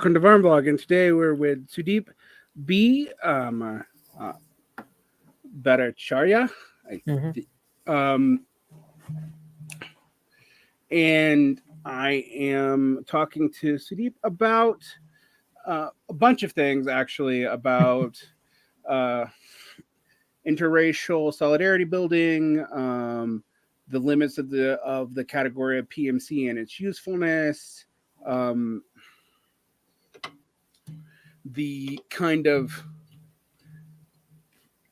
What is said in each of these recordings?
welcome to Varn Blog, and today we're with Sudip B. Bhattacharya, um, and I am talking to Sudip about a bunch of things, actually, about interracial solidarity building, the limits of the category of PMC and its usefulness. The kind of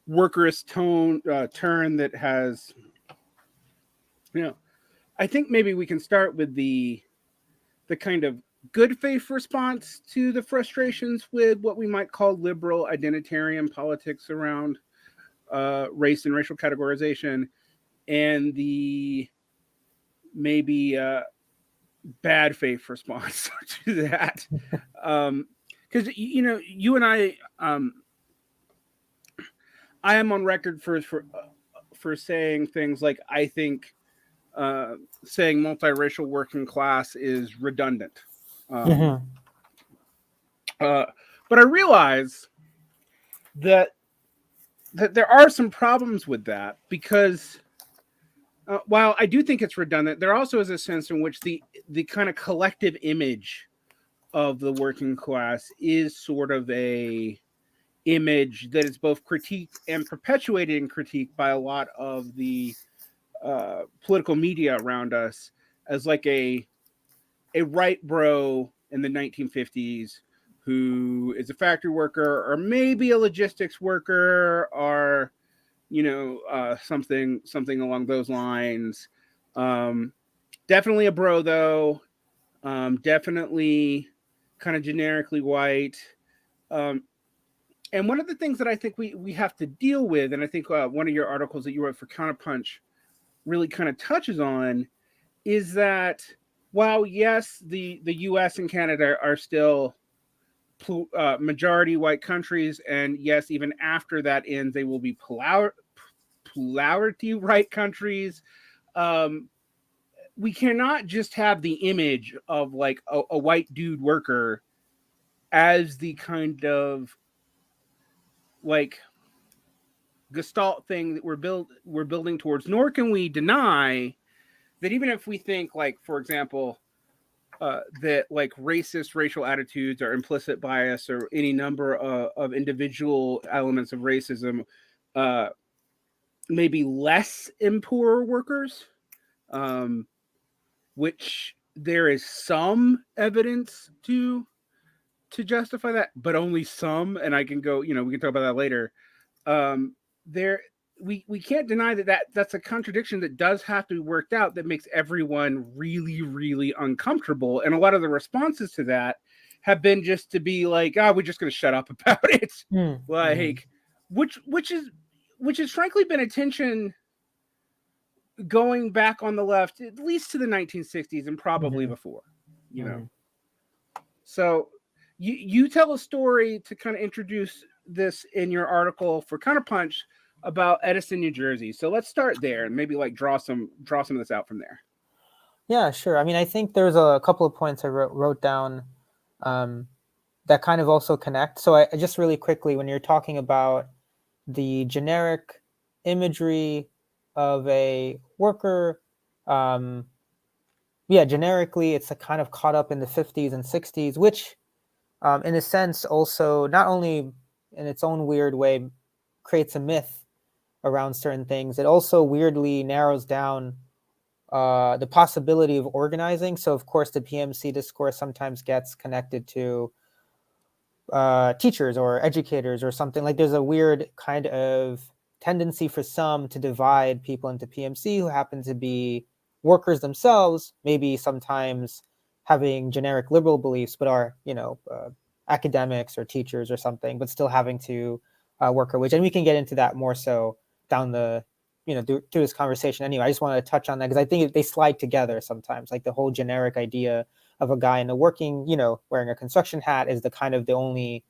workerist turn that has, I think maybe we can start with the kind of good faith response to the frustrations with what we might call liberal identitarian politics around race and racial categorization, and the maybe bad faith response to that. Because you and I am on record for saying things like, I think saying multiracial working class is redundant. But I realize that there are some problems with that, because while I do think it's redundant, there also is a sense in which the kind of collective image of the working class is sort of a image that is both critiqued and perpetuated and critiqued by a lot of the political media around us as like a right bro in the 1950s who is a factory worker or maybe a logistics worker or something along those lines. Definitely a bro though. Definitely kind of generically white. And one of the things that I think we have to deal with, and I think one of your articles that you wrote for Counterpunch really kind of touches on, is that while yes, the U.S. and Canada are still majority white countries, and yes, even after that ends, they will be plurality white countries. We cannot just have the image of like a white dude worker as the kind of like gestalt thing that we're building towards, nor can we deny that even if we think, like, for example, that like racist racial attitudes or implicit bias or any number of individual elements of racism may be less in poorer workers, which there is some evidence to justify that, but only some, and I can go, we can talk about that later. We can't deny that's a contradiction that does have to be worked out, that makes everyone really, really uncomfortable. And a lot of the responses to that have been just to be like, we're just going to shut up about it. Like, which has frankly been a tension going back on the left, at least to the 1960s and probably before, So you tell a story to kind of introduce this in your article for Counterpunch about Edison, New Jersey. So let's start there and maybe like draw some of this out from there. Yeah, sure. I mean, I think there's a couple of points I wrote down that kind of also connect. So I just really quickly, when you're talking about the generic imagery of a worker, generically, it's a kind of caught up in the 50s and 60s, which in a sense also not only in its own weird way creates a myth around certain things, it also weirdly narrows down the possibility of organizing. So of course the PMC discourse sometimes gets connected to teachers or educators or something. Like there's a weird kind of tendency for some to divide people into PMC who happen to be workers themselves, maybe sometimes having generic liberal beliefs, but are, academics or teachers or something, but still having to work a wage. And we can get into that more so down the, through this conversation. Anyway, I just want to touch on that because I think they slide together sometimes. Like the whole generic idea of a guy in a working, wearing a construction hat is the only,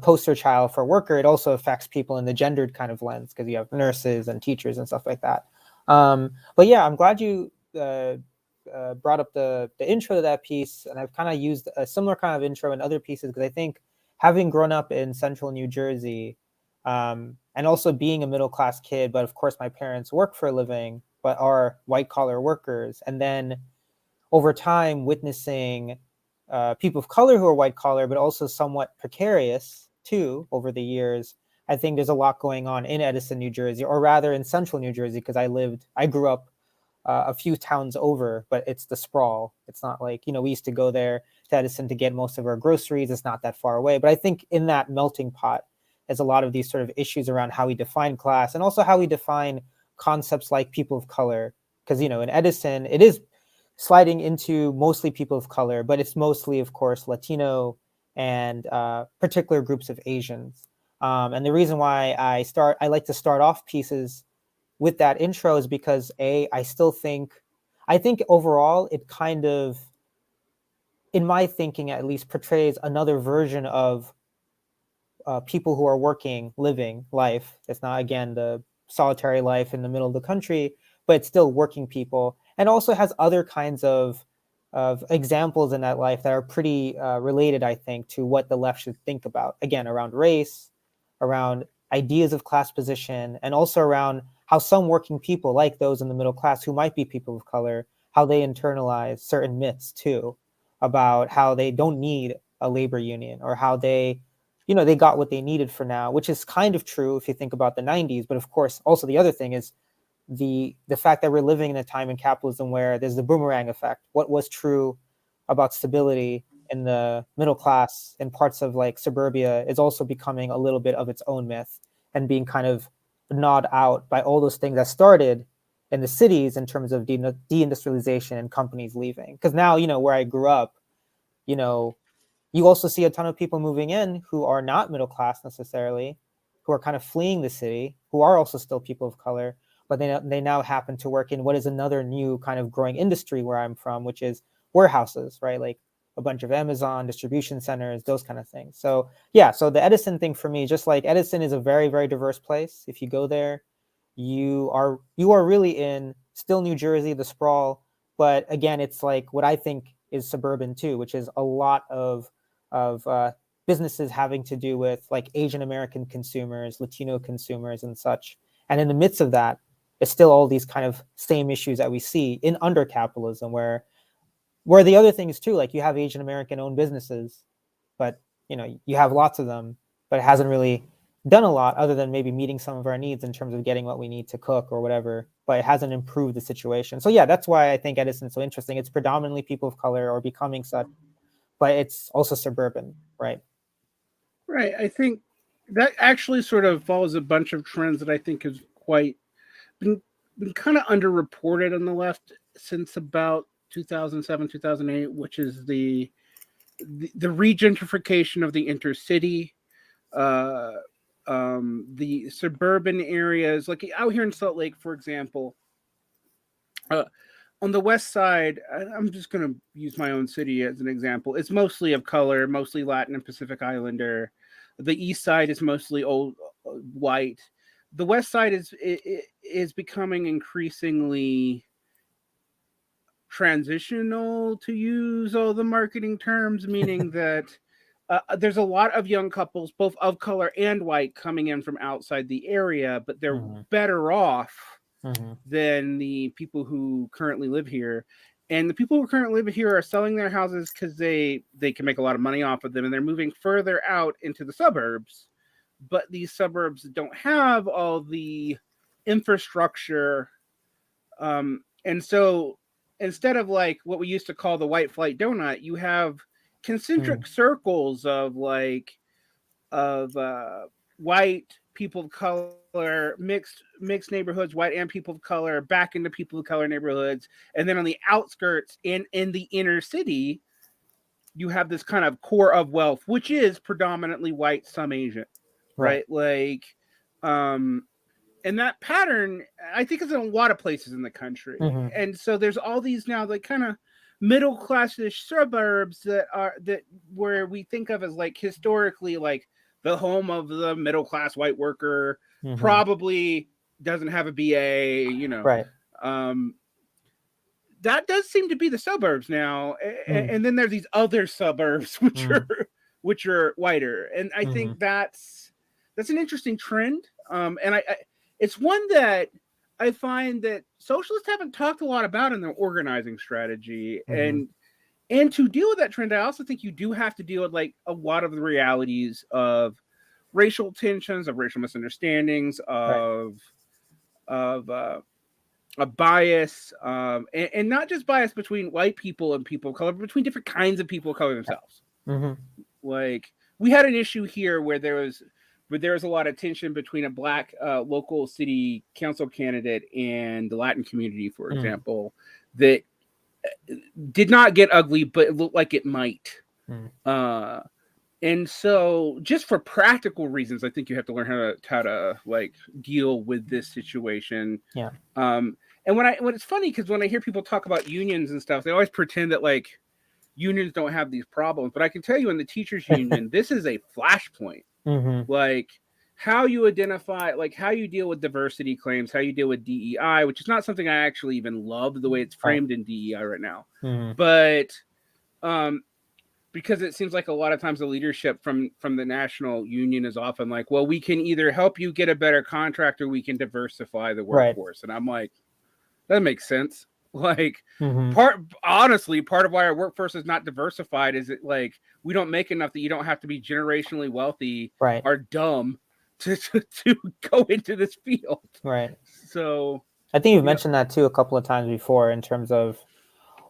poster child for worker. It also affects people in the gendered kind of lens because you have nurses and teachers and stuff like that. But yeah, I'm glad you brought up the intro to that piece, and I've kind of used a similar kind of intro in other pieces because I think having grown up in central New Jersey, and also being a middle class kid, but of course my parents work for a living, but are white collar workers, and then over time witnessing people of color who are white collar, but also somewhat precarious too over the years. I think there's a lot going on in Edison, New Jersey, or rather in central New Jersey, because I grew up a few towns over, but it's the sprawl. It's not like, we used to go there to Edison to get most of our groceries. It's not that far away. But I think in that melting pot is a lot of these sort of issues around how we define class and also how we define concepts like people of color. Because, in Edison, it is sliding into mostly people of color, but it's mostly, of course, Latino and particular groups of Asians. And the reason why I like to start off pieces with that intro is because I think overall it kind of, in my thinking at least, portrays another version of people who are working, living life. It's not, again, the solitary life in the middle of the country, but it's still working people, and also has other kinds of examples in that life that are pretty related, I think, to what the left should think about, again, around race, around ideas of class position, and also around how some working people, like those in the middle class who might be people of color, how they internalize certain myths too, about how they don't need a labor union, or how they got what they needed for now, which is kind of true if you think about the 90s. But of course, also the other thing is the fact that we're living in a time in capitalism where there's the boomerang effect. What was true about stability in the middle class in parts of like suburbia is also becoming a little bit of its own myth and being kind of gnawed out by all those things that started in the cities in terms of deindustrialization and companies leaving. Because now, where I grew up, you also see a ton of people moving in who are not middle class necessarily, who are kind of fleeing the city, who are also still people of color, but they now happen to work in what is another new kind of growing industry where I'm from, which is warehouses, right? Like a bunch of Amazon distribution centers, those kind of things. So yeah, so the Edison thing for me, just like Edison is a very, very diverse place. If you go there, you are really in still New Jersey, the sprawl, but again, it's like what I think is suburban too, which is a lot of businesses having to do with like Asian American consumers, Latino consumers, and such. And in the midst of that, it's still all these kind of same issues that we see in under capitalism, where the other things too, like you have Asian American owned businesses, but you have lots of them, but it hasn't really done a lot other than maybe meeting some of our needs in terms of getting what we need to cook or whatever, but it hasn't improved the situation. So yeah, that's why I think Edison's so interesting. It's predominantly people of color or becoming such, but it's also suburban, right? Right. I think that actually sort of follows a bunch of trends that I think has quite been kind of underreported on the left since about 2007, 2008, which is the regentrification of the intercity, uh, the suburban areas, like out here in Salt Lake, for example. Uh, on the west side, I'm just going to use my own city as an example. It's mostly of color, mostly Latin and Pacific Islander. The east side is mostly old white. The west side is becoming increasingly transitional, to use all the marketing terms, meaning that there's a lot of young couples, both of color and white, coming in from outside the area, but they're better off than the people who currently live here. And the people who currently live here are selling their houses because they can make a lot of money off of them, and they're moving further out into the suburbs. But these suburbs don't have all the infrastructure, and so instead of like what we used to call the white flight donut, you have concentric circles of white people of color, mixed neighborhoods, white and people of color, back into people of color neighborhoods, and then on the outskirts in the inner city, you have this kind of core of wealth, which is predominantly white, some Asian, right? Like, and that pattern, I think, is in a lot of places in the country. And so there's all these now, like, kind of middle classish suburbs that where we think of as like historically like the home of the middle class white worker, probably doesn't have a BA, Right. that does seem to be the suburbs now. Mm. And then there's these other suburbs which are whiter, and I think that's an interesting trend. And I it's one that I find that socialists haven't talked a lot about in their organizing strategy. And to deal with that trend, I also think you do have to deal with like a lot of the realities of racial tensions, of racial misunderstandings, of a bias, and not just bias between white people and people of color, but between different kinds of people of color themselves. Like, we had an issue here where there was a lot of tension between a black local city council candidate and the Latin community, for example, that did not get ugly, but it looked like it might. And so, just for practical reasons, I think you have to learn how to like deal with this situation. Yeah. And when it's funny, because when I hear people talk about unions and stuff, they always pretend that like unions don't have these problems. But I can tell you, in the teachers union, this is a flashpoint. Like, how you identify, like how you deal with diversity claims, how you deal with DEI, which is not something I actually even love the way it's framed in DEI right now. But because it seems like a lot of times the leadership from the national union is often like, well, we can either help you get a better contract or we can diversify the workforce. And I'm like, that makes sense. Like, part of why our workforce is not diversified is it like we don't make enough that you don't have to be generationally wealthy or dumb to go into this field. So I think you've mentioned that too a couple of times before in terms of,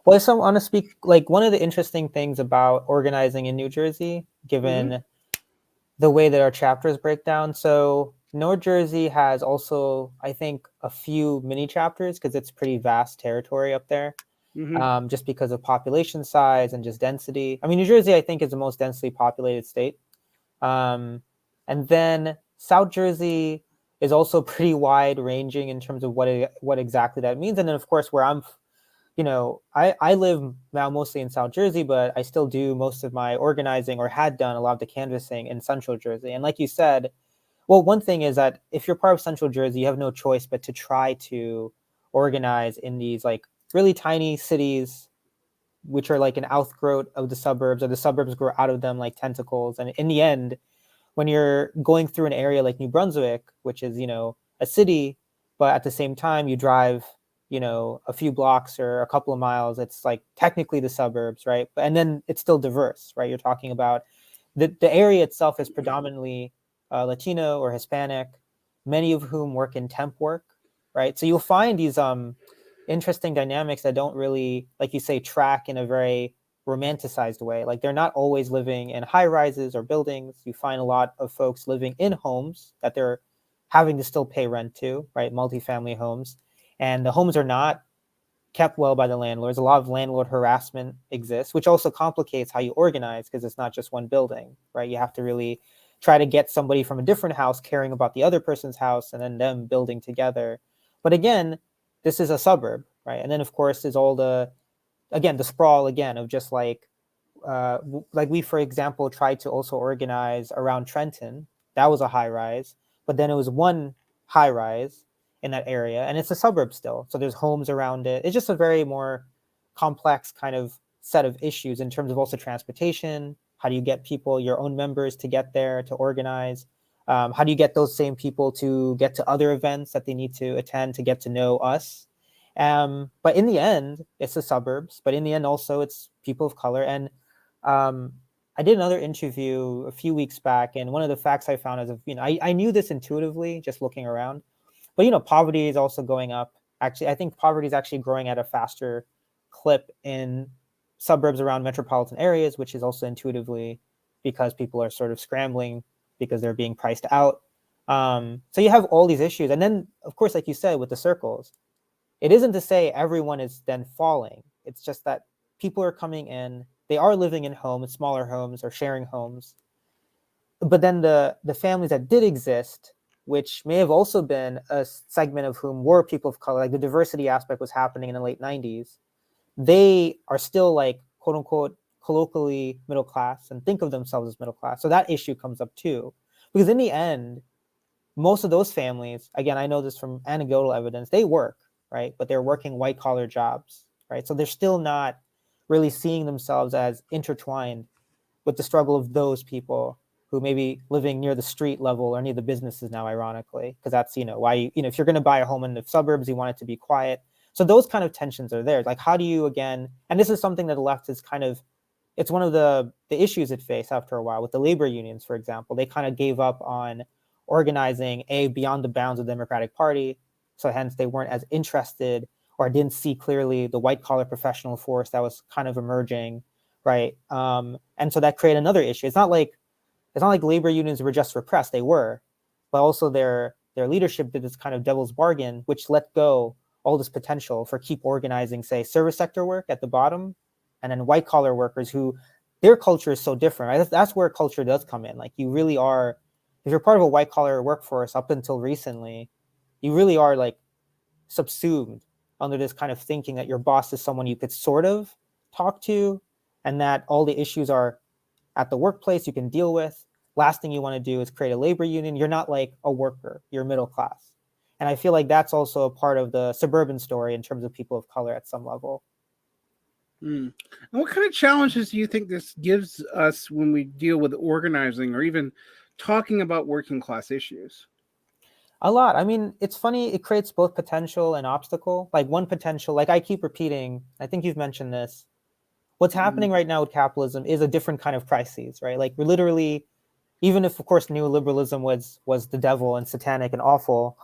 well, I want to speak, like, one of the interesting things about organizing in New Jersey, given the way that our chapters break down. So North Jersey has also, I think, a few mini chapters because it's pretty vast territory up there, just because of population size and just density. I mean, New Jersey, I think, is the most densely populated state. And then South Jersey is also pretty wide ranging in terms of what exactly that means. And then, of course, where I'm, I live now mostly in South Jersey, but I still do most of my organizing, or had done a lot of the canvassing, in Central Jersey. And like you said, well, one thing is that if you're part of Central Jersey, you have no choice but to try to organize in these like really tiny cities, which are like an outgrowth of the suburbs, or the suburbs grow out of them like tentacles. And in the end, when you're going through an area like New Brunswick, which is, a city, but at the same time you drive, a few blocks or a couple of miles, it's like technically the suburbs, right? And then it's still diverse, right? You're talking about the area itself is predominantly Latino or Hispanic, many of whom work in temp work, right? So you'll find these interesting dynamics that don't really, like you say, track in a very romanticized way. Like, they're not always living in high rises or buildings. You find a lot of folks living in homes that they're having to still pay rent to, right? Multifamily homes. And the homes are not kept well by the landlords. A lot of landlord harassment exists, which also complicates how you organize, because it's not just one building, right? You have to really try to get somebody from a different house caring about the other person's house, and then them building together. But again, this is a suburb, right? And then, of course, there's all the sprawl again of just like we, for example, tried to also organize around Trenton. That was a high rise, but then it was one high rise in that area, and it's a suburb still. So there's homes around it. It's just a very more complex kind of set of issues in terms of also transportation. How do you get people, your own members, to get there, to organize? How do you get those same people to get to other events that they need to attend, to get to know us? But in the end, it's the suburbs. But in the end, also, it's people of color. And I did another interview a few weeks back, and one of the facts I found is, I knew this intuitively just looking around, but poverty is also going up. Actually, I think poverty is actually growing at a faster clip in suburbs around metropolitan areas, which is also intuitively because people are sort of scrambling because they're being priced out. So you have all these issues. And then, of course, like you said, with the circles, it isn't to say everyone is then falling. It's just that people are coming in, they are living in homes, smaller homes, or sharing homes. But then the families that did exist, which may have also been a segment of whom were people of color, like the diversity aspect was happening in the late 90s, they are still like, quote unquote, colloquially middle class and think of themselves as middle class. So that issue comes up too. Because in the end, most of those families, again, I know this from anecdotal evidence, they work, right? But they're working white collar jobs. right? So they're still not really seeing themselves as intertwined with the struggle of those people who may be living near the street level or near the businesses now, ironically, because that's, why, if you're going to buy a home in the suburbs, you want it to be quiet. So those kind of tensions are there. Like, how do you, again, and this is something that the left is kind of, it's one of the issues it faced after a while with the labor unions, for example. They kind of gave up on organizing beyond the bounds of the Democratic Party. So hence they weren't as interested or didn't see clearly the white collar professional force that was kind of emerging, right? And so that created another issue. It's not like labor unions were just repressed. They were, but also their leadership did this kind of devil's bargain, which let go all this potential for keep organizing, say, service sector work at the bottom, and then white collar workers who their culture is so different. Right? That's where culture does come in. Like, you really are, if you're part of a white collar workforce up until recently, you really are like subsumed under this kind of thinking that your boss is someone you could sort of talk to, and that all the issues are at the workplace you can deal with. Last thing you want to do is create a labor union. You're not like a worker, you're middle class. And I feel like that's also a part of the suburban story in terms of people of color at some level. And what kind of challenges do you think this gives us when we deal with organizing or even talking about working class issues? A lot. I mean, it's funny. It creates both potential and obstacle. Like, one potential, like I keep repeating, I think you've mentioned this. What's happening right now with capitalism is a different kind of crises, right? Like, we're literally, even if, of course, neoliberalism was the devil and satanic and awful,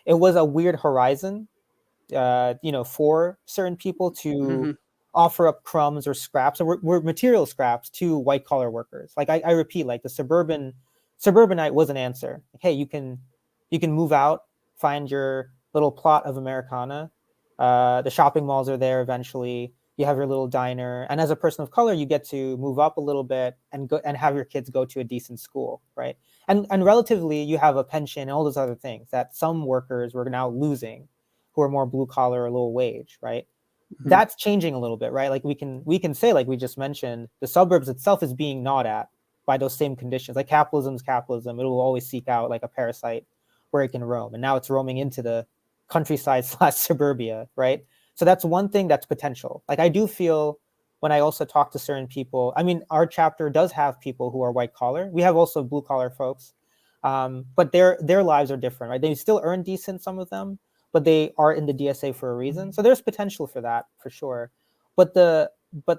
it was a weird horizon, for certain people to offer up crumbs or scraps, or were material scraps to white collar workers. Like, I repeat, like the suburbanite was an answer. Like, hey, you can move out, find your little plot of Americana. The shopping malls are there eventually. You have your little diner, and as a person of color, you get to move up a little bit and go and have your kids go to a decent school, right? And relatively, you have a pension and all those other things that some workers were now losing, who are more blue collar or low wage, right? That's changing a little bit, right? Like, we can say, like we just mentioned, the suburbs itself is being gnawed at by those same conditions. Like, capitalism is capitalism; it will always seek out like a parasite where it can roam, and now it's roaming into the countryside / suburbia, right? So that's one thing that's potential. Like, I do feel when I also talk to certain people, I mean, our chapter does have people who are white collar. We have also blue collar folks, but their lives are different, right? They still earn decent, some of them, but they are in the DSA for a reason. So there's potential for that, for sure. But the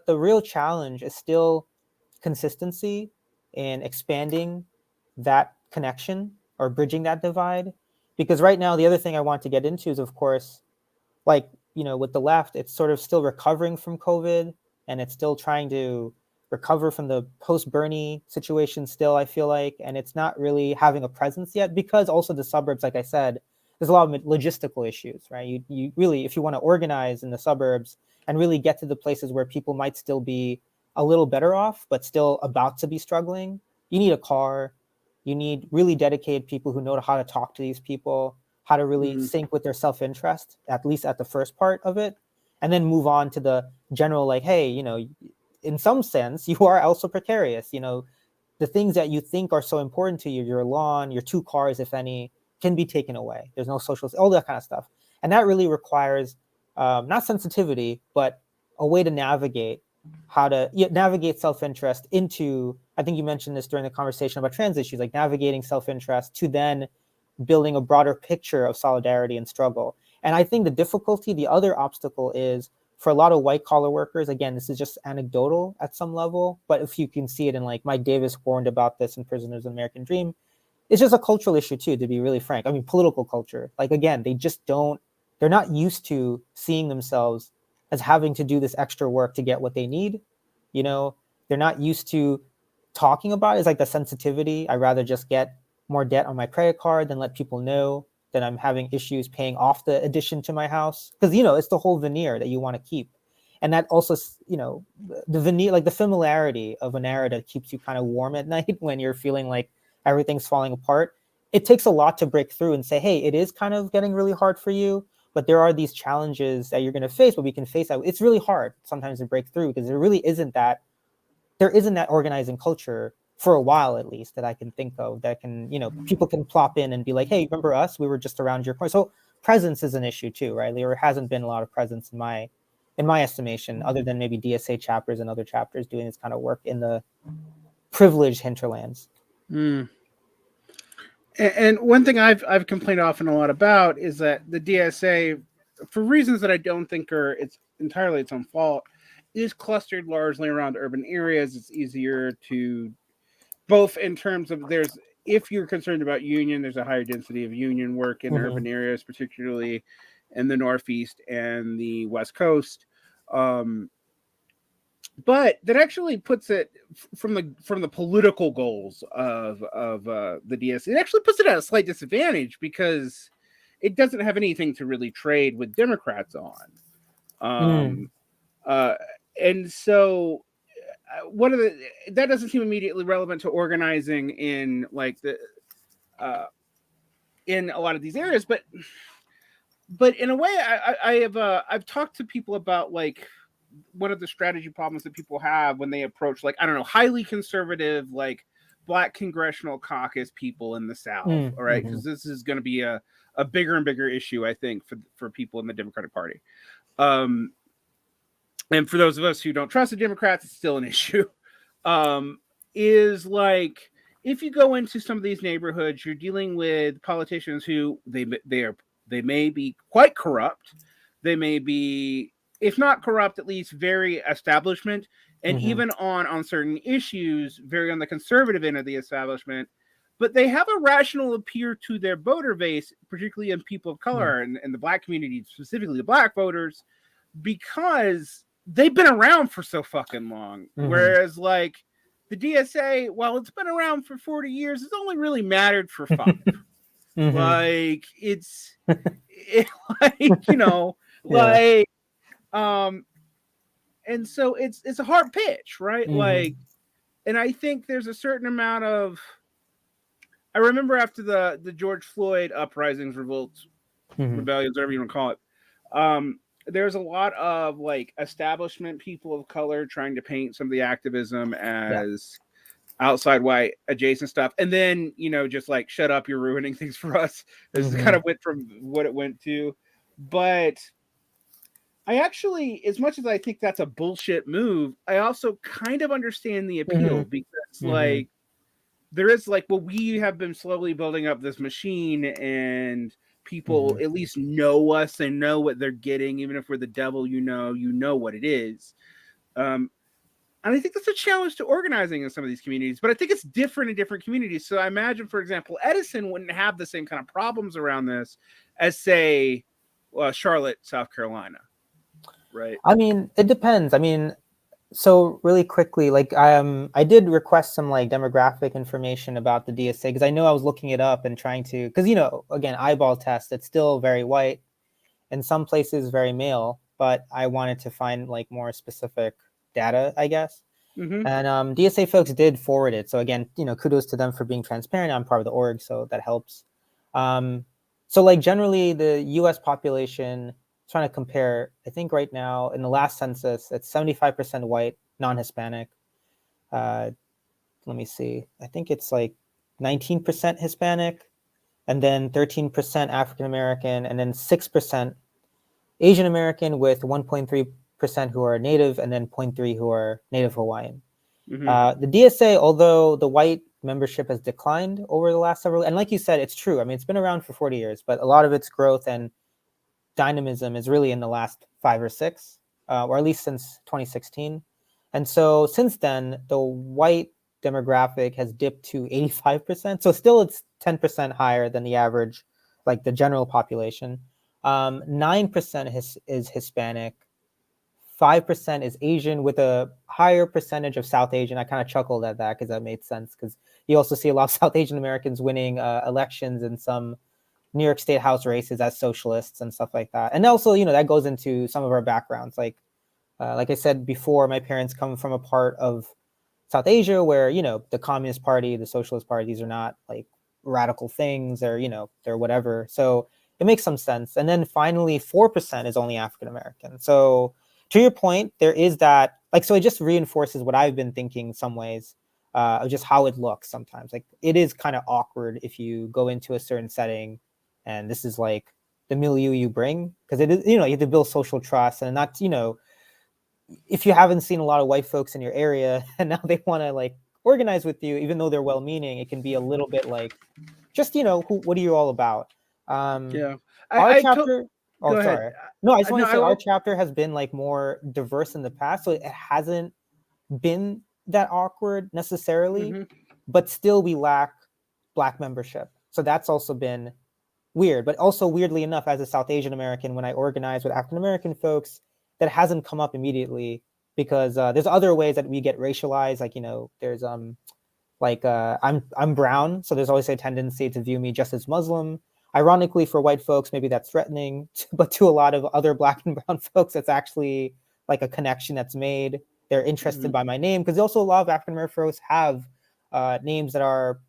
real challenge is still consistency in expanding that connection or bridging that divide. Because right now, the other thing I want to get into is, of course, like, with the left, it's sort of still recovering from COVID, and it's still trying to recover from the post-Bernie situation still, I feel like, and it's not really having a presence yet, because also the suburbs, like I said, there's a lot of logistical issues, right? You really, if you want to organize in the suburbs and really get to the places where people might still be a little better off, but still about to be struggling, you need a car. You need really dedicated people who know how to talk to these people, how to really sync with their self-interest, at least at the first part of it, and then move on to the general, like, hey, in some sense, you are also precarious. The things that you think are so important to you, your lawn, your 2 cars, if any, can be taken away. There's no social, all that kind of stuff. And that really requires not sensitivity, but a way to navigate how to navigate self-interest into, I think you mentioned this during the conversation about trans issues, like navigating self-interest to then building a broader picture of solidarity and struggle. And I think the other obstacle is for a lot of white collar workers, again, this is just anecdotal at some level, but if you can see it in, like, Mike Davis warned about this in Prisoners of the American Dream, it's just a cultural issue too, to be really frank. I mean, political culture. Like, again, they're not used to seeing themselves as having to do this extra work to get what they need. They're not used to talking about it. It's like the sensitivity. I'd rather just get more debt on my credit card than let people know that I'm having issues paying off the addition to my house. Because, it's the whole veneer that you want to keep. And that also, the veneer, like the familiarity of a narrative keeps you kind of warm at night when you're feeling like everything's falling apart. It takes a lot to break through and say, hey, it is kind of getting really hard for you, but there are these challenges that you're going to face, but we can face that. It's really hard sometimes to break through because there isn't that organizing culture for a while, at least, that I can think of that can, people can plop in and be like, hey, remember us? We were just around your corner. So presence is an issue too, right? There hasn't been a lot of presence in my in my estimation, other than maybe DSA chapters and other chapters doing this kind of work in the privileged hinterlands. Mm. And one thing I've complained often a lot about is that the DSA, for reasons that I don't think are it's entirely its own fault, is clustered largely around urban areas. It's easier to both in terms of if you're concerned about union, there's a higher density of union work in urban areas, particularly in the Northeast and the West Coast. But that actually puts it from the political goals of the DS. It actually puts it at a slight disadvantage because it doesn't have anything to really trade with Democrats on. And so that doesn't seem immediately relevant to organizing in like the in a lot of these areas, but in a way I've talked to people about like one of the strategy problems that people have when they approach like I don't know highly conservative like Black congressional caucus people in the South, all right, because this is going to be a bigger and bigger issue I think for people in the Democratic Party. And for those of us who don't trust the Democrats, it's still an issue. Is like if you go into some of these neighborhoods, you're dealing with politicians who they may be quite corrupt. They may be, if not corrupt, at least very establishment, and even on certain issues, very on the conservative end of the establishment. But they have a rational appeal to their voter base, particularly in people of color and the Black community, specifically the Black voters, because they've been around for so fucking long. Whereas like the DSA, while it's been around for 40 years, it's only really mattered for 5. Like it's like, you know, like and so it's a hard pitch, right? Like, and I think there's a certain amount of I remember after the George Floyd uprisings, revolts, rebellions, whatever you want to call it, there's a lot of like establishment people of color trying to paint some of the activism as outside white adjacent stuff, and then you know just like shut up, you're ruining things for us. This is kind of went from what it went to, but I actually, as much as I think that's a bullshit move, I also kind of understand the appeal because like there is like, well, we have been slowly building up this machine and people at least know us and know what they're getting, even if we're the devil, you know what it is. And I think that's a challenge to organizing in some of these communities, but I think it's different in different communities. So I imagine, for example, Edison wouldn't have the same kind of problems around this as, say, Charlotte, South Carolina, right? I mean, it depends. I mean, so really quickly, like I did request some like demographic information about the DSA because I know I was looking it up and trying to, because you know, again, eyeball test, it's still very white, in some places very male, but I wanted to find like more specific data, I guess. And DSA folks did forward it. So again, you know, kudos to them for being transparent. I'm part of the org, so that helps. So like generally the US population, trying to compare, I think right now in the last census, it's 75% white, non-Hispanic. Let me see. I think it's like 19% Hispanic, and then 13% African American, and then 6% Asian American, with 1.3% who are Native, and then 0.3 who are Native Hawaiian. The DSA, although the white membership has declined over the last several, and like you said, it's true. I mean, it's been around for 40 years, but a lot of its growth and dynamism is really in the last 5 or 6, or at least since 2016. And so since then, the white demographic has dipped to 85%. So still it's 10% higher than the average, like the general population. 9% is Hispanic. 5% is Asian, with a higher percentage of South Asian. I kind of chuckled at that because that made sense, because you also see a lot of South Asian Americans winning elections in some New York State House races as socialists and stuff like that. And also, you know, that goes into some of our backgrounds. Like I said before, my parents come from a part of South Asia where, you know, the Communist Party, the Socialist Party, these are not like radical things, or, you know, they're whatever. So it makes some sense. And then finally, 4% is only African American. So to your point, there is that, like, so it just reinforces what I've been thinking in some ways, of just how it looks sometimes. Like, it is kind of awkward if you go into a certain setting and this is like the milieu you bring, because it is, you know, you have to build social trust, and not, you know, if you haven't seen a lot of white folks in your area and now they want to like organize with you, even though they're well-meaning, it can be a little bit like, just, what are you all about? Yeah. Our I to chapter, oh, Go ahead. sorry. No, I just want No, to say our chapter has been like more diverse in the past, so it hasn't been that awkward necessarily, mhm. but still we lack Black membership. So that's also been weird. But also weirdly enough, as a South Asian American, when I organize with African American folks, that hasn't come up immediately because there's other ways that we get racialized. Like, there's I'm brown, so there's always a tendency to view me just as Muslim. Ironically, for white folks, maybe that's threatening, but to a lot of other Black and brown folks, it's actually like a connection that's made. They're interested by my name because also a lot of African American folks have names that are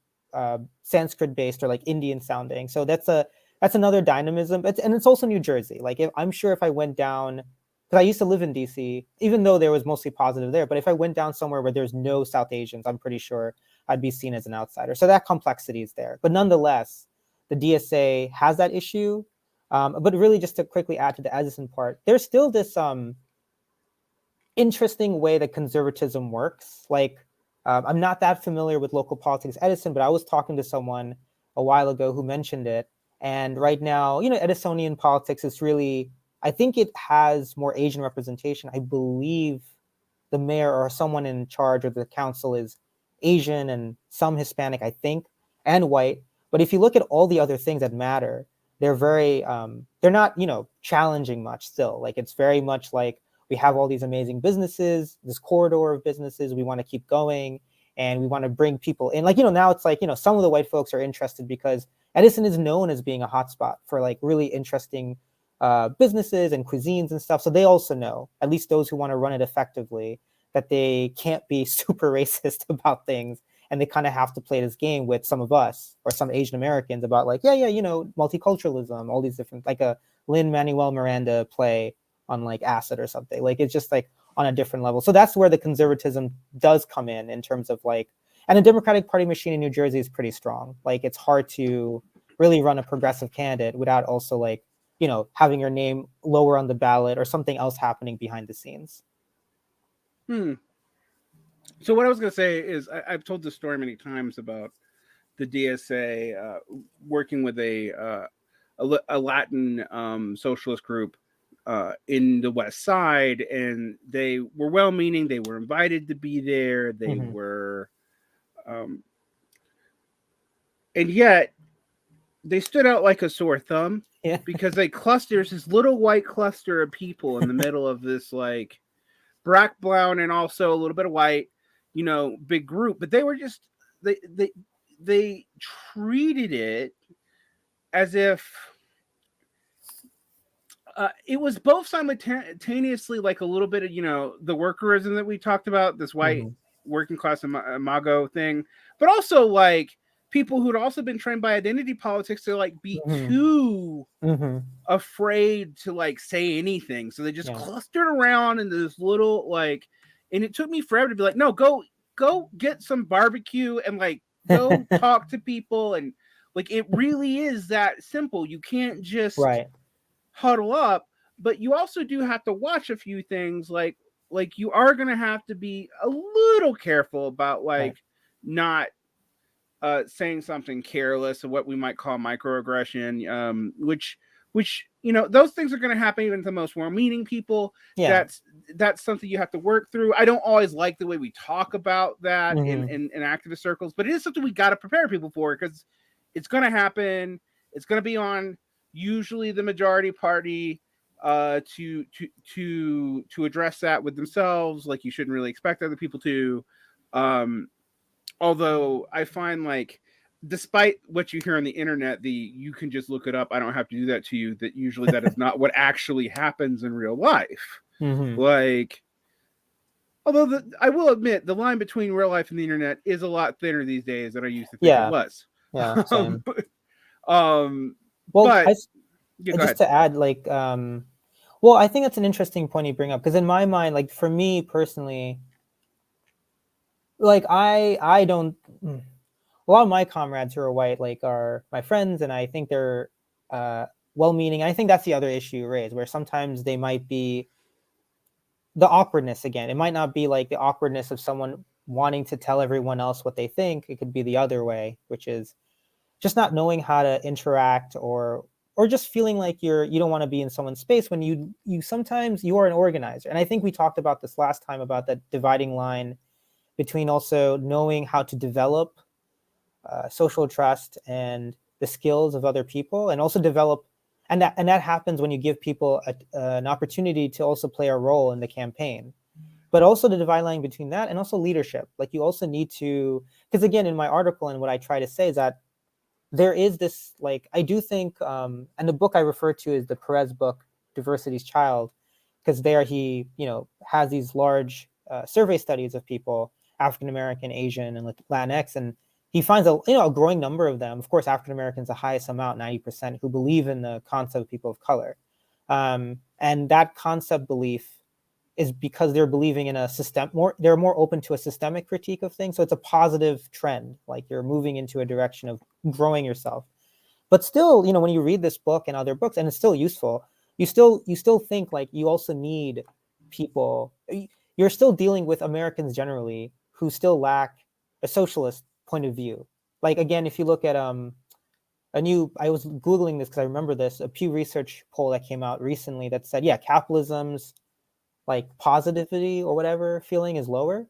Sanskrit based or like Indian sounding. So that's another dynamism. And it's also New Jersey. Like, I'm sure if I went down, because I used to live in DC, even though there was mostly positive there, but if I went down somewhere where there's no South Asians, I'm pretty sure I'd be seen as an outsider. So that complexity is there. But nonetheless, the DSA has that issue. But really, just to quickly add to the Edison part, there's still this interesting way that conservatism works. Like, I'm not that familiar with local politics, Edison, but I was talking to someone a while ago who mentioned it. And right now, Edisonian politics is really, I think it has more Asian representation. I believe the mayor or someone in charge of the council is Asian and some Hispanic, I think, and white. But if you look at all the other things that matter, they're they're not, challenging much still. Like, it's very much like we have all these amazing businesses, this corridor of businesses. We want to keep going and we want to bring people in. Like, now it's like, some of the white folks are interested because Edison is known as being a hotspot for like really interesting businesses and cuisines and stuff. So they also know, at least those who want to run it effectively, that they can't be super racist about things. And they kind of have to play this game with some of us or some Asian Americans about like, multiculturalism, all these different, like a Lin-Manuel Miranda play on like acid or something. Like, it's just like on a different level. So that's where the conservatism does come in terms of like, and the Democratic Party machine in New Jersey is pretty strong. Like, it's hard to really run a progressive candidate without also like, having your name lower on the ballot or something else happening behind the scenes. So what I was going to say is I've told this story many times about the DSA working with a Latin socialist group in the West Side, and they were well-meaning. They were invited to be there. They were, and yet they stood out like a sore thumb because there's this little white cluster of people in the middle of this like black, brown, and also a little bit of white, big group. But they were just they treated it as if it was both simultaneously like a little bit of the workerism that we talked about, this white working class imago thing, but also like people who'd also been trained by identity politics to like be too afraid to like say anything, so they just clustered around in this little like, and it took me forever to be like, no, go get some barbecue and like go talk to people, and like it really is that simple. You can't just huddle up, but you also do have to watch a few things, like you are going to have to be a little careful about like not saying something careless, or what we might call microaggression, which those things are going to happen even to the most well-meaning people. That's something you have to work through. I don't always like the way we talk about that in activist circles, but it is something we got to prepare people for, because it's going to happen. It's going to be on usually the majority party to address that with themselves. Like, you shouldn't really expect other people to. Although I find, like, despite what you hear on the internet, you can just look it up. I don't have to do that to you. That usually that is not what actually happens in real life. Like, although I will admit, the line between real life and the internet is a lot thinner these days than I used to think it was. Same. Well, just to add, like, well, I think that's an interesting point you bring up, because in my mind, like, for me personally, like, I don't, a lot of my comrades who are white, like, are my friends, and I think they're well-meaning. I think that's the other issue you raise, where sometimes they might be the awkwardness again. It might not be like the awkwardness of someone wanting to tell everyone else what they think. It could be the other way, which is just not knowing how to interact, or just feeling like you don't want to be in someone's space when you sometimes you are an organizer. And I think we talked about this last time, about that dividing line between also knowing how to develop social trust and the skills of other people, and also develop, and that happens when you give people an opportunity to also play a role in the campaign. But also the divide line between that and also leadership. Like you also need to, because again, in my article and what I try to say is that there is this, like, I do think, and the book I refer to is the Perez book, Diversity's Child, because there he, has these large survey studies of people, African American, Asian, and Latinx, and he finds a growing number of them. Of course, African Americans the highest amount, 90%, who believe in the concept of people of color, and that concept belief is because they're believing in a system they're more open to a systemic critique of things. So it's a positive trend, like you're moving into a direction of growing yourself. But still, when you read this book and other books, and it's still useful, you still think like you also need people. You're still dealing with Americans generally who still lack a socialist point of view. Like again, if you look at I was Googling this because I remember this, a Pew Research poll that came out recently that said, yeah, capitalism's like positivity or whatever feeling is lower,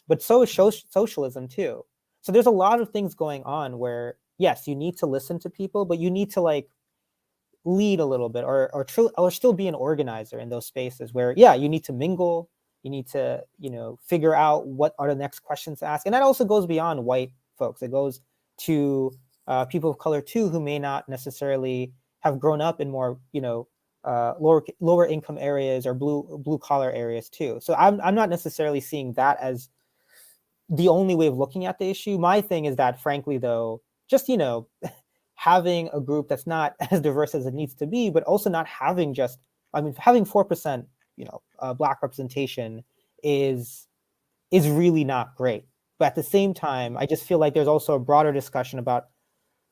but so is socialism too. So there's a lot of things going on where, yes, you need to listen to people, but you need to like lead a little bit, or still be an organizer in those spaces where, yeah, you need to mingle, you need to, figure out what are the next questions to ask. And that also goes beyond white folks. It goes to people of color too, who may not necessarily have grown up in more, lower income areas or blue collar areas too. So I'm not necessarily seeing that as the only way of looking at the issue. My thing is that, frankly, though, just having a group that's not as diverse as it needs to be, but also not having having 4% Black representation is really not great. But at the same time, I just feel like there's also a broader discussion about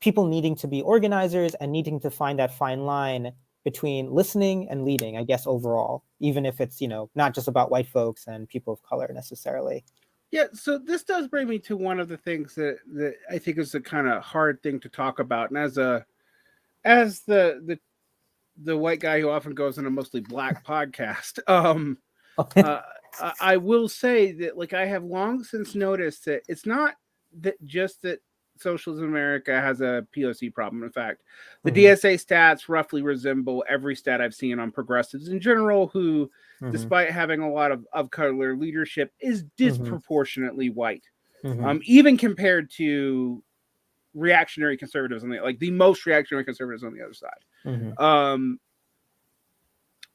people needing to be organizers and needing to find that fine line between listening and leading, I guess, overall, even if it's, not just about white folks and people of color necessarily. Yeah, so this does bring me to one of the things that I think is a kind of hard thing to talk about. And as the white guy who often goes on a mostly Black podcast, I will say that, like, I have long since noticed that it's not that just that Socialism America has a POC problem. In fact, the DSA stats roughly resemble every stat I've seen on progressives in general, who, despite having a lot of color leadership, is disproportionately white, even compared to reactionary conservatives the most reactionary conservatives on the other side.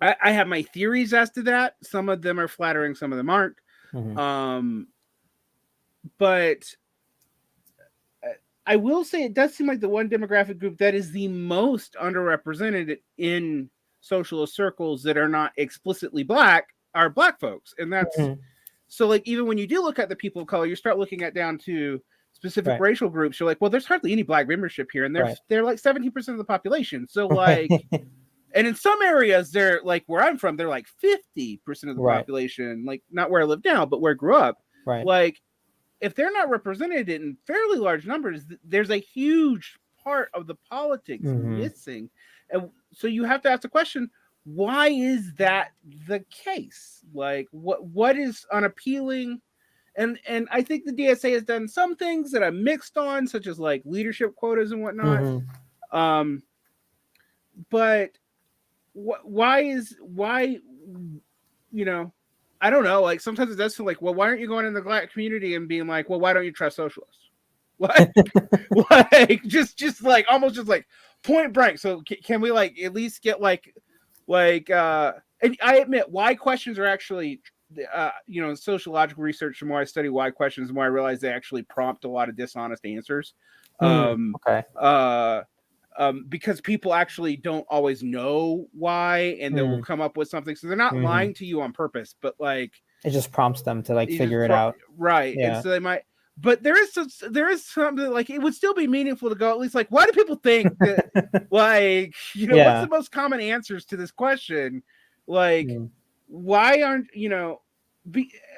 I have my theories as to that. Some of them are flattering, some of them aren't. But I will say it does seem like the one demographic group that is the most underrepresented in socialist circles that are not explicitly Black are Black folks. And that's so, like, even when you do look at the people of color, you start looking at down to specific racial groups. You're like, well, there's hardly any Black membership here, and they're like 17% of the population. So like, and in some areas, they're like, where I'm from, they're like 50% of the population, like not where I live now, but where I grew up. Like, if they're not represented in fairly large numbers, there's a huge part of the politics missing. And so you have to ask the question, why is that the case? Like, what is unappealing? And I think the DSA has done some things that I'm mixed on, such as like leadership quotas and whatnot. But why, I don't know. Like, sometimes it does feel like, well, why aren't you going in the Black community and being like, well, why don't you trust socialists? Like just like almost just like point blank. So can we like at least get like and I admit why questions are actually sociological research. The more I study why questions, the more I realize they actually prompt a lot of dishonest answers. Because people actually don't always know why, and they will come up with something. So they're not lying to you on purpose, but like it just prompts them to like figure it out. Right. Yeah. And so they might, but there is something like, it would still be meaningful to go at least like, why do people think that like, what's the most common answers to this question? Like, why aren't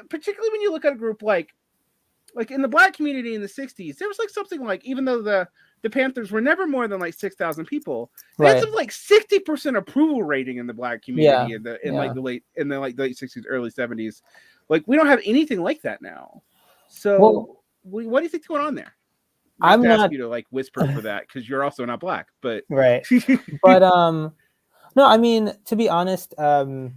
particularly when you look at a group like in the Black community in the 60s, there was like something like, even though the Panthers were never more than like 6,000 people, they had Right. something like 60% approval rating in the Black Yeah. community in like the late 60s, early 70s. Like, we don't have anything like that now. So Well, what do you think's going on there? Not I'm to ask not you to like whisper for that, because you're also not Black, but right. But no, I mean, to be honest, I'm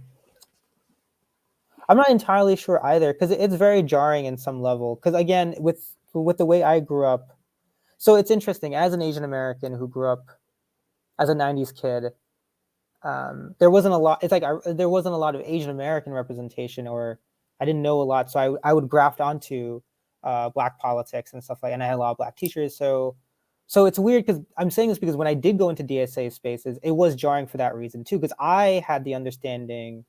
not entirely sure either, because it's very jarring in some level. Because again, with the way I grew up, so it's interesting. As an Asian American who grew up as a '90s kid, there wasn't a lot. It's like there wasn't a lot of Asian American representation, or I didn't know a lot, so I would graft onto Black politics and stuff like. And I had a lot of Black teachers, so it's weird, because I'm saying this because when I did go into DSA spaces, it was jarring for that reason too, because I had the understanding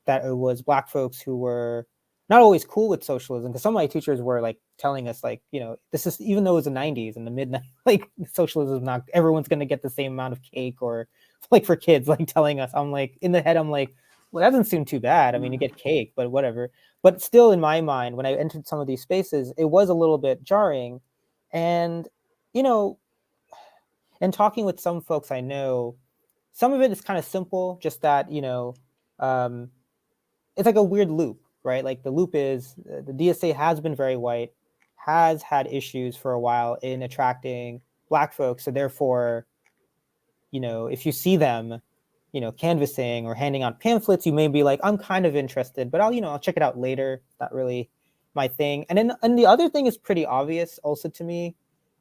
that it was Black folks who were not always cool with socialism, because some of my teachers were like telling us, like, this is, even though it was the 90s and the mid, like, socialism is not, everyone's going to get the same amount of cake, or like for kids, like telling us, I'm like, in the head, I'm like, well, that doesn't seem too bad. I mean, you get cake, but whatever. But still, in my mind, when I entered some of these spaces, it was a little bit jarring. And, you know, and talking with some folks I know, some of it is kind of simple, just that, um, it's like a weird loop, right? Like, the loop is the DSA has been very white, has had issues for a while in attracting Black folks. So therefore, if you see them, canvassing or handing out pamphlets, you may be like, I'm kind of interested, but I'll check it out later. Not really my thing. And the other thing is pretty obvious also to me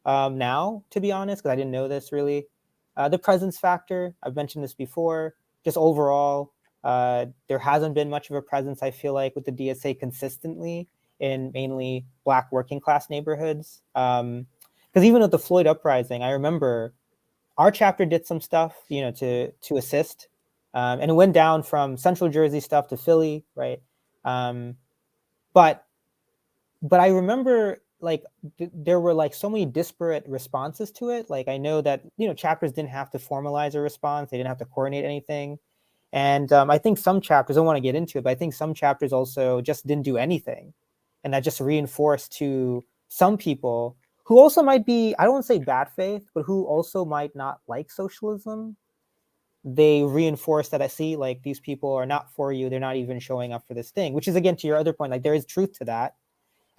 now, to be honest, because I didn't know this really. The presence factor. I've mentioned this before. Just overall, there hasn't been much of a presence, I feel like, with the DSA consistently in mainly Black working class neighborhoods. Because even with the Floyd uprising, I remember our chapter did some stuff, to assist, and it went down from Central Jersey stuff to Philly, right? Um, but I remember, like, there were like so many disparate responses to it. Like, I know that chapters didn't have to formalize a response; they didn't have to coordinate anything. And I think some chapters, I don't want to get into it, but I think some chapters also just didn't do anything, and that just reinforced to some people who also might be, I don't want to say bad faith, but who also might not like socialism. They reinforce that, I see, like, these people are not for you. They're not even showing up for this thing, which is, again, to your other point, like, there is truth to that.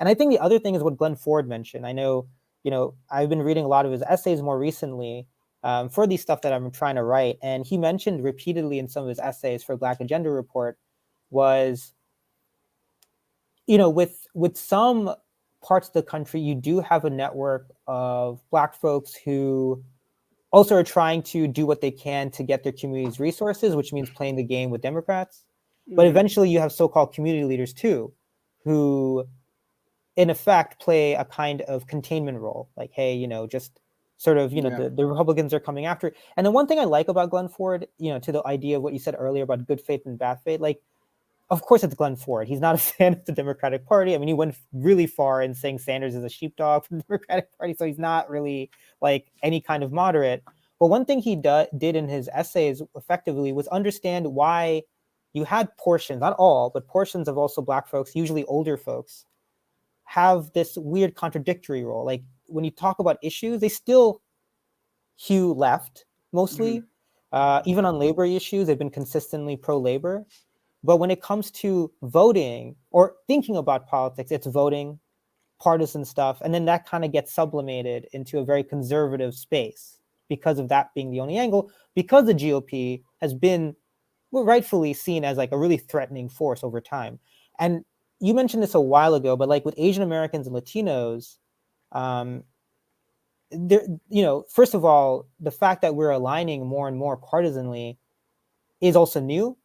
And I think the other thing is what Glenn Ford mentioned. I know, I've been reading a lot of his essays more recently for these stuff that I'm trying to write. And he mentioned repeatedly in some of his essays for Black Agenda Report was, with some parts of the country, you do have a network of Black folks who also are trying to do what they can to get their community's resources, which means playing the game with Democrats. But eventually you have so-called community leaders too, who in effect play a kind of containment role. Like, hey, just sort of, the Republicans are coming after it. And the one thing I like about Glenn Ford, to the idea of what you said earlier about good faith and bad faith, like, of course it's Glenn Ford. He's not a fan of the Democratic Party. I mean, he went really far in saying Sanders is a sheepdog for the Democratic Party, so he's not really like any kind of moderate. But one thing he did in his essays effectively was understand why you had portions, not all, but portions of also Black folks, usually older folks, have this weird contradictory role. Like, when you talk about issues, they still hew left mostly. Even on labor issues, they've been consistently pro-labor. But when it comes to voting or thinking about politics, it's voting, partisan stuff, and then that kind of gets sublimated into a very conservative space because of that being the only angle, because the GOP has been, well, rightfully seen as like a really threatening force over time. And you mentioned this a while ago, but like with Asian Americans and Latinos, there, first of all, the fact that we're aligning more and more partisanly is also new.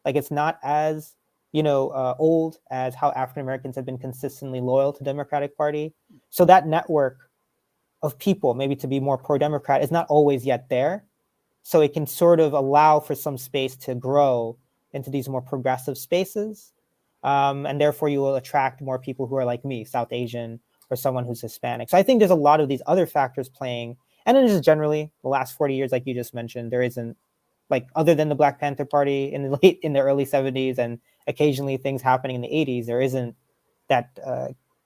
Like, it's not as, old as how African Americans have been consistently loyal to Democratic Party. So that network of people, maybe to be more pro-Democrat, is not always yet there. So it can sort of allow for some space to grow into these more progressive spaces. And therefore you will attract more people who are like me, South Asian, or someone who's Hispanic. So I think there's a lot of these other factors playing. And then just generally, the last 40 years, like you just mentioned, there isn't like other than the Black Panther Party in the early 70s and occasionally things happening in the 80s, there isn't that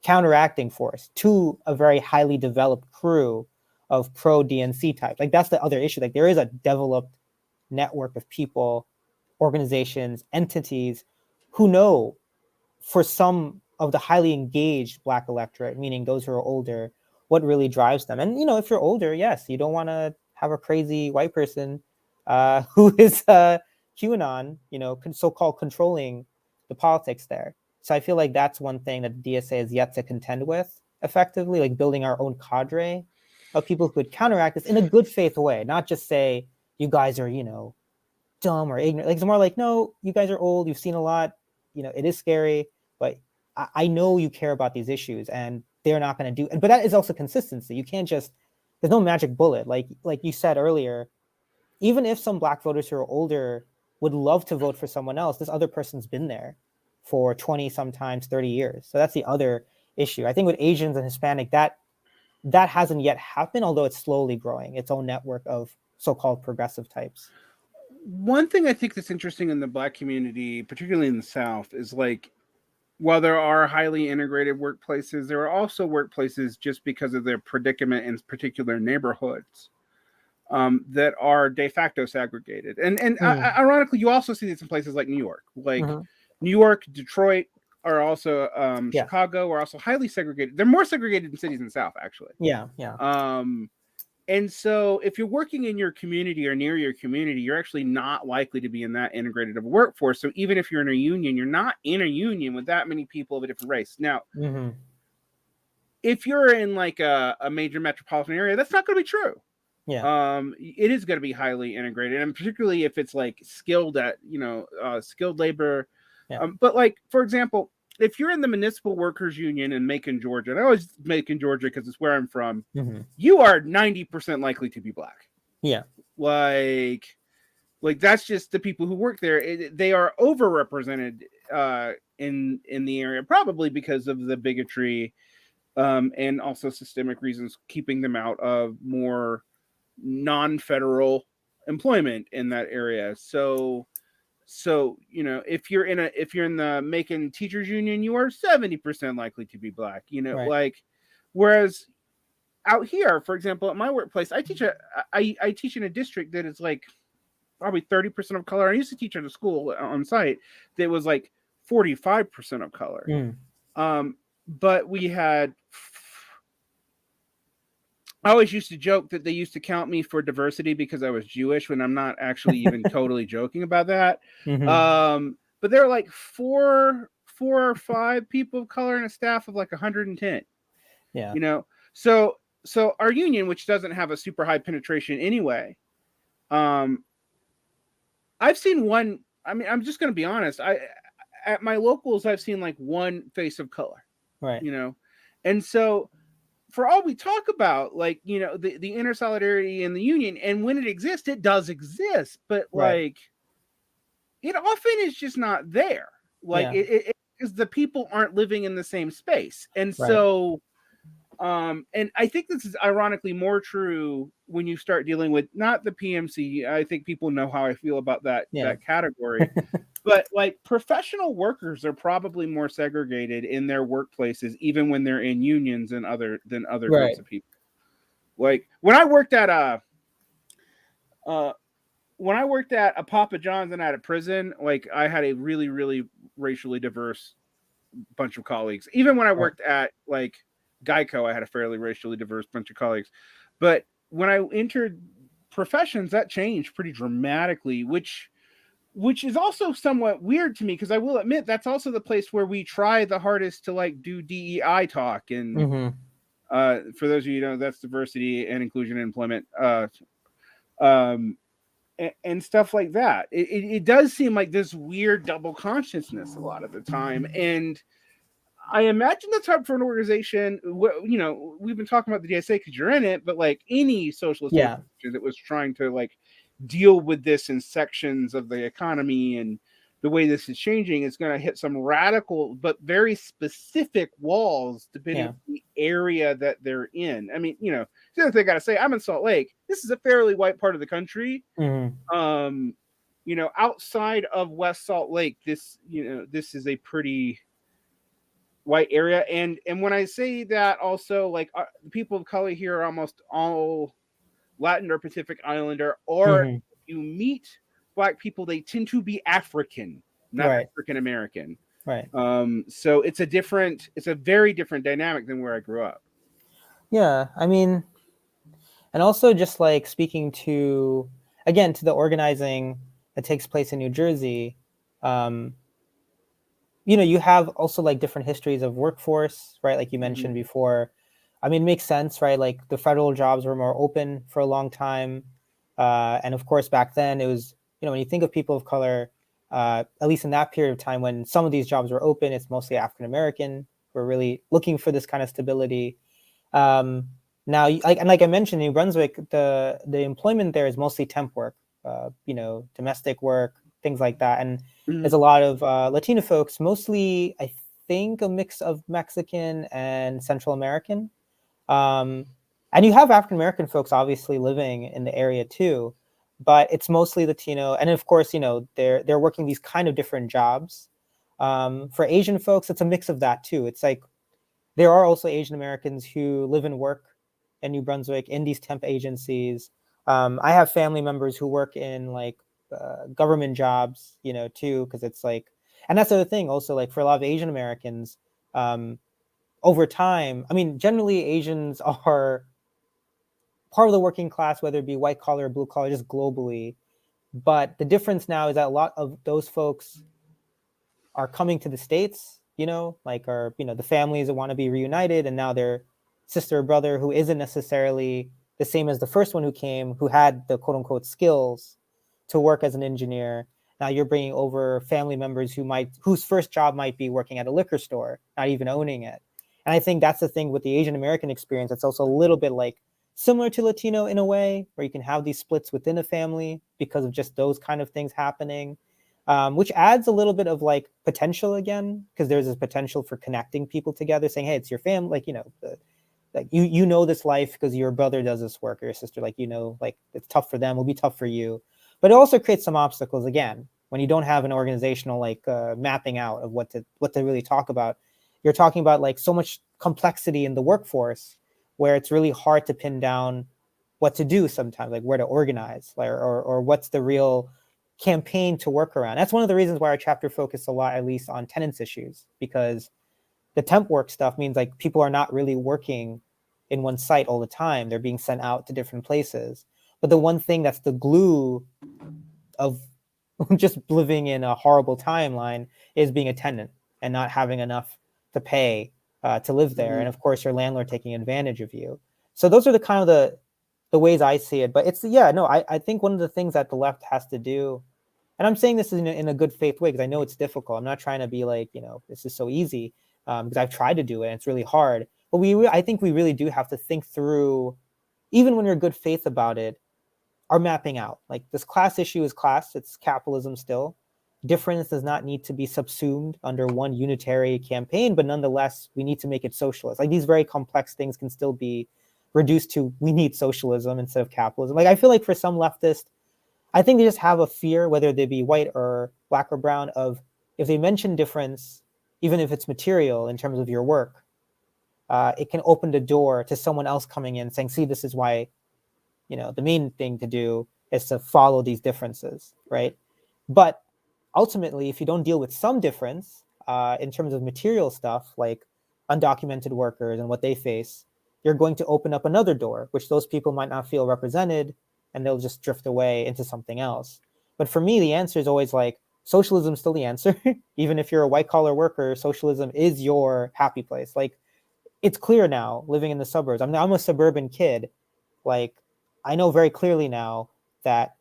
counteracting force to a very highly developed crew of pro DNC type. Like that's the other issue. Like there is a developed network of people, organizations, entities who know, for some of the highly engaged Black electorate, meaning those who are older, what really drives them. And, if you're older, yes, you don't want to have a crazy white person who is QAnon, so-called controlling the politics there. So I feel like that's one thing that the DSA has yet to contend with effectively, like building our own cadre of people who could counteract this in a good faith way, not just say, you guys are, dumb or ignorant. Like it's more like, no, you guys are old, you've seen a lot, it is scary, but I know you care about these issues, and they're not going to do. But that is also consistency. You can't just, there's no magic bullet. Like you said earlier, even if some Black voters who are older would love to vote for someone else, this other person's been there for 20, sometimes 30 years. So that's the other issue. I think with Asians and Hispanic, that hasn't yet happened, although it's slowly growing its own network of so-called progressive types. One thing I think that's interesting in the Black community, particularly in the South, is like, while there are highly integrated workplaces, there are also workplaces, just because of their predicament in particular neighborhoods, that are de facto segregated. And ironically, you also see this in places like New York. Like New York, Detroit are also, Chicago are also highly segregated. They're more segregated in cities in the South, actually. Yeah. And so if you're working in your community or near your community, you're actually not likely to be in that integrated of a workforce. So even if you're in a union, you're not in a union with that many people of a different race. Now, if you're in like a major metropolitan area, that's not going to be true. Yeah. It is going to be highly integrated, and particularly if it's like skilled labor. Yeah. But like, for example, if you're in the Municipal Workers Union in Macon, Georgia, and I always Macon, Georgia, because it's where I'm from, you are 90% likely to be Black. Yeah. Like that's just the people who work there. They are overrepresented in the area, probably because of the bigotry and also systemic reasons keeping them out of more non-federal employment in that area. So if you're in the Macon Teachers Union, you are 70% likely to be Black. Right. Like, whereas out here, for example, at my workplace, I teach in a district that is like probably 30% of color. I used to teach at a school on site that was like 45% of color. But we had, I always used to joke that they used to count me for diversity because I was Jewish, when I'm not actually even totally joking about that. But there are like four or five people of color in a staff of like 110. Yeah. So our union, which doesn't have a super high penetration anyway, I've seen one. I mean, I'm just going to be honest. At my locals, I've seen like one face of color. Right. And so, for all we talk about, like, the inner solidarity in the union, and when it exists, it does exist, but like, it often is just not there. Like, it because the people aren't living in the same space. And so, and I think this is ironically more true when you start dealing with not the PMC. I think people know how I feel about that category. But like, professional workers are probably more segregated in their workplaces, even when they're in unions than other groups of people. Like when I worked at a Papa John's and at a prison, like I had a really, really racially diverse bunch of colleagues. Even when I worked at like Geico, I had a fairly racially diverse bunch of colleagues. But when I entered professions, that changed pretty dramatically, which is also somewhat weird to me, because I will admit that's also the place where we try the hardest to like do DEI talk. And for those of you that's diversity and inclusion in employment, and stuff like that. It does seem like this weird double consciousness a lot of the time. And I imagine that's hard for an organization. We've been talking about the DSA because you're in it, but like any socialist organization that was trying to like deal with this in sections of the economy and the way this is changing is going to hit some radical but very specific walls depending on the area that they're in. I mean, the other thing I got to say, I'm in Salt Lake. This is a fairly white part of the country. Outside of West Salt Lake, this is a pretty white area. And when I say that, also, like, the people of color here are almost all Latin or Pacific Islander, or if you meet Black people, they tend to be African, not African American. Right. So it's a very different dynamic than where I grew up. Yeah, I mean, and also just like speaking to the organizing that takes place in New Jersey, you have also like different histories of workforce, right? Like you mentioned before. I mean, it makes sense, right? Like the federal jobs were more open for a long time. And of course, back then it was, when you think of people of color, at least in that period of time when some of these jobs were open, it's mostly African-American who are really looking for this kind of stability. Now, like I mentioned, New Brunswick, the employment there is mostly temp work, domestic work, things like that. And there's a lot of Latino folks, mostly, I think, a mix of Mexican and Central American. And you have African-American folks obviously living in the area too, but it's mostly Latino. And of course, they're working these kind of different jobs. For Asian folks, it's a mix of that too. It's like, there are also Asian Americans who live and work in New Brunswick in these temp agencies. I have family members who work in like government jobs, too, because it's like, and that's the other thing also, like for a lot of Asian Americans, over time, I mean, generally Asians are part of the working class, whether it be white collar or blue collar, just globally. But the difference now is that a lot of those folks are coming to the States, the families that want to be reunited, and now their sister or brother who isn't necessarily the same as the first one who came, who had the quote unquote skills to work as an engineer. Now you're bringing over family members whose first job might be working at a liquor store, not even owning it. And I think that's the thing with the Asian American experience. It's also a little bit like similar to Latino in a way, where you can have these splits within a family because of just those kind of things happening. Which adds a little bit of like potential again, because there's this potential for connecting people together, saying, hey, it's your family, like, you know this life because your brother does this work, or your sister, like it's tough for them, it'll be tough for you. But it also creates some obstacles again when you don't have an organizational mapping out of what to really talk about. You're talking about like so much complexity in the workforce where it's really hard to pin down what to do sometimes, like where to organize, or what's the real campaign to work around. That's one of the reasons why our chapter focused a lot, at least, on tenants issues, because the temp work stuff means like people are not really working in one site all the time. They're being sent out to different places. But the one thing that's the glue of just living in a horrible timeline is being a tenant and not having enough to pay to live there. And of course, your landlord taking advantage of you. So those are the kind of the ways I see it. But I think one of the things that the left has to do, and I'm saying this in a good faith way because I know it's difficult. I'm not trying to be like, this is so easy, because I've tried to do it and it's really hard. But I think we really do have to think through, even when you're good faith about it, are mapping out. Like, this class issue is class, it's capitalism still. Difference does not need to be subsumed under one unitary campaign, but nonetheless, we need to make it socialist. Like, these very complex things can still be reduced to, we need socialism instead of capitalism. Like, I feel like for some leftists, I think they just have a fear, whether they be white or black or brown, of if they mention difference, even if it's material in terms of your work, it can open the door to someone else coming in saying, see, this is why, the main thing to do is to follow these differences, right? But ultimately, if you don't deal with some difference in terms of material stuff, like undocumented workers and what they face, you're going to open up another door, which those people might not feel represented, and they'll just drift away into something else. But for me, the answer is always like, socialism is still the answer. Even if you're a white collar worker, socialism is your happy place. Like, it's clear now, living in the suburbs. I'm a suburban kid. Like, I know very clearly now that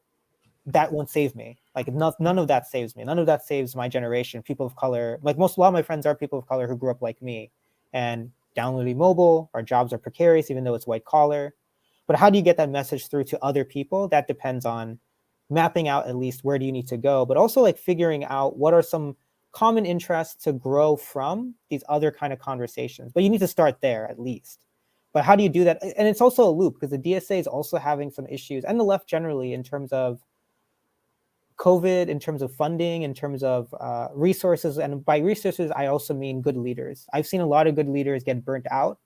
won't save me. Like, none of that saves me. None of that saves my generation. People of color, like a lot of my friends are people of color who grew up like me and downloading mobile. Our jobs are precarious, even though it's white collar. But how do you get that message through to other people? That depends on mapping out at least where do you need to go, but also like figuring out what are some common interests to grow from these other kind of conversations. But you need to start there at least. But how do you do that? And it's also a loop because the DSA is also having some issues, and the left generally, in terms of COVID, in terms of funding, in terms of resources. And by resources, I also mean good leaders. I've seen a lot of good leaders get burnt out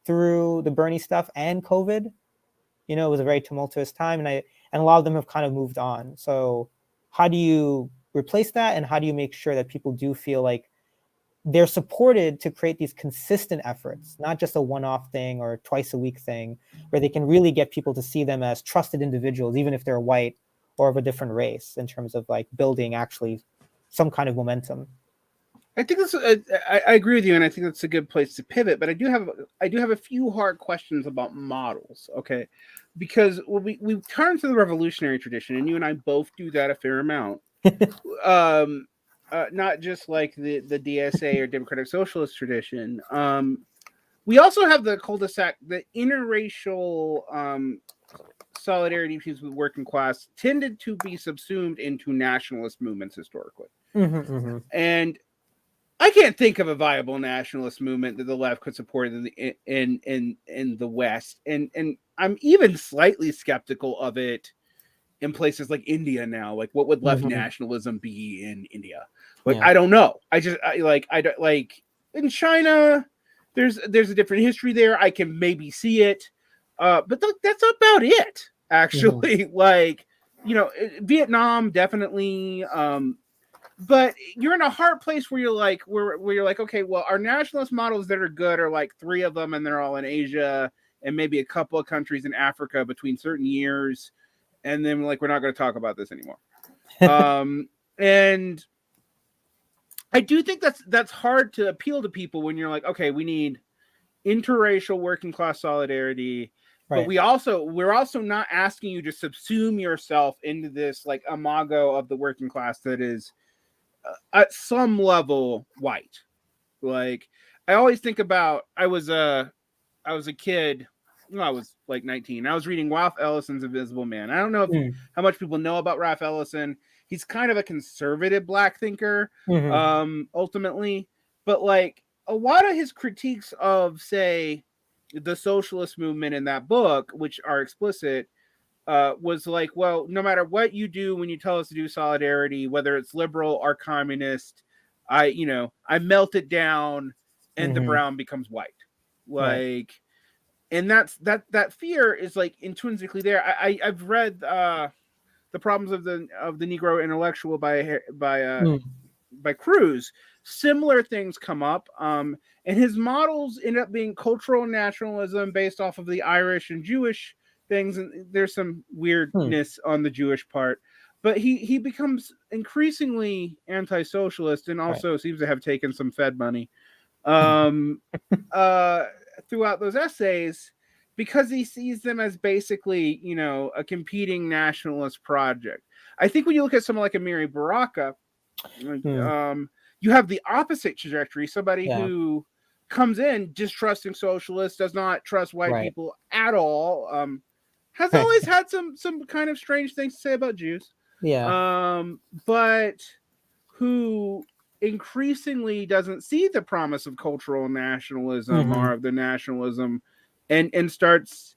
through the Bernie stuff and COVID. You know, it was a very tumultuous time, and a lot of them have kind of moved on. So how do you replace that, and how do you make sure that people do feel like they're supported to create these consistent efforts, not just a one-off thing or twice a week thing, where they can really get people to see them as trusted individuals, even if they're white or of a different race, in terms of like building actually some kind of momentum. I think that's. I agree with you, and I think that's a good place to pivot. But I do have a few hard questions about models. Okay, because we turn to the revolutionary tradition, and you and I both do that a fair amount. Not just like the DSA or Democratic Socialist tradition. We also have the cul-de-sac, the interracial solidarity between the working class tended to be subsumed into nationalist movements historically. And I can't think of a viable nationalist movement that the left could support in the West, and I'm even slightly skeptical of it in places like India now. Like, what would left nationalism be in India? Like, I don't know. I don't like in China. There's a different history there. I can maybe see it, but that's about it. Actually, like, you know, Vietnam definitely. But you're in a hard place where you're like, okay, well, our nationalist models that are good are like 3 of them, and they're all in Asia and maybe a couple of countries in Africa between certain years, and then like we're not going to talk about this anymore. And I do think that's hard to appeal to people when you're like, okay, we need interracial working class solidarity. Right. But we're also not asking you to subsume yourself into this like imago of the working class that is at some level white. Like, I always think about, I was a kid. I was like 19. I was reading Ralph Ellison's Invisible Man. I don't know how much people know about Ralph Ellison. He's kind of a conservative black thinker, ultimately. But like a lot of his critiques of, say, the socialist movement in that book, which are explicit, was like, well, no matter what you do when you tell us to do solidarity, whether it's liberal or communist, I melt it down and the brown becomes white. Like, and that fear is like intrinsically there. I've read The Problems of the Negro Intellectual by Cruz. Similar things come up. And his models end up being cultural nationalism based off of the Irish and Jewish things, and there's some weirdness on the Jewish part, but he becomes increasingly anti-socialist and also seems to have taken some Fed money throughout those essays, because he sees them as basically, you know, a competing nationalist project. I think when you look at someone like Amiri Baraka, you have the opposite trajectory. Somebody who comes in distrusting socialists, does not trust white people at all, has always had some kind of strange things to say about Jews. But who increasingly doesn't see the promise of cultural nationalism or of the nationalism, and starts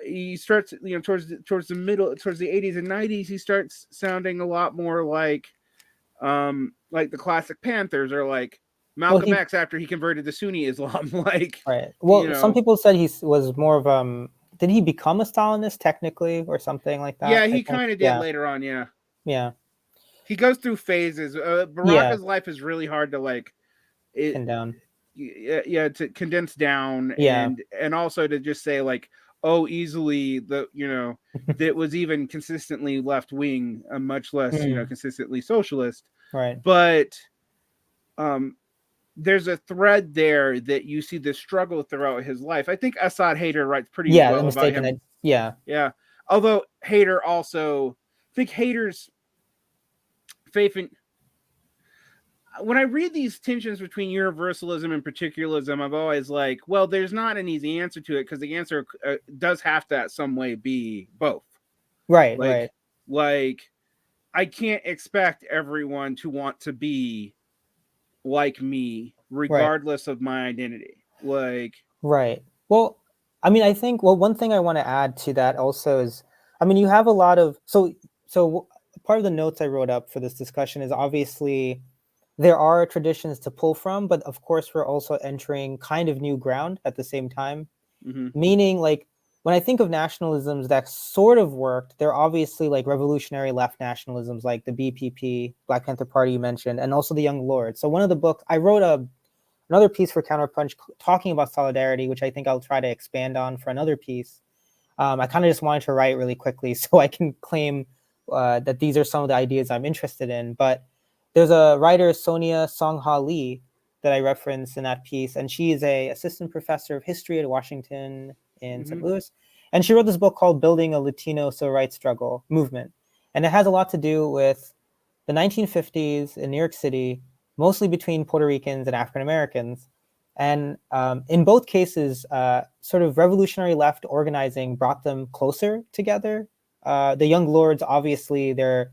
he starts, you know, towards the 80s and 90s, he starts sounding a lot more like the classic Panthers, or like Malcolm X after he converted to Sunni Islam. Like, well, you know, some people said he was more of did he become a Stalinist technically or something like that? Yeah, he kind of did later on. Yeah. He goes through phases. Baraka's life is really hard to like pin down. To condense down, and also to just say like, oh, easily that was even consistently left wing, much less consistently socialist. But there's a thread there that you see the struggle throughout his life. I think Assad Haider writes pretty well about him. Yeah. Although Haider also, I think Haider's faith in, when I read these tensions between universalism and particularism, I've always like, well, there's not an easy answer to it, because the answer does have to, at some way, be both. Right. Like, I can't expect everyone to want to be like me, Right. regardless of my identity. Like, Right. Well, I mean, I think one thing I want to add to that also is, I mean, you have a lot of part of the notes I wrote up for this discussion is obviously there are traditions to pull from, but of course we're also entering kind of new ground at the same time. mm-hmm, Meaning, like, when I think of nationalisms that sort of worked, they're obviously like revolutionary left nationalisms, like the BPP, Black Panther Party you mentioned, and also the Young Lords. So one of the books I wrote another piece for Counterpunch talking about solidarity, which I think I'll try to expand on for another piece. I kind of just wanted to write really quickly so I can claim that these are some of the ideas I'm interested in. But there's a writer, Sonia Songha Lee, that I referenced in that piece, and she is a assistant professor of history at Washington in mm-hmm, St. Louis, and she wrote this book called Building a Latino Civil Rights Struggle Movement, and it has a lot to do with the 1950s in New York City, mostly between Puerto Ricans and African Americans. And in both cases, sort of revolutionary left organizing brought them closer together. The Young Lords, obviously, their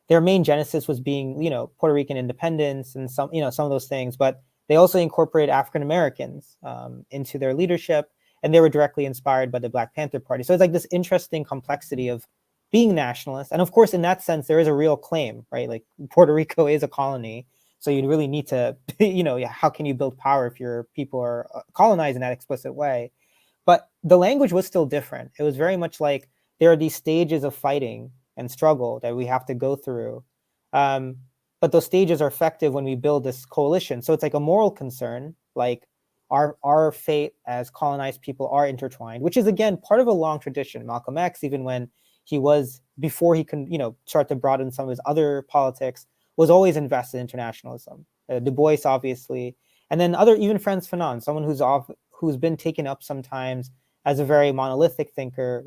main genesis was being, Puerto Rican independence and some of those things, but they also incorporated African Americans into their leadership, and they were directly inspired by the Black Panther Party. So it's like this interesting complexity of being nationalist, and of course, in that sense, there is a real claim, right? Like Puerto Rico is a colony, so you really need to, how can you build power if your people are colonized in that explicit way? But the language was still different. It was very much like there are these stages of fighting and struggle that we have to go through. Um, but those stages are effective when we build this coalition. So it's like a moral concern, like our fate as colonized people are intertwined, which is again part of a long tradition. Malcolm X, even when he was before he can, start to broaden some of his other politics, was always invested in internationalism. Du Bois, obviously, and then even Frantz Fanon, someone who's been taken up sometimes as a very monolithic thinker,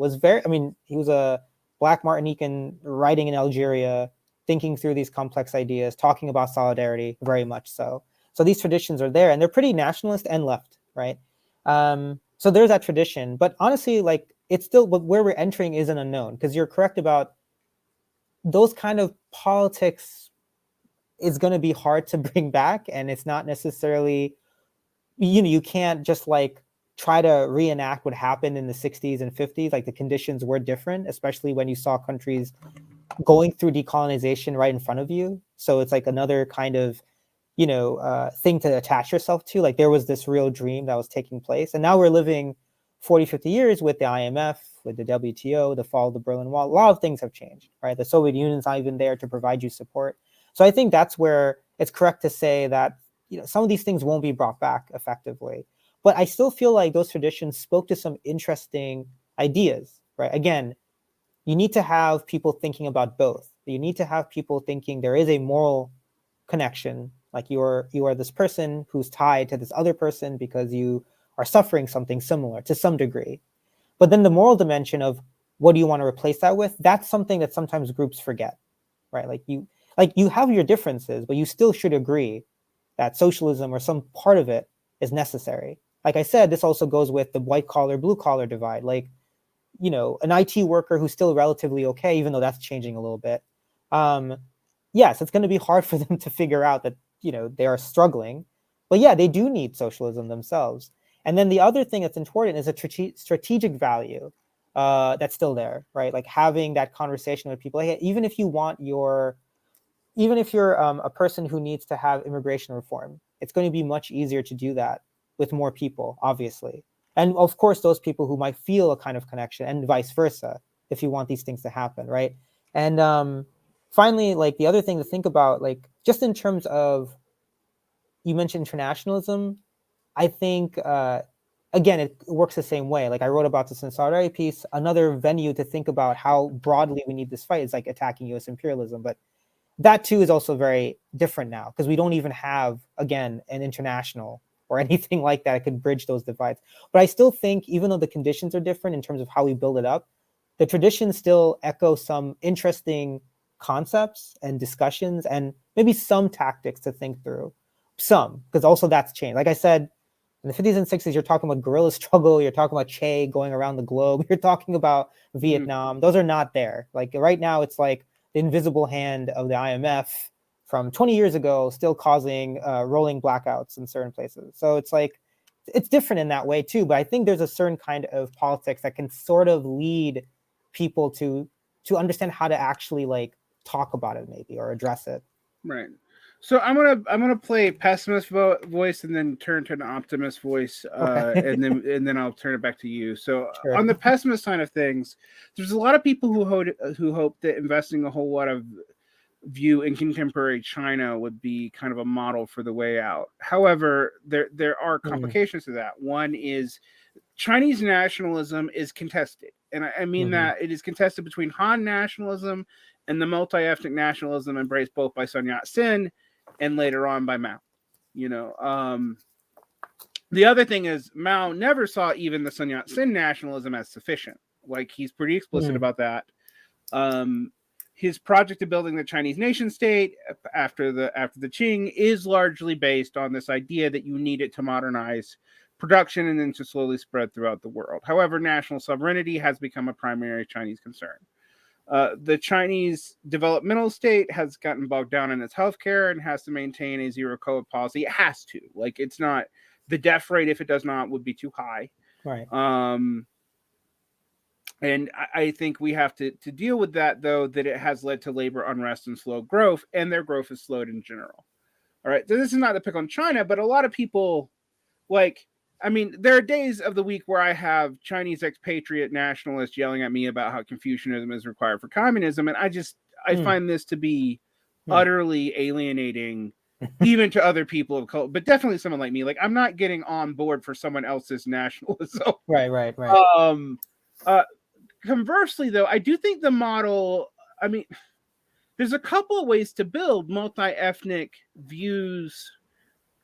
he was a Black Martinican writing in Algeria, thinking through these complex ideas, talking about solidarity, very much so. So these traditions are there, and they're pretty nationalist and left, right? So there's that tradition, but honestly, like it's still, but where we're entering is an unknown, because you're correct about those kind of politics is going to be hard to bring back, and it's not necessarily, you can't just like try to reenact what happened in the 60s and 50s. Like the conditions were different, especially when you saw countries going through decolonization right in front of you. So it's like another kind of, thing to attach yourself to. Like there was this real dream that was taking place. And now we're living 40, 50 years with the IMF, with the WTO, the fall of the Berlin Wall. A lot of things have changed, right? The Soviet Union's not even there to provide you support. So I think that's where it's correct to say that, some of these things won't be brought back effectively. But I still feel like those traditions spoke to some interesting ideas, right? Again, you need to have people thinking about both. You need to have people thinking there is a moral connection, like you are this person who's tied to this other person because you are suffering something similar to some degree. But then the moral dimension of what do you want to replace that with, that's something that sometimes groups forget, right? Like you have your differences, but you still should agree that socialism or some part of it is necessary. Like I said, this also goes with the white collar, blue collar divide. Like, an IT worker who's still relatively okay, even though that's changing a little bit. Yes, it's going to be hard for them to figure out that, they are struggling. But yeah, they do need socialism themselves. And then the other thing that's important is a strategic value that's still there, right? Like having that conversation with people. Like, even if you're a person who needs to have immigration reform, it's going to be much easier to do that with more people, obviously. And of course, those people who might feel a kind of connection, and vice versa, if you want these things to happen, right? And finally, like the other thing to think about, like just in terms of, you mentioned internationalism, I think, again, it works the same way. Like I wrote about this in Solidarity piece. Another venue to think about how broadly we need this fight is like attacking U.S. imperialism. But that too is also very different now because we don't even have, again, an international or anything like that. It could bridge those divides. But I still think, even though the conditions are different in terms of how we build it up, the traditions still echo some interesting concepts and discussions and maybe some tactics to think through. Some, because also that's changed. Like I said, In the 50s and 60s, you're talking about guerrilla struggle. You're talking about Che going around the globe. You're talking about Vietnam. Those are not there. Like right now, it's like the invisible hand of the IMF from 20 years ago still causing rolling blackouts in certain places. So it's like, it's different in that way too. But I think there's a certain kind of politics that can sort of lead people to understand how to actually like talk about it maybe or address it. Right. So I'm gonna play pessimist voice and then turn to an optimist voice, Okay. and then I'll turn it back to you. So Sure. on the pessimist side of things, there's a lot of people who hope that investing a whole lot of view in contemporary China would be kind of a model for the way out. However, there are complications to that. One is Chinese nationalism is contested, and I mean that it is contested between Han nationalism and the multi-ethnic nationalism embraced both by Sun Yat-sen and later on by Mao. You know, the other thing is Mao never saw even the Sun Yat-sen nationalism as sufficient. Like he's pretty explicit about that. His project of building the Chinese nation state after the Qing is largely based on this idea that you need it to modernize production and then to slowly spread throughout the world. However, national sovereignty has become a primary Chinese concern. The Chinese developmental state has gotten bogged down in its healthcare and has to maintain a zero COVID policy. It has to. Like, it's not, the death rate, if it does not, would be too high. Right. And I think we have to deal with that, though, that it has led to labor unrest and slow growth, and their growth has slowed in general. All right. So this is not to pick on China, but a lot of people, like, I mean, there are days of the week where I have Chinese expatriate nationalists yelling at me about how Confucianism is required for communism. And I find this to be utterly alienating, even to other people of color, but definitely someone like me. Like, I'm not getting on board for someone else's nationalism. Right. Conversely, though, I do think the model, I mean, there's a couple of ways to build multi-ethnic views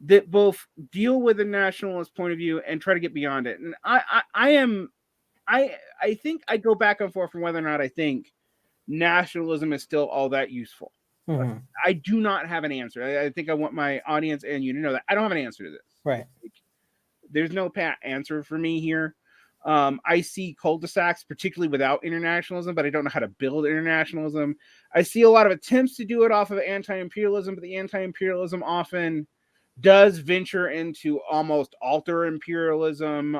that both deal with a nationalist point of view and try to get beyond it. And I think I go back and forth from whether or not I think nationalism is still all that useful. I do not have an answer. I think I want my audience and you to know that I don't have an answer to this. Right. Like, there's no pat answer for me here. I see cul-de-sacs, particularly without internationalism, but I don't know how to build internationalism. I see a lot of attempts to do it off of anti-imperialism, but the anti-imperialism often does venture into almost alter imperialism,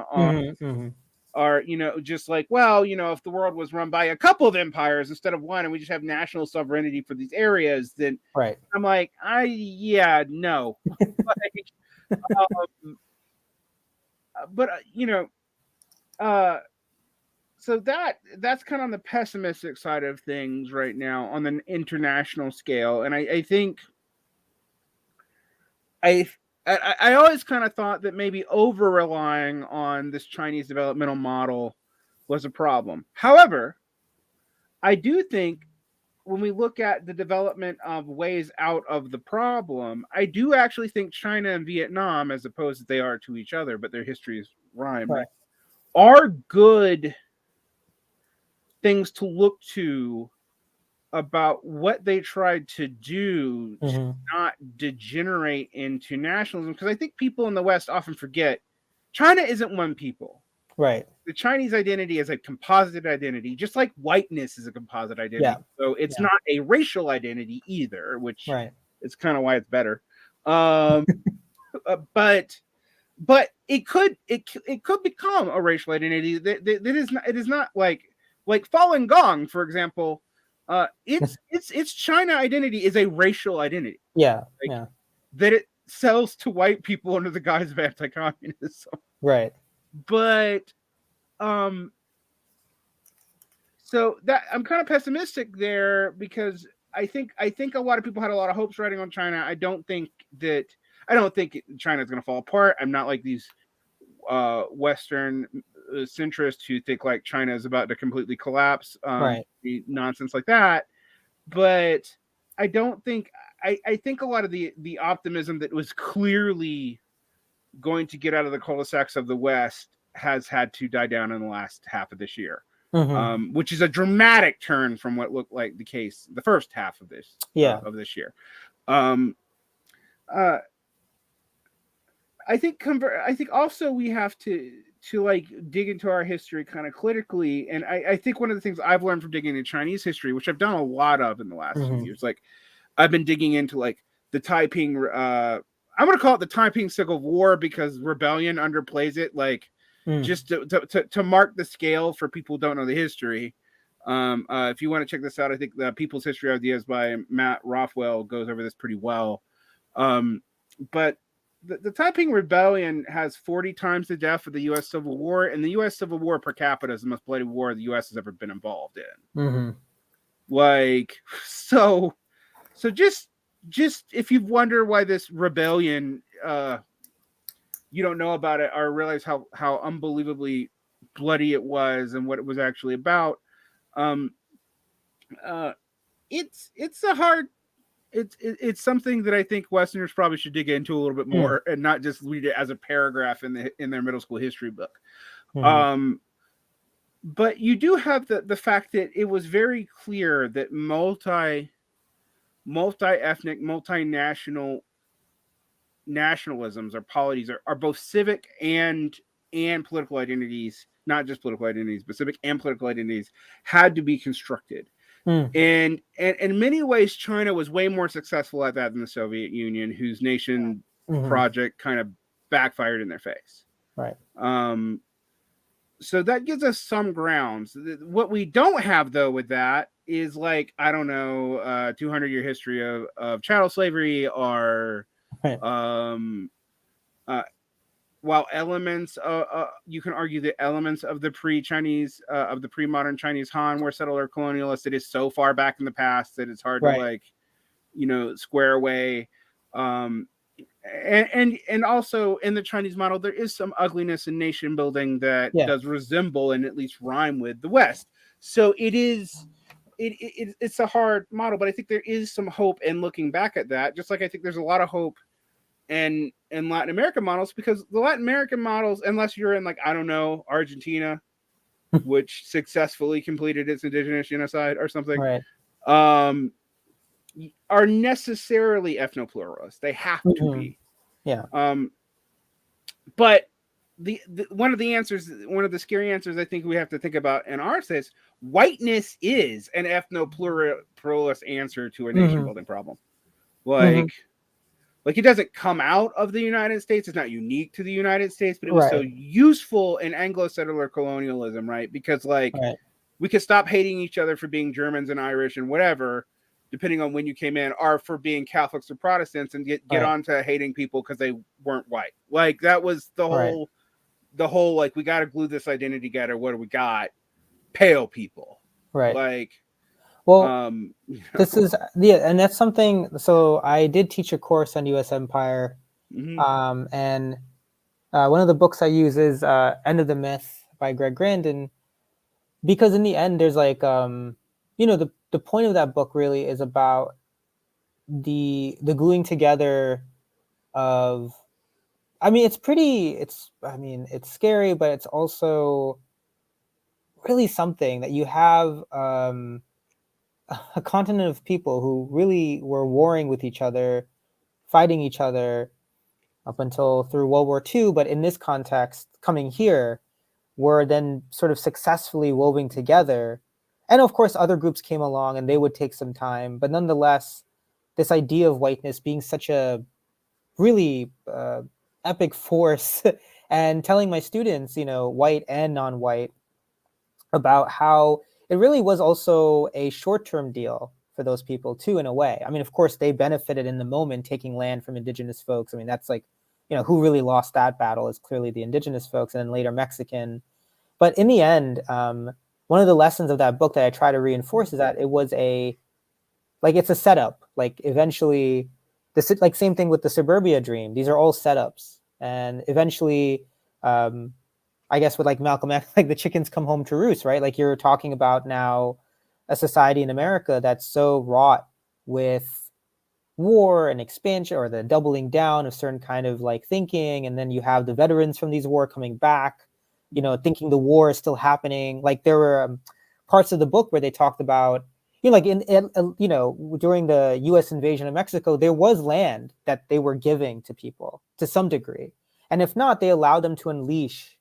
or, you know, just like, well, you know, if the world was run by a couple of empires instead of one, and we just have national sovereignty for these areas, then right. I'm like, no. But you know, so that's kind of on the pessimistic side of things right now on the international scale, and I think I always kind of thought that maybe over relying on this Chinese developmental model was a problem. However, I do think when we look at the development of ways out of the problem, I do actually think China and Vietnam, as opposed to they are to each other, but their histories rhyme, right, are good things to look to about what they tried to do to not degenerate into nationalism. Because I think people in the West often forget China isn't one people. Right. The Chinese identity is a composite identity, just like whiteness is a composite identity. Yeah. So it's not a racial identity either, which is kind of why it's better. But it could become a racial identity that is not like Falun Gong, for example. Its China identity is a racial identity. Yeah. That it sells to white people under the guise of anti-communism. Right. But so that I'm kind of pessimistic there, because I think a lot of people had a lot of hopes riding on China. I don't think China's going to fall apart. I'm not like these Western centrists who think like China is about to completely collapse. Nonsense like that. But I don't think I think a lot of the optimism that was clearly going to get out of the cul-de-sacs of the West has had to die down in the last half of this year, which is a dramatic turn from what looked like the case the first half of this of this year. I think also we have to like dig into our history kind of critically, and I think one of the things I've learned from digging into Chinese history, which I've done a lot of in the last few years, like I've been digging into like the Taiping. I'm going to call it the Taiping Civil War because rebellion underplays it, like just to mark the scale for people who don't know the history. If you want to check this out, I think the People's History Ideas by Matt Rothwell goes over this pretty well. But the Taiping Rebellion has 40 times the death of the U.S. Civil War, and the U.S. Civil War per capita is the most bloody war the U.S. has ever been involved in. Like, so just if you wonder why this rebellion, you don't know about it or realize how unbelievably bloody it was and what it was actually about. It's something that I think Westerners probably should dig into a little bit more and not just read it as a paragraph in their middle school history book. But you do have the fact that it was very clear that multi-ethnic, multinational nationalisms or polities are both civic and political identities, not just political identities, but civic and political identities had to be constructed. And in many ways, China was way more successful at that than the Soviet Union, whose nation project kind of backfired in their face. Right. So that gives us some grounds. What we don't have, though, with that is like, I don't know, 200-year history of chattel slavery or while elements, you can argue the elements of the pre-Chinese, of the pre-modern Chinese Han were settler colonialists. It is so far back in the past that it's hard to like, square away. And also in the Chinese model, there is some ugliness in nation building that does resemble and at least rhyme with the West. So it's a hard model, but I think there is some hope in looking back at that. Just like I think there's a lot of hope in Latin American models, because the Latin American models, unless you're in like, I don't know, Argentina, which successfully completed its indigenous genocide or something, are necessarily ethno-pluralist. They have to be. But the one of the scary answers I think we have to think about in ours is whiteness is an ethno-pluralist answer to a nation building problem. Like it doesn't come out of the United States. It's not unique to the United States, but it was so useful in Anglo-settler colonialism, right? Because we could stop hating each other for being Germans and Irish and whatever, depending on when you came in, or for being Catholics or Protestants, and get on to hating people because they weren't white. Like that was the whole like, we got to glue this identity together. What do we got? Pale people. Right. Like, well, this is and that's something. So I did teach a course on U.S. Empire, and one of the books I use is "End of the Myth" by Greg Grandin, because in the end, there's like, the point of that book really is about the gluing together of. I mean, it's scary, but it's also really something that you have. A continent of people who really were warring with each other, fighting each other up until through World War II. But in this context, coming here, were then sort of successfully woven together. And of course, other groups came along and they would take some time. But nonetheless, this idea of whiteness being such a really epic force and telling my students, white and non-white, about how it really was also a short-term deal for those people too, in a way. I mean, of course, they benefited in the moment taking land from indigenous folks. I mean, that's like, who really lost that battle is clearly the indigenous folks, and then later Mexican. But in the end, one of the lessons of that book that I try to reinforce is that it was it's a setup. Like eventually, same thing with the suburbia dream. These are all setups, and eventually, I guess with like Malcolm X, like the chickens come home to roost, right? Like you're talking about now a society in America that's so wrought with war and expansion, or the doubling down of certain kind of like thinking. And then you have the veterans from these war coming back, thinking the war is still happening. Like there were parts of the book where they talked about, like during the U.S. invasion of Mexico, there was land that they were giving to people to some degree. And if not, they allow them to unleash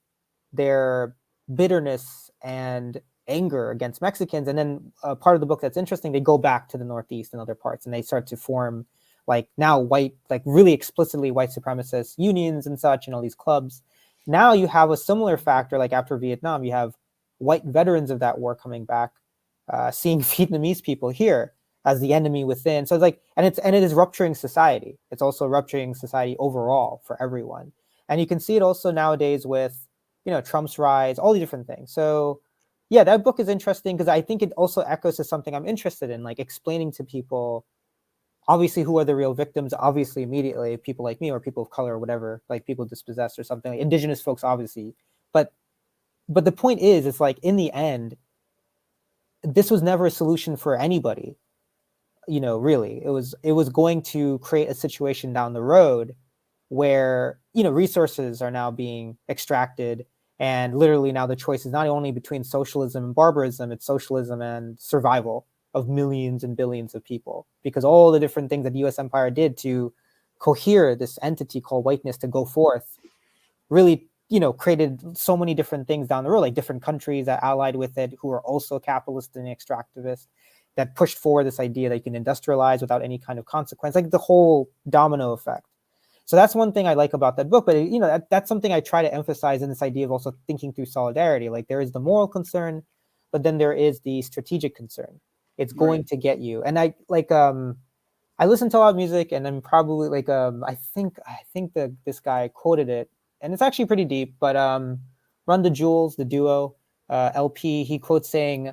their bitterness and anger against Mexicans. And then part of the book that's interesting, they go back to the Northeast and other parts, and they start to form like now white, like really explicitly white supremacist unions and such, and all these clubs. Now you have a similar factor, like after Vietnam, you have white veterans of that war coming back, seeing Vietnamese people here as the enemy within. So it's like, and it is rupturing society. It's also rupturing society overall for everyone. And you can see it also nowadays with, Trump's rise, all these different things. So yeah, that book is interesting because I think it also echoes to something I'm interested in, like explaining to people, obviously, who are the real victims, obviously, immediately, people like me or people of color or whatever, like people dispossessed or something, like indigenous folks, obviously. But the point is, it's like in the end, this was never a solution for anybody. Really, it was going to create a situation down the road where, resources are now being extracted. And literally now the choice is not only between socialism and barbarism, it's socialism and survival of millions and billions of people, because all the different things that the US empire did to cohere this entity called whiteness to go forth really, created so many different things down the road, like different countries that allied with it who are also capitalist and extractivist, that pushed forward this idea that you can industrialize without any kind of consequence, like the whole domino effect. So that's one thing I like about that book. But, that's something I try to emphasize in this idea of also thinking through solidarity. Like there is the moral concern, but then there is the strategic concern. It's going to get you. And I listen to a lot of music, and I'm probably like, I think that this guy quoted it, and it's actually pretty deep, but Run the Jewels, the duo, LP, he quotes saying,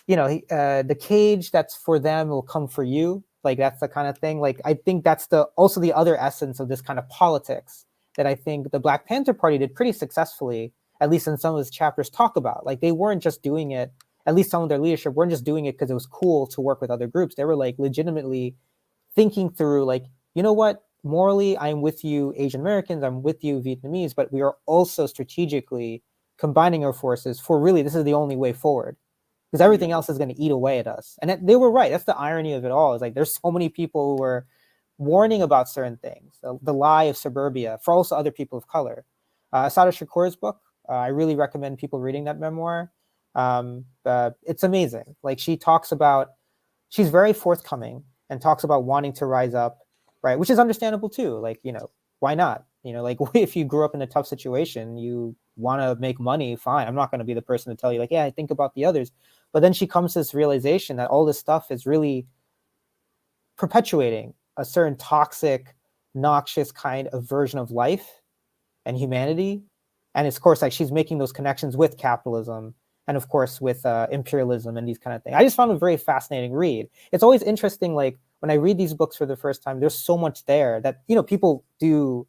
the cage that's for them will come for you. Like that's the kind of thing. Like I think that's also the other essence of this kind of politics that I think the Black Panther Party did pretty successfully, at least in some of his chapters, talk about. Like they weren't just doing it, at least some of their leadership weren't just doing it because it was cool to work with other groups. They were like legitimately thinking through, like, you know what, morally, I'm with you Asian Americans, I'm with you Vietnamese, but we are also strategically combining our forces for really, this is the only way forward. Because everything else is going to eat away at us. And they were right. That's the irony of it all. Is like there's so many people who were warning about certain things. The lie of suburbia for also other people of color. Asada Shakur's book, I really recommend people reading that memoir. It's amazing. Like she's very forthcoming and talks about wanting to rise up, right? Which is understandable too. Like, why not? Like if you grew up in a tough situation, you want to make money, fine. I'm not going to be the person to tell you like, yeah, I think about the others. But then she comes to this realization that all this stuff is really perpetuating a certain toxic, noxious kind of version of life and humanity. And it's, of course, like she's making those connections with capitalism and, of course, with imperialism and these kind of things. I just found it a very fascinating read. It's always interesting, like when I read these books for the first time, there's so much there that, people do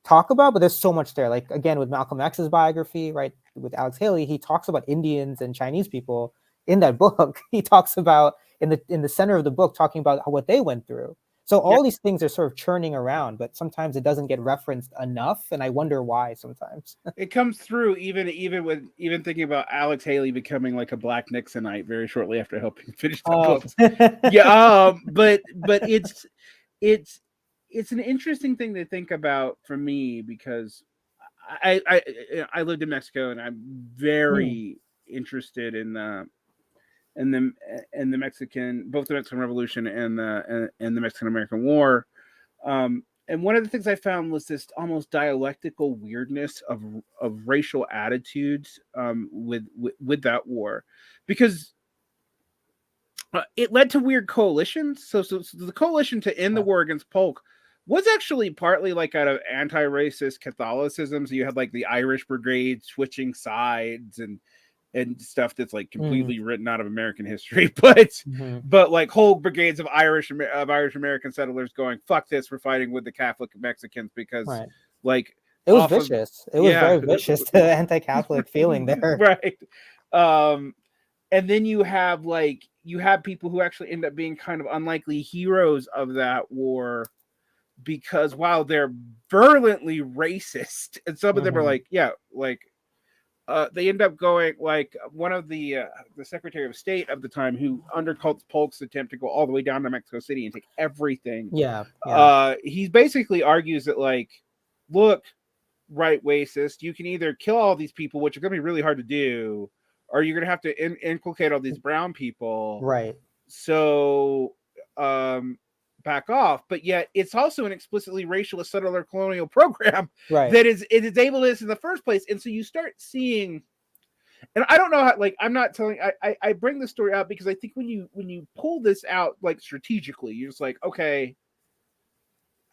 talk about, but there's so much there. Like, again, with Malcolm X's biography, right, with Alex Haley, he talks about Indians and Chinese people in that book. He talks about in the center of the book, talking about what they went through. So all these things are sort of churning around, but sometimes it doesn't get referenced enough, and I wonder why sometimes. It comes through even thinking about Alex Haley becoming like a Black Nixonite very shortly after helping finish the book. Yeah, but it's an interesting thing to think about for me, because I lived in Mexico, and I'm very interested in the Mexican, both the Mexican Revolution and the Mexican American War. And one of the things I found was this almost dialectical weirdness of racial attitudes with that war, because it led to weird coalitions. So the coalition to end the war against Polk was actually partly like out of anti-racist Catholicism. So you had like the Irish Brigade switching sides and stuff that's like completely written out of American history, but like whole brigades of Irish American settlers going, fuck this, we're fighting with the Catholic Mexicans, because like it was vicious. It was very vicious, the anti-Catholic feeling there. Right. And then you have people who actually end up being kind of unlikely heroes of that war, because while they're virulently racist, and some of them are like, they end up going, like one of the Secretary of State of the time, who undercuts Polk's attempt to go all the way down to Mexico City and take everything. Yeah. He basically argues that, like, look, right racist. You can either kill all these people, which are going to be really hard to do, or you're going to have to inculcate all these brown people. Right. So back off. But yet it's also an explicitly racialist settler colonial program Right. that is ableist in the first place. And so you start seeing, and I don't know how, like, I'm not telling, I bring this story out because I think when you pull this out, like, strategically, you're just like, okay,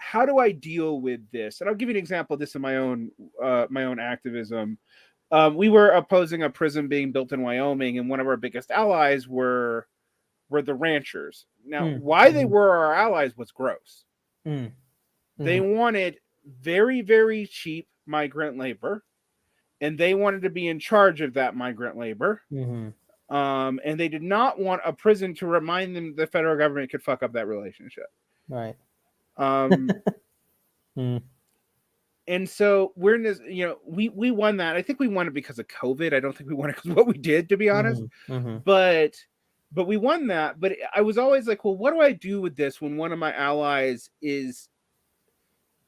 how do I deal with this? And I'll give you an example of this in my own activism. We were opposing a prison being built in Wyoming, and one of our biggest allies were the ranchers. Now, why they were our allies was gross. They wanted very, very cheap migrant labor, and they wanted to be in charge of that migrant labor. And they did not want a prison to remind them the federal government could fuck up that relationship. Right. And so we're in this, we won that. I think we won it because of COVID. I don't think we won it because of what we did, to be honest. But we won that. But I was always like, well, what do I do with this when one of my allies is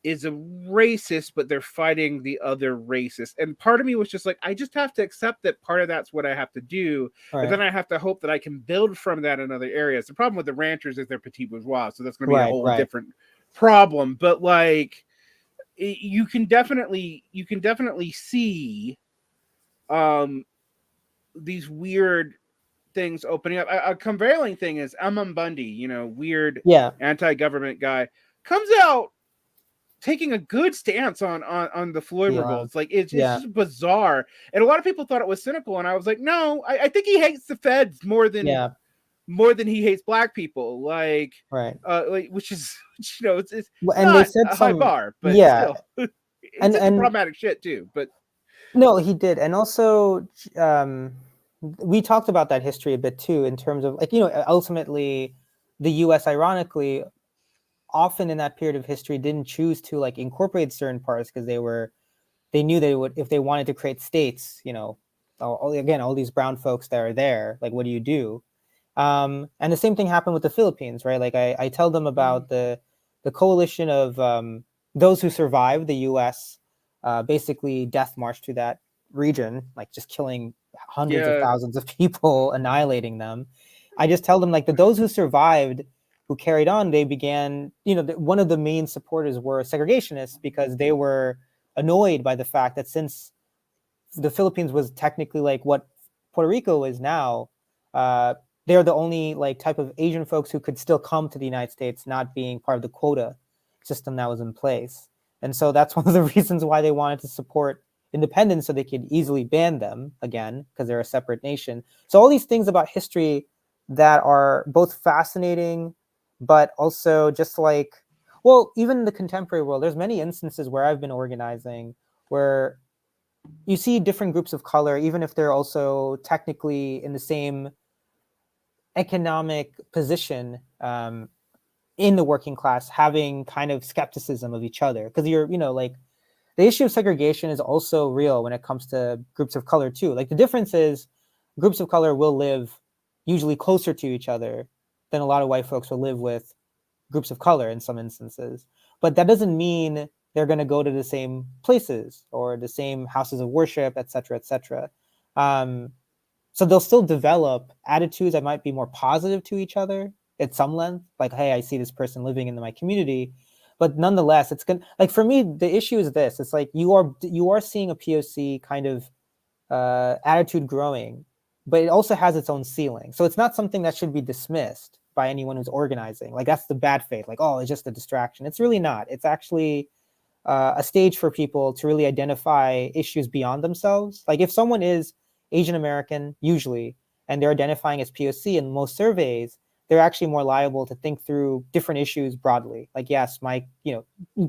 a racist, but they're fighting the other racist? And part of me was just like, I just have to accept that part of that's what I have to do. Right. And then I have to hope that I can build from that in other areas. The problem with the ranchers is they're petit bourgeois. So that's going to be a whole different problem. But like, you can definitely see these weird things opening up. A conveying thing is Amon Bundy, weird anti-government guy, comes out taking a good stance on the Floyd revolts. Like it's just bizarre. And a lot of people thought it was cynical, and I was like, no, I think he hates the feds more than he hates black people. Like which is it's and not they said a high bar, but still it's and problematic shit too. But no, he did. And also we talked about that history a bit too, in terms of, like, ultimately the US, ironically, often in that period of history didn't choose to, like, incorporate certain parts because they knew they would, if they wanted to create states, all these brown folks that are there, like, what do you do? And the same thing happened with the Philippines, right? Like I tell them about the coalition of those who survived the US basically death march to that region, like just killing hundreds of thousands of people, annihilating them. I just tell them, like, those who survived, who carried on, they began, one of the main supporters were segregationists, because they were annoyed by the fact that since the Philippines was technically like what Puerto Rico is now, they're the only, like, type of Asian folks who could still come to the United States, not being part of the quota system that was in place. And so that's one of the reasons why they wanted to support independence, so they could easily ban them again, because they're a separate nation. So all these things about history that are both fascinating, but also just like, well, even in the contemporary world, there's many instances where I've been organizing where you see different groups of color, even if they're also technically in the same economic position in the working class, having kind of skepticism of each other, because like, the issue of segregation is also real when it comes to groups of color too. Like, the difference is groups of color will live usually closer to each other than a lot of white folks will live with groups of color in some instances. But that doesn't mean they're going to go to the same places or the same houses of worship, et cetera, et cetera. So they'll still develop attitudes that might be more positive to each other at some length. Like, hey, I see this person living in my community. But nonetheless, it's gonna, like, for me, the issue is this: it's like you are seeing a POC kind of attitude growing, but it also has its own ceiling. So it's not something that should be dismissed by anyone who's organizing. Like, that's the bad faith. Like, oh, it's just a distraction. It's really not. It's actually a stage for people to really identify issues beyond themselves. Like, if someone is Asian American, usually, and they're identifying as POC in most surveys, they're actually more liable to think through different issues broadly. Like, yes, my,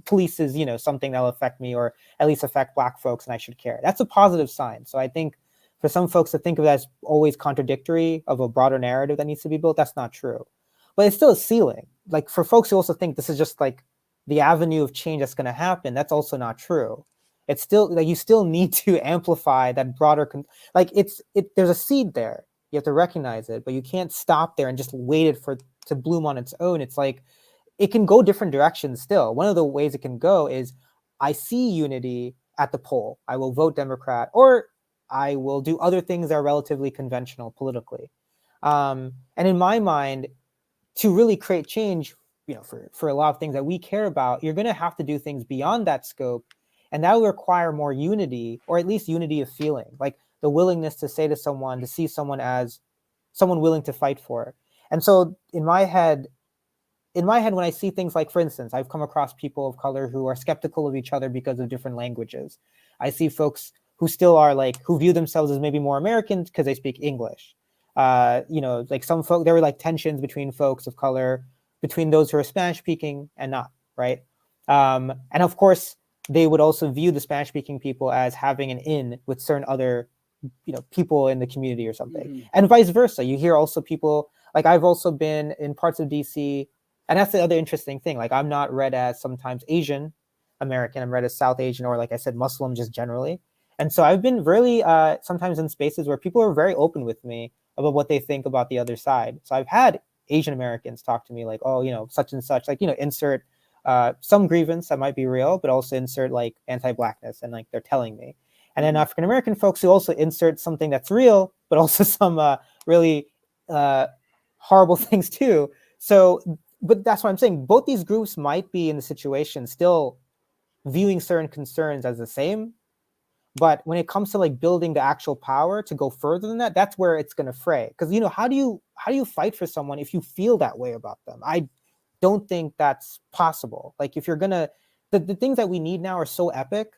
police is, something that'll affect me, or at least affect Black folks, and I should care. That's a positive sign. So I think for some folks to think of that as always contradictory of a broader narrative that needs to be built, that's not true. But it's still a ceiling. Like, for folks who also think this is just like the avenue of change that's going to happen, that's also not true. It's still, like, you still need to amplify that broader, there's a seed there. You have to recognize it, but you can't stop there and just wait it to bloom on its own. It's like, it can go different directions still. One of the ways it can go is, I see unity, at the poll. I will vote Democrat, or I will do other things that are relatively conventional politically. And in my mind, to really create change, for a lot of things that we care about, you're going to have to do things beyond that scope, and that will require more unity, or at least unity of feeling, like the willingness to say to someone, to see someone as someone willing to fight for it. And so in my head, when I see things like, for instance, I've come across people of color who are skeptical of each other because of different languages. I see folks who still are who view themselves as maybe more American because they speak English. Like some folk, there were like tensions between folks of color, between those who are Spanish speaking and not, right? And of course, they would also view the Spanish speaking people as having an in with certain other, people in the community or something, and vice versa. You hear also people, like I've also been in parts of DC, and that's the other interesting thing. Like I'm not read as sometimes Asian American, I'm read as South Asian, or like I said, Muslim just generally. And so I've been really sometimes in spaces where people are very open with me about what they think about the other side. So I've had Asian Americans talk to me like, oh, such and such, like, insert some grievance that might be real, but also insert like anti-Blackness, and like they're telling me. And then African American folks who also insert something that's real, but also some really horrible things too. So, but that's what I'm saying. Both these groups might be in the situation still viewing certain concerns as the same, but when it comes to like building the actual power to go further than that, that's where it's going to fray. Because how do you fight for someone if you feel that way about them? I don't think that's possible. Like if you're gonna, the things that we need now are so epic.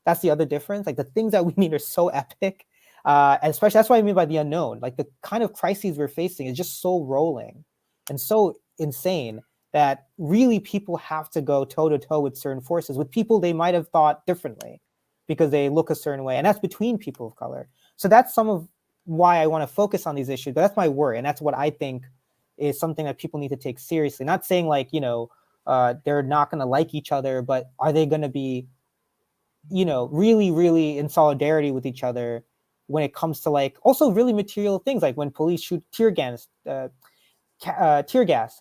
That's the other difference. Like the things that we need are so epic, and especially that's what I mean by the unknown. Like the kind of crises we're facing is just so rolling and so insane that really people have to go toe to toe with certain forces, with people they might have thought differently because they look a certain way, and that's between people of color. So that's some of why I want to focus on these issues. But that's my worry, and that's what I think is something that people need to take seriously. Not saying like they're not going to like each other, but are they going to be really, really in solidarity with each other when it comes to like also really material things, like when police shoot tear gas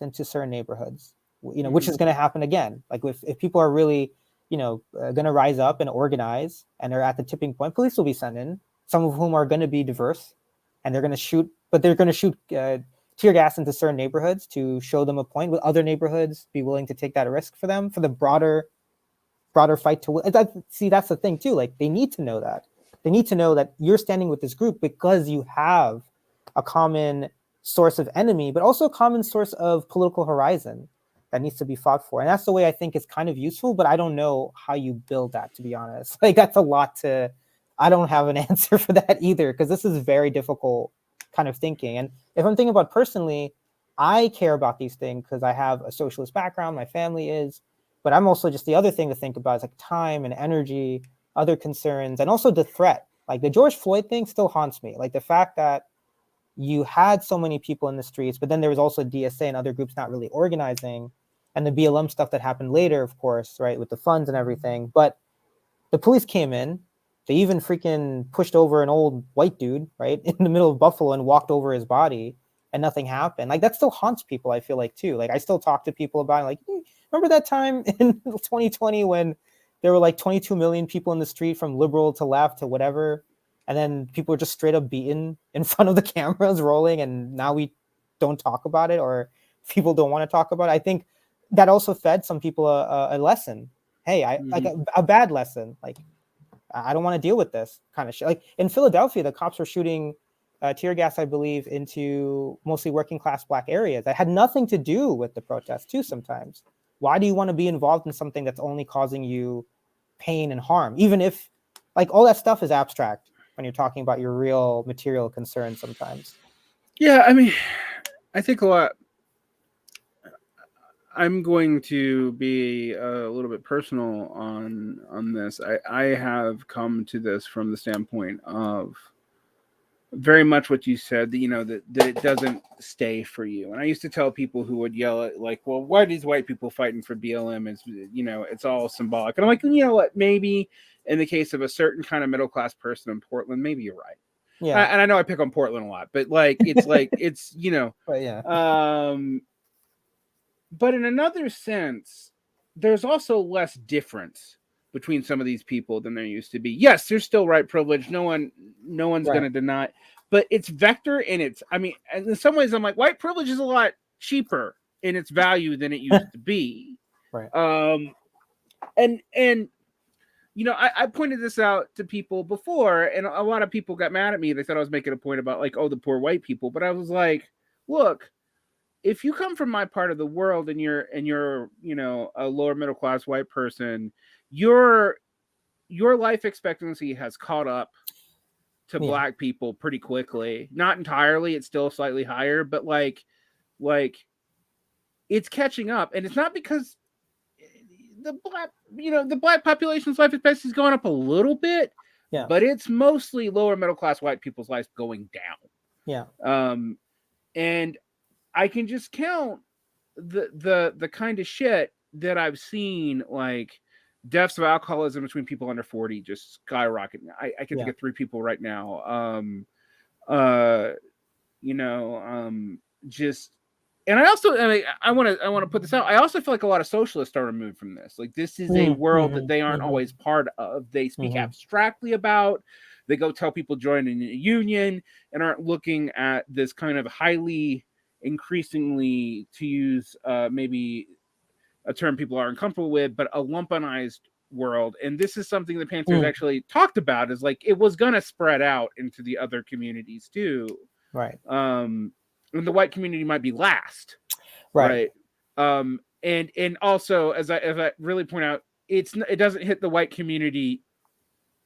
into certain neighborhoods, which is going to happen again. Like if people are really, going to rise up and organize and they're at the tipping point, police will be sent in, some of whom are going to be diverse, and they're going to shoot, but they're going to shoot tear gas into certain neighborhoods to show them a point. Will other neighborhoods be willing to take that risk for them, for the broader fight to win? See, that's the thing too. Like they need to know that. They need to know that you're standing with this group because you have a common source of enemy, but also a common source of political horizon that needs to be fought for. And that's the way I think is kind of useful, but I don't know how you build that, to be honest. Like that's a lot I don't have an answer for that either, because this is very difficult kind of thinking. And if I'm thinking about personally, I care about these things because I have a socialist background, my family is, but I'm also just, the other thing to think about is like time and energy, other concerns, and also the threat. Like the George Floyd thing still haunts me. Like the fact that you had so many people in the streets, but then there was also DSA and other groups not really organizing, and the BLM stuff that happened later, of course, right, with the funds and everything. But the police came in, they even freaking pushed over an old white dude, right, in the middle of Buffalo and walked over his body, and nothing happened. Like that still haunts people, I feel like, too. Like I still talk to people about it, like, remember that time in 2020 when there were like 22 million people in the street from liberal to left to whatever, and then people were just straight up beaten in front of the cameras rolling, and now we don't talk about it, or people don't want to talk about it. I think that also fed some people a lesson. Hey, like a bad lesson. Like I don't want to deal with this kind of shit. Like in Philadelphia, the cops were shooting tear gas, I believe, into mostly working class Black areas that had nothing to do with the protest too sometimes. Why do you want to be involved in something that's only causing you pain and harm? Even if like all that stuff is abstract when you're talking about your real material concerns sometimes. Yeah, I mean, I think a lot. I'm going to be a little bit personal on this. I have come to this from the standpoint of very much what you said, that it doesn't stay for you. And I used to tell people who would yell at like, well, why are these white people fighting for BLM? It's all symbolic. And I'm like, you know what, maybe in the case of a certain kind of middle class person in Portland, maybe you're right. Yeah. And I know I pick on Portland a lot, but like it's But yeah. But in another sense, there's also less difference between some of these people than there used to be. Yes, there's still white privilege. No one's going to deny it, but it's vector and I mean, in some ways I'm like, white privilege is a lot cheaper in its value than it used to be. Right. And I pointed this out to people before, and a lot of people got mad at me. They thought I was making a point about like, oh, the poor white people, but I was like, look, if you come from my part of the world and you're a lower middle class white person, your life expectancy has caught up to Black people pretty quickly. Not entirely, it's still slightly higher, but like it's catching up, and it's not because the Black population's life expectancy is going up a little bit, but it's mostly lower middle class white people's lives going down. And I can just count the kind of shit that I've seen, like deaths of alcoholism between people under 40 just skyrocketing. I can think of 3 people right now. Just, and I also, I want to put this out. I also feel like a lot of socialists are removed from this. Like, this is a world that they aren't always part of. They speak abstractly about. They go tell people join in a union and aren't looking at this kind of highly, increasingly, to use maybe a term people are uncomfortable with, but a lumpenized world. And this is something the Panthers actually talked about, is like it was going to spread out into the other communities too. Right. And the white community might be last. Right. And also, as I really point out, it doesn't hit the white community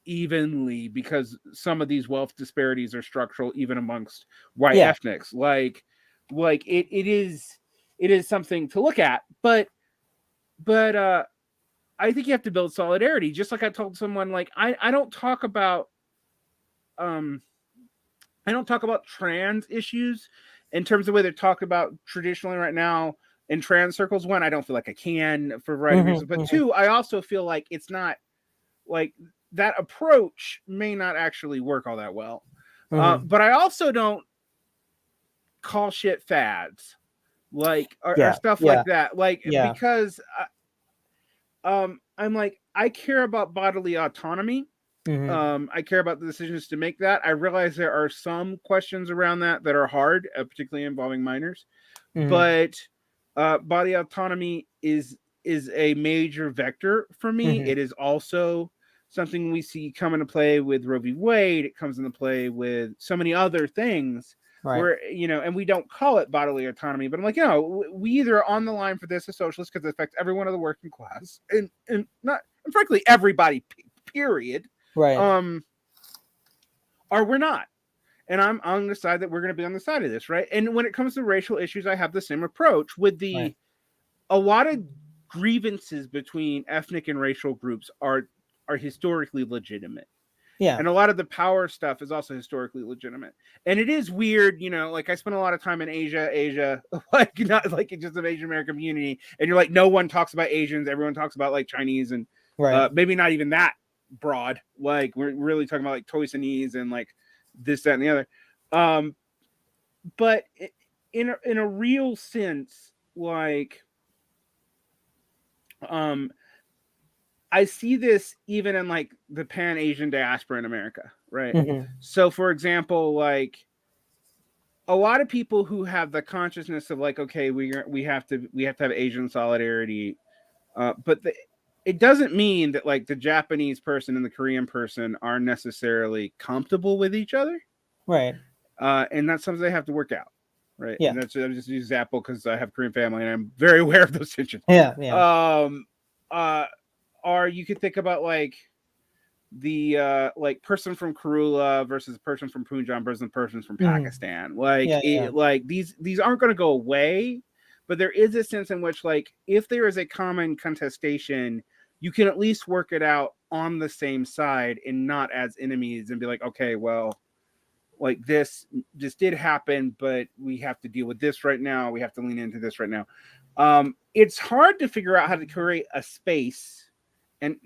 evenly, because some of these wealth disparities are structural even amongst white ethnics. Like it is something to look at, but I think you have to build solidarity. Just like I told someone, like I don't talk about trans issues in terms of the way they're talked about traditionally right now in trans circles. One, I don't feel like I can, for a variety of reasons, but 2, I also feel like it's not, like, that approach may not actually work all that well. But I also don't call shit fads, like, or stuff like that, like, because I'm like, I care about bodily autonomy. I care about the decisions to make that. I realize there are some questions around that are hard, particularly involving minors. But body autonomy is a major vector for me. It is also something we see come into play with Roe v. Wade. It comes into play with so many other things, where, and we don't call it bodily autonomy, but I'm like, we either are on the line for this as socialists because it affects everyone of the working class, and frankly everybody, period. Right. Or we're not. And I'm on the side that we're going to be on the side of this, right? And when it comes to racial issues, I have the same approach with a lot of grievances between ethnic and racial groups are historically legitimate. Yeah. And a lot of the power stuff is also historically legitimate. And it is weird, like I spent a lot of time in Asia, like not like just an Asian American community, and you're like, no one talks about Asians, everyone talks about like Chinese, and maybe not even that broad. Like, we're really talking about like Toisanese and like this, that, and the other. But in a real sense, like, I see this even in like the Pan-Asian diaspora in America, right? So, for example, like a lot of people who have the consciousness of like, okay, we have to have Asian solidarity, but it doesn't mean that like the Japanese person and the Korean person are necessarily comfortable with each other, right? And that's something they have to work out, right? Yeah. And that's, I just use example because I have Korean family and I'm very aware of those tensions. Yeah. Or you could think about like the like person from Kerala versus person from Punjab versus person from Pakistan. Like, like these aren't going to go away, but there is a sense in which, like, if there is a common contestation, you can at least work it out on the same side and not as enemies, and be like, okay, well, like this did happen, but we have to deal with this right now. We have to lean into this right now. It's hard to figure out how to create a space. And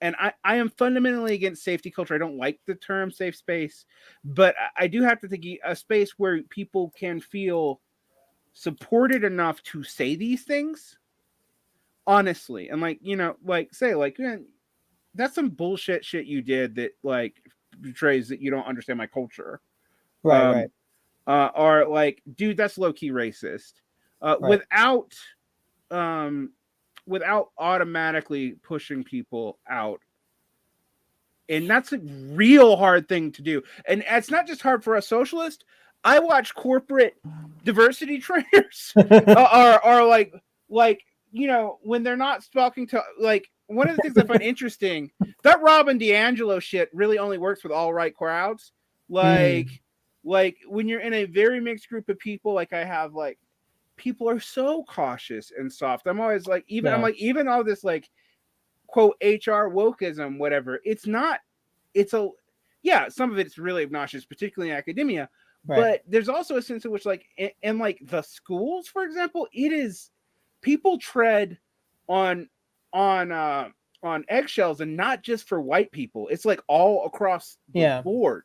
I am fundamentally against safety culture. I don't like the term safe space, but I do have to think a space where people can feel supported enough to say these things honestly, and like, like say like, that's some bullshit shit you did that like betrays that you don't understand my culture. Right, right, Or like, dude, that's low key racist. right. Um, without automatically pushing people out. And that's a real hard thing to do. And it's not just hard for us socialists. I watch corporate diversity trainers are like when they're not talking to like one of the things I find interesting that Robin DiAngelo shit really only works with all right crowds. Mm, Like when you're in a very mixed group of people, like I have like people are so cautious and soft. I'm always like yeah, even all this like quote HR wokeism, whatever. It's not. It's a yeah. Some of it's really obnoxious, particularly in academia. right. But there's also a sense in which, like, in like the schools, for example, it is people tread on on uh on eggshells, and not just for white people. It's like all across the Yeah, board,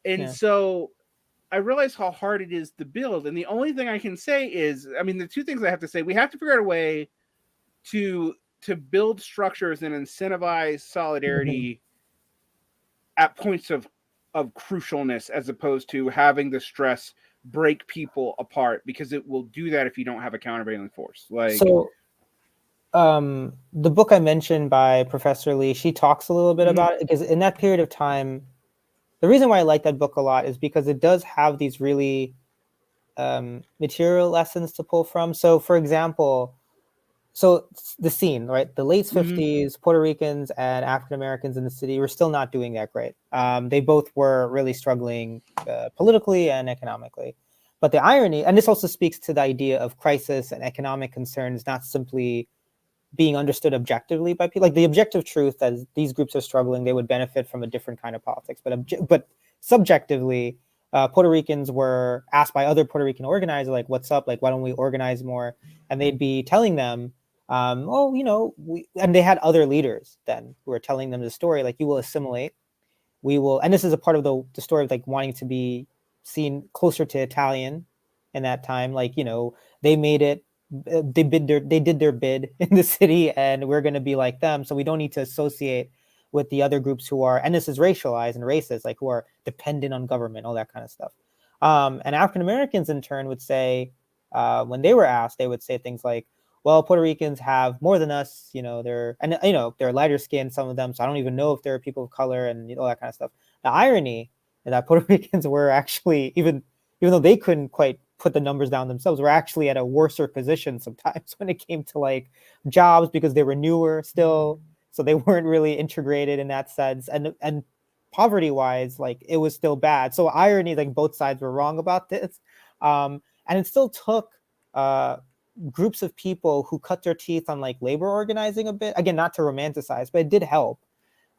and yeah. so I realize how hard it is to build. And the only thing I can say is, I mean, the two things I have to say, we have to figure out a way to build structures and incentivize Mhm. solidarity at points of crucialness, as opposed to having the stress break people apart, because it will do that if you don't have a countervailing force. Like, So, the book I mentioned by Professor Lee, she talks a little bit mm, about it because in that period of time, the reason why I like that book a lot is because it does have these really material lessons to pull from. So, for example, so the scene, right? The late mm, 50s, Puerto Ricans and African Americans in the city were still not doing that great. They both were really struggling politically and economically. But the irony, and this also speaks to the idea of crisis and economic concerns, not simply being understood objectively by people. Like the objective truth that these groups are struggling, they would benefit from a different kind of politics. But subjectively, Puerto Ricans were asked by other Puerto Rican organizers, like, "What's up? Like, why don't we organize more?" And they'd be telling them, "Oh, and they had other leaders then who were telling them the story, like, "You will assimilate, we will." And this is a part of the story of like wanting to be seen closer to Italian in that time. Like, they made it, they did their bid in the city, and we're going to be like them. So we don't need to associate with the other groups who are, and this is racialized and racist, like who are dependent on government, all that kind of stuff. And African Americans in turn would say, when they were asked, they would say things like, well, Puerto Ricans have more than us, they're lighter skinned, some of them. So I don't even know if they're people of color and all that kind of stuff. The irony is that Puerto Ricans were actually, even though they couldn't quite put the numbers down themselves, were actually at a worser position sometimes when it came to like jobs because they were newer still. So they weren't really integrated in that sense. And poverty wise, like it was still bad. So irony, like both sides were wrong about this. And it still took uh, groups of people who cut their teeth on like labor organizing a bit. Again, not to romanticize, but it did help.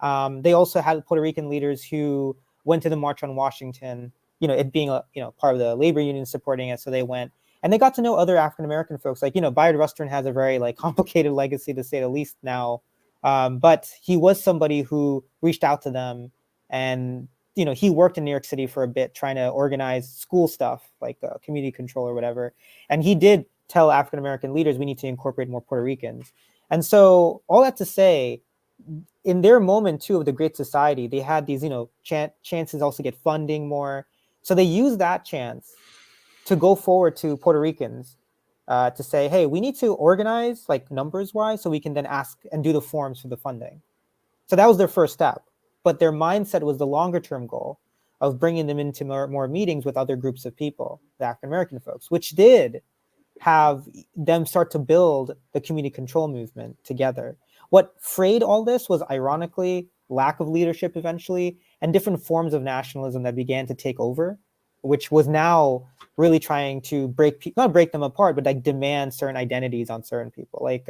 They also had Puerto Rican leaders who went to the March on Washington, it being a part of the labor union supporting it. So they went and they got to know other African American folks. Like, Bayard Rustin has a very like complicated legacy to say the least now. But he was somebody who reached out to them, and he worked in New York City for a bit trying to organize school stuff like community control or whatever. And he did tell African American leaders, we need to incorporate more Puerto Ricans. And so all that to say, in their moment too of the Great Society, they had these chances also get funding more. So they used that chance to go forward to Puerto Ricans to say, hey, we need to organize like numbers wise so we can then ask and do the forms for the funding. So that was their first step. But their mindset was the longer term goal of bringing them into more meetings with other groups of people, the African American folks, which did have them start to build the community control movement together. What frayed all this was ironically lack of leadership eventually and different forms of nationalism that began to take over, which was now really trying to not break them apart, but like demand certain identities on certain people. Like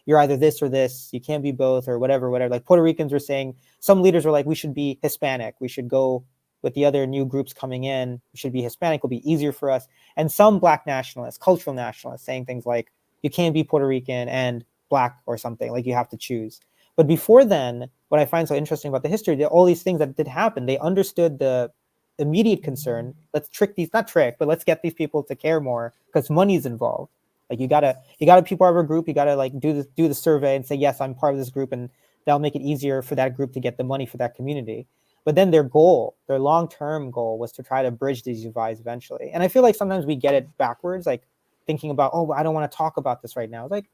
you're either this or this, you can't be both or whatever. Like Puerto Ricans were saying, some leaders were like, we should be Hispanic. We should go with the other new groups coming in. We should be Hispanic, will be easier for us. And some Black nationalists, cultural nationalists, saying things like, you can't be Puerto Rican and Black or something, like you have to choose. But before then, what I find so interesting about the history, all these things that did happen, they understood the immediate concern. Let's not trick, but let's get these people to care more because money's involved. Like you gotta be part of a group. You gotta like do the survey and say, yes, I'm part of this group, and that'll make it easier for that group to get the money for that community. But then their goal, their long-term goal, was to try to bridge these divides eventually. And I feel like sometimes we get it backwards, like thinking about, oh, I don't want to talk about this right now. It's like,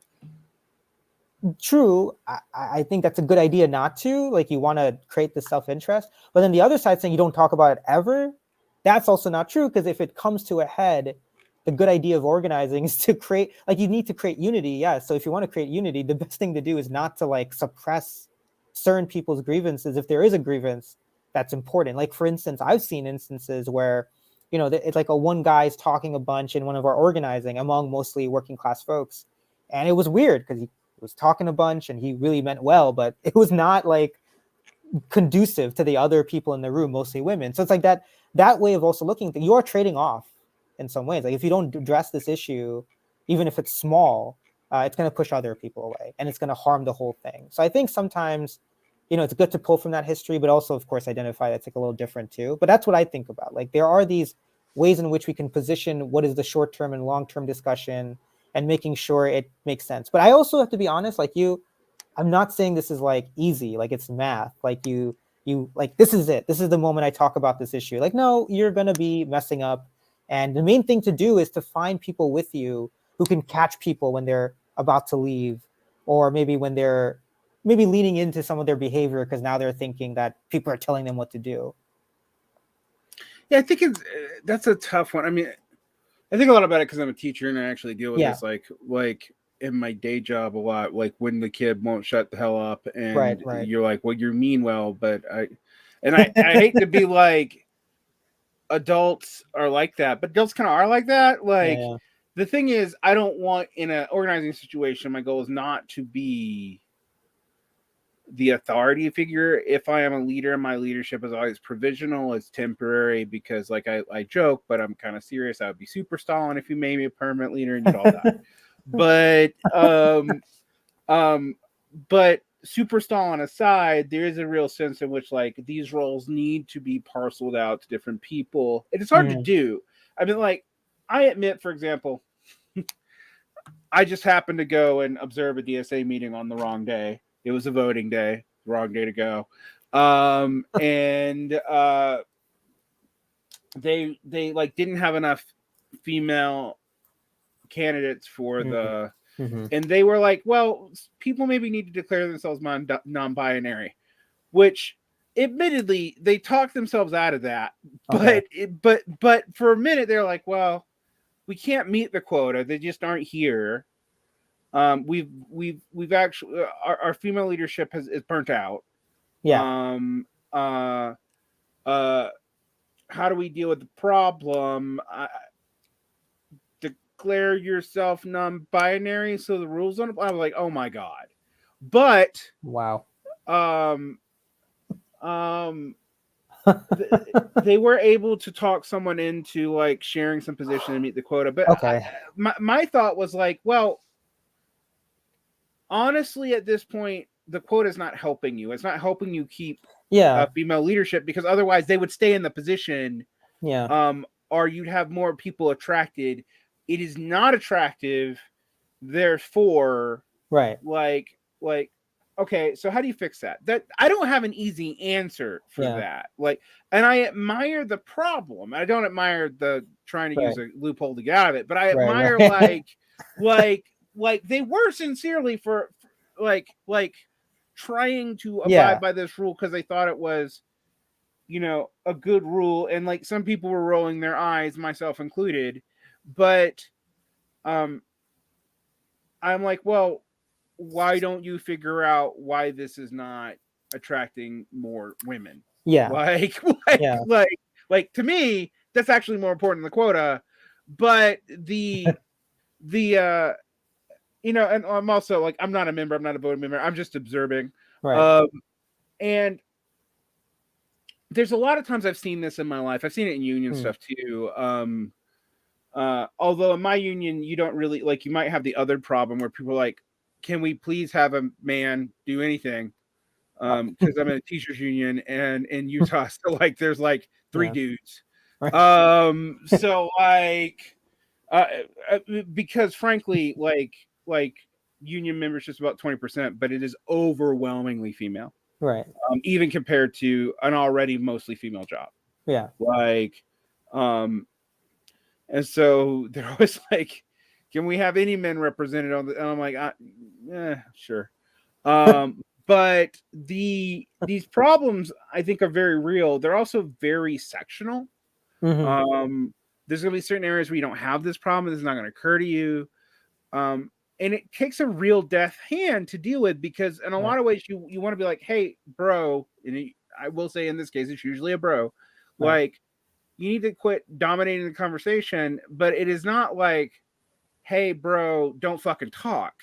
true, I think that's a good idea not to. Like, you want to create the self-interest. But then the other side saying you don't talk about it ever, that's also not true, because if it comes to a head, the good idea of organizing is to create, like, you need to create unity. Yeah. So if you want to create unity, the best thing to do is not to like suppress certain people's grievances. If there is a grievance that's important, like, for instance, I've seen instances where, you know, it's like one guy's talking a bunch in one of our organizing among mostly working class folks. And it was weird because he was talking a bunch and he really meant well, but it was not like conducive to the other people in the room, mostly women. So it's like that way of also looking at, you are trading off in some ways. Like, if you don't address this issue, even if it's small, it's going to push other people away and it's going to harm the whole thing. So I think sometimes, you know, it's good to pull from that history, but also, of course, identify that's like a little different too. But that's what I think about. Like, there are these ways in which we can position what is the short-term and long-term discussion and making sure it makes sense. But I also have to be honest, like you, I'm not saying this is like easy, like it's math, like you like, this is it. This is the moment I talk about this issue. Like, no, you're going to be messing up. And the main thing to do is to find people with you who can catch people when they're about to leave, or maybe when they're maybe leaning into some of their behavior because now they're thinking that people are telling them what to do. Yeah, I think that's a tough one. I mean, I think a lot about it because I'm a teacher and I actually deal with this like in my day job a lot. Like, when the kid won't shut the hell up, and right. you're like, well, you mean well, but I hate to be like, adults are like that, but adults kind of are like that. Like, the thing is, I don't want, in an organizing situation, my goal is not to be the authority figure. If I am a leader, my leadership is always provisional, it's temporary, because like I joke, but I'm kind of serious. I would be super Stalin if you made me a permanent leader and you'd all die. But super Stalin aside, there is a real sense in which like these roles need to be parceled out to different people. It is hard to do. I mean, like, I admit, for example, I just happened to go and observe a DSA meeting on the wrong day. It was a voting day, wrong day to go. And they like didn't have enough female candidates for the, and they were like, well, people maybe need to declare themselves non-binary, which admittedly they talked themselves out of that. But for a minute they're like, well, we can't meet the quota. They just aren't here. We've actually, our female leadership is burnt out. How do we deal with the problem? Declare yourself non-binary so the rules don't apply. I was like, oh my god. But wow. They were able to talk someone into like sharing some position and meet the quota. But my thought was like, well, honestly, at this point, the quota is not helping you. It's not helping you keep female leadership, because otherwise they would stay in the position. Or you'd have more people attracted. It is not attractive. Therefore, like, okay, so how do you fix that? That I don't have an easy answer for that. Like, and I admire the problem. I don't admire the trying to use a loophole to get out of it, but I admire like they were sincerely for like trying to abide by this rule because they thought it was, you know, a good rule. And like some people were rolling their eyes, myself included. But I'm like, well, why don't you figure out why this is not attracting more women? Like to me, that's actually more important than the quota. But the you know, and I'm also like, I'm not a member, I'm not a voting member, I'm just observing. And there's a lot of times I've seen this in my life. I've seen it in union stuff too. Although in my union, you don't really, like, you might have the other problem where people are like, can we please have a man do anything? Because I'm in a teachers union, and in Utah, so like there's like 3 dudes. So like, because frankly, like union membership's about 20%, but it is overwhelmingly female, Right. even compared to an already mostly female job. Yeah. Like, and so they're always like, "Can we have any men represented on the?" And I'm like, "Sure." But these problems, I think, are very real. They're also very sectional. Mm-hmm. There's going to be certain areas where you don't have this problem. This is not going to occur to you. And it takes a real deft hand to deal with, because in a lot of ways you want to be like, "Hey, bro," and I will say in this case, it's usually a bro, Right. like, you need to quit dominating the conversation, but it is not like, "Hey, bro, don't fucking talk."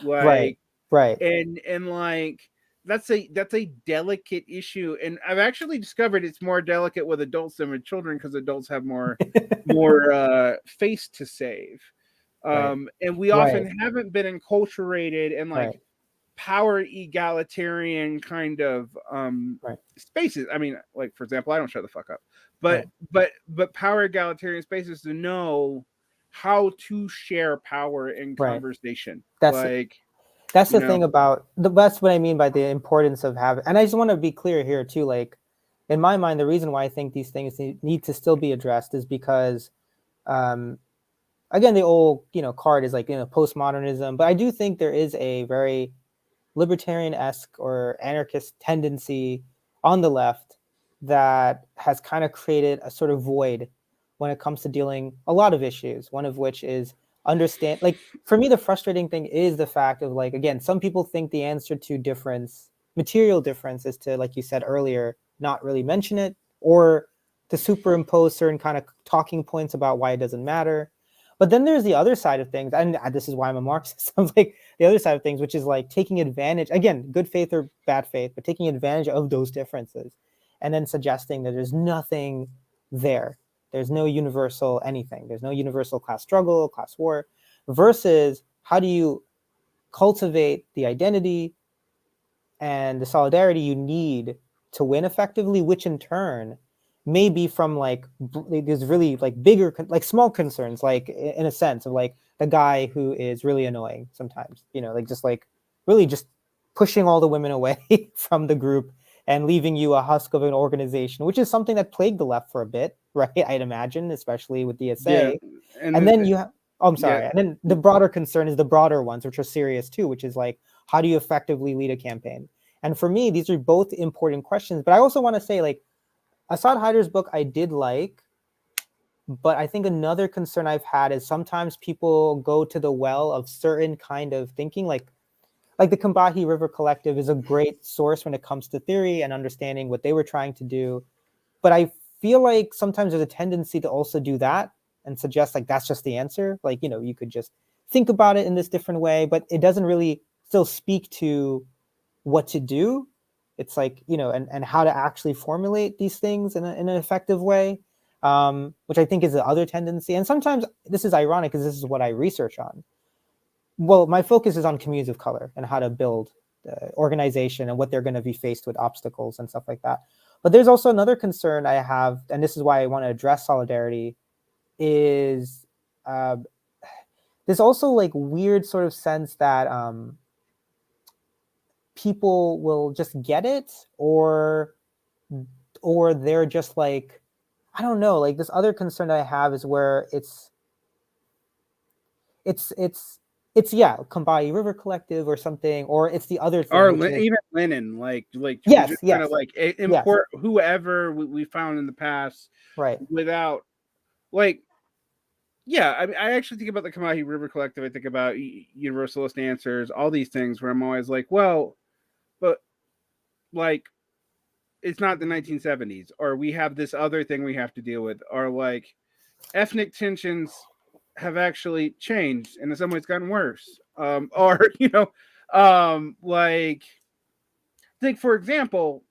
Right. Like, Right. and like, that's a delicate issue, and I've actually discovered it's more delicate with adults than with children, because adults have more face to save, Right. and we Right. often haven't been enculturated in like Right. power egalitarian kind of Right. spaces. I mean, like, for example, I don't shut the fuck up, Right. but power egalitarian spaces to know how to share power in Right. conversation. That's Like, that's you the know, thing about that's what I mean by the importance of having. And I just want to be clear here too. Like, in my mind, the reason why I think these things need to still be addressed is because, um, again, the old card is like postmodernism, but I do think there is a very libertarian-esque or anarchist tendency on the left that has kind of created a sort of void when it comes to dealing a lot of issues, one of which is understand, like, for me the frustrating thing is the fact of, like, again, some people think the answer to material difference is to, like you said earlier, not really mention it, or to superimpose certain kind of talking points about why it doesn't matter. But then there's the other side of things, and this is why I'm a Marxist. I'm like, the other side of things, which is like taking advantage, again, good faith or bad faith, but taking advantage of those differences, and then suggesting that there's nothing there. There's no universal anything. There's no universal class struggle, class war, versus how do you cultivate the identity and the solidarity you need to win effectively, which in turn may be from like these really like bigger, like small concerns, like in a sense of like the guy who is really annoying sometimes, like just like really just pushing all the women away from the group and leaving you a husk of an organization, which is something that plagued the left for a bit, right? I'd imagine, especially with yeah, DSA. and And then you have, oh, I'm yeah, sorry. And then the broader concern is the broader ones, which are serious too, which is like, how do you effectively lead a campaign? And for me, these are both important questions. But I also want to say, like, Assad Haider's book I did like, but I think another concern I've had is sometimes people go to the well of certain kind of thinking, like the Combahee River Collective is a great source when it comes to theory and understanding what they were trying to do. But I feel like sometimes there's a tendency to also do that and suggest like that's just the answer. Like, you could just think about it in this different way, but it doesn't really still speak to what to do. It's like, and how to actually formulate these things in an effective way, which I think is the other tendency. And sometimes this is ironic because this is what I research on. Well, my focus is on communities of color and how to build organization and what they're going to be faced with obstacles and stuff like that. But there's also another concern I have, and this is why I want to address solidarity, is there's also like weird sort of sense that people will just get it, or they're just like, I don't know, like this other concern I have is where it's yeah, Combahee River Collective or something, or it's the other thing, or which is even Lenin, like we're yes, just gonna like yes, import whoever we found in the past right, without, like, yeah. I mean, I actually think about the Combahee River Collective. I think about Universalist Answers, all these things where I'm always like, well, but like, it's not the 1970s, or we have this other thing we have to deal with, or like ethnic tensions have actually changed and in some ways gotten worse. Or like, think for example,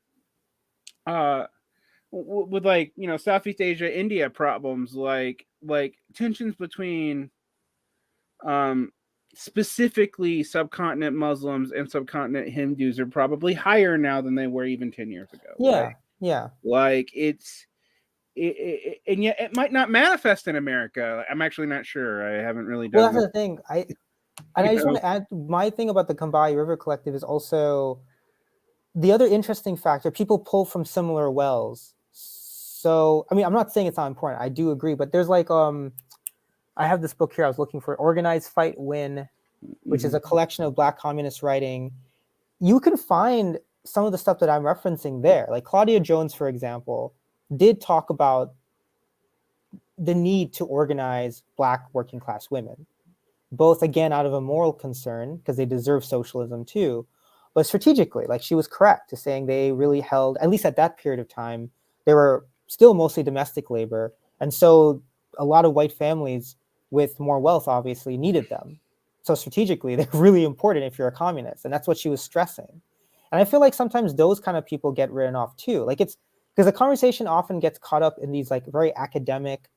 with like Southeast Asia, India problems, like tensions between um specifically subcontinent Muslims and subcontinent Hindus are probably higher now than they were even 10 years ago. yeah, yeah. Like and yet it might not manifest in America. I'm actually not sure. I haven't really Well, done that's enough. the thing. And You I just want know? to add, my thing about the Combahee River Collective is also the other interesting factor. People pull from similar wells. So, I mean, I'm not saying it's not important. I do agree, but there's like, I have this book here I was looking for, Organize, Fight, Win, which is a collection of Black communist writing. You can find some of the stuff that I'm referencing there. Like Claudia Jones, for example, did talk about the need to organize Black working class women, both again out of a moral concern because they deserve socialism too, but strategically, like she was correct to saying they really held, at least at that period of time, they were still mostly domestic labor, and so a lot of white families with more wealth obviously needed them. So strategically, they're really important if you're a communist, and that's what she was stressing. And I feel like sometimes those kind of people get written off too. Like it's because the conversation often gets caught up in these like very academic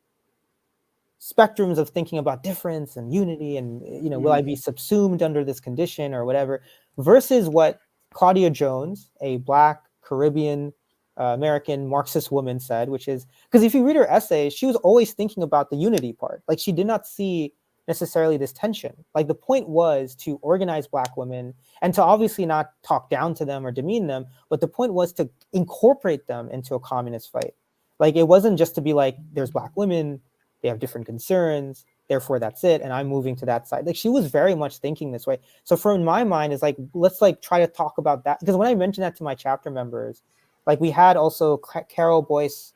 spectrums of thinking about difference and unity and will I be subsumed under this condition or whatever, versus what Claudia Jones, a Black Caribbean American Marxist woman, said, which is, because if you read her essays, she was always thinking about the unity part. Like she did not see necessarily this tension. Like the point was to organize Black women and to obviously not talk down to them or demean them, but the point was to incorporate them into a communist fight. Like it wasn't just to be like, there's Black women, they have different concerns, therefore that's it, and I'm moving to that side. Like she was very much thinking this way. So for in my mind is like, let's like try to talk about that, because when I mentioned that to my chapter members, like we had also Carol Boyce,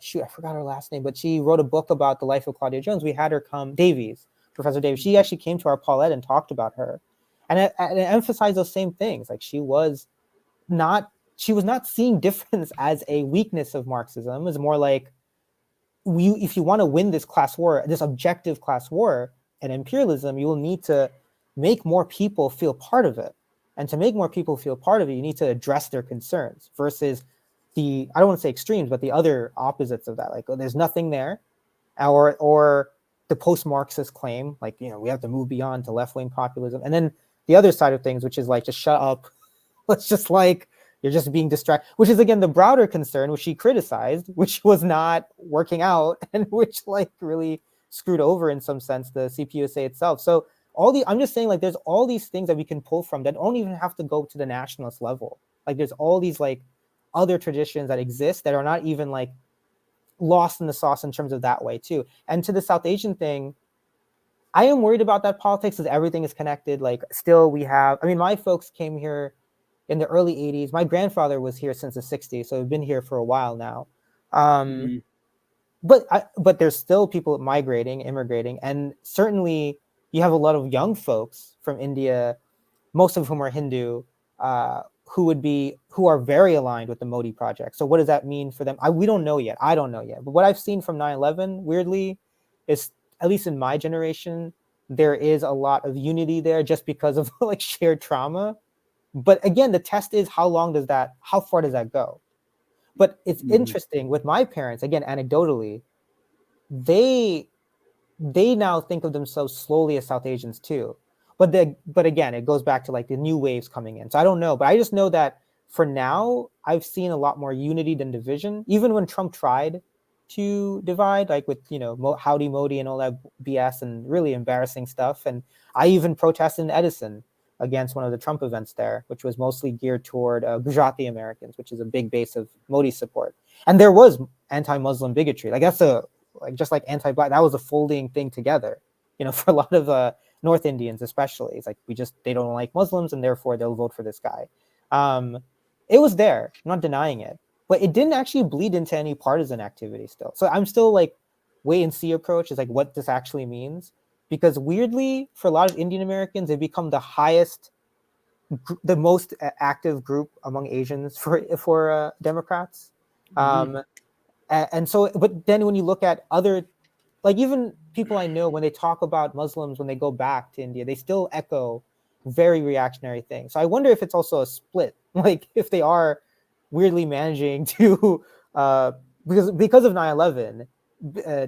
shoot, I forgot her last name, but she wrote a book about the life of Claudia Jones. We had her come, Professor Davies, she actually came to our Paulette and talked about her, and it emphasized those same things. Like she was not seeing difference as a weakness of Marxism. It was more like, if you want to win this class war, this objective class war and imperialism, you will need to make more people feel part of it. And to make more people feel part of it, you need to address their concerns versus the, I don't want to say extremes, but the other opposites of that. Like, oh, there's nothing there. Or the post-Marxist claim, like, we have to move beyond to left-wing populism. And then the other side of things, which is like, just shut up. Let's just like, you're just being distracted, which is again the Browder concern, which she criticized, which was not working out and which like really screwed over in some sense the CPUSA itself. So I'm just saying, like, there's all these things that we can pull from that don't even have to go to the nationalist level. Like there's all these like other traditions that exist that are not even like lost in the sauce in terms of that way too. And to the South Asian thing, I am worried about that politics because everything is connected. Like still we have, I mean, my folks came here in the early 80s. My grandfather was here since the 60s, so we've been here for a while now. But there's still people immigrating, and certainly you have a lot of young folks from India, most of whom are Hindu, who are very aligned with the Modi project. So what does that mean for them? We don't know yet. I don't know yet. But what I've seen from 9/11, weirdly, is, at least in my generation, there is a lot of unity there just because of like shared trauma. But again, the test is how far does that go? But it's interesting with my parents, again, anecdotally, they now think of themselves slowly as South Asians too. But again, it goes back to like the new waves coming in. So I don't know, but I just know that for now, I've seen a lot more unity than division. Even when Trump tried to divide, like with, Howdy Modi and all that BS and really embarrassing stuff. And I even protested in Edison against one of the Trump events there, which was mostly geared toward Gujarati Americans, which is a big base of Modi support. And there was anti-Muslim bigotry. Like that's just like anti-Black, that was a folding thing together, for a lot of North Indians especially. It's like, they don't like Muslims and therefore they'll vote for this guy. It was there, I'm not denying it, but it didn't actually bleed into any partisan activity still. So I'm still like, wait and see approach is like what this actually means. Because weirdly, for a lot of Indian Americans, they become the most active group among Asians for Democrats. And so, but then when you look at other, like even people I know, when they talk about Muslims, when they go back to India, they still echo very reactionary things. So I wonder if it's also a split, like if they are weirdly managing to, because of 9/11,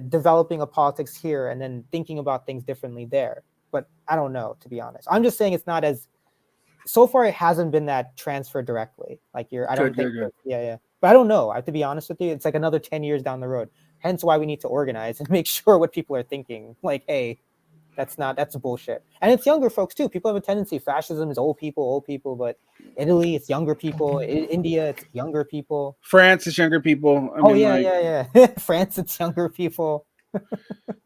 developing a politics here and then thinking about things differently there. But I don't know, to be honest. I'm just saying it's not as, so far it hasn't been that transfer directly. Like I don't think. Yeah. But I don't know. I have to be honest with you. It's like another 10 years down the road. Hence why we need to organize and make sure what people are thinking. Like, hey, That's bullshit. And it's younger folks too. People have a tendency, fascism is old people, but Italy, it's younger people. India, it's younger people. France is younger people. I Oh mean, yeah, like, yeah. France, it's younger people.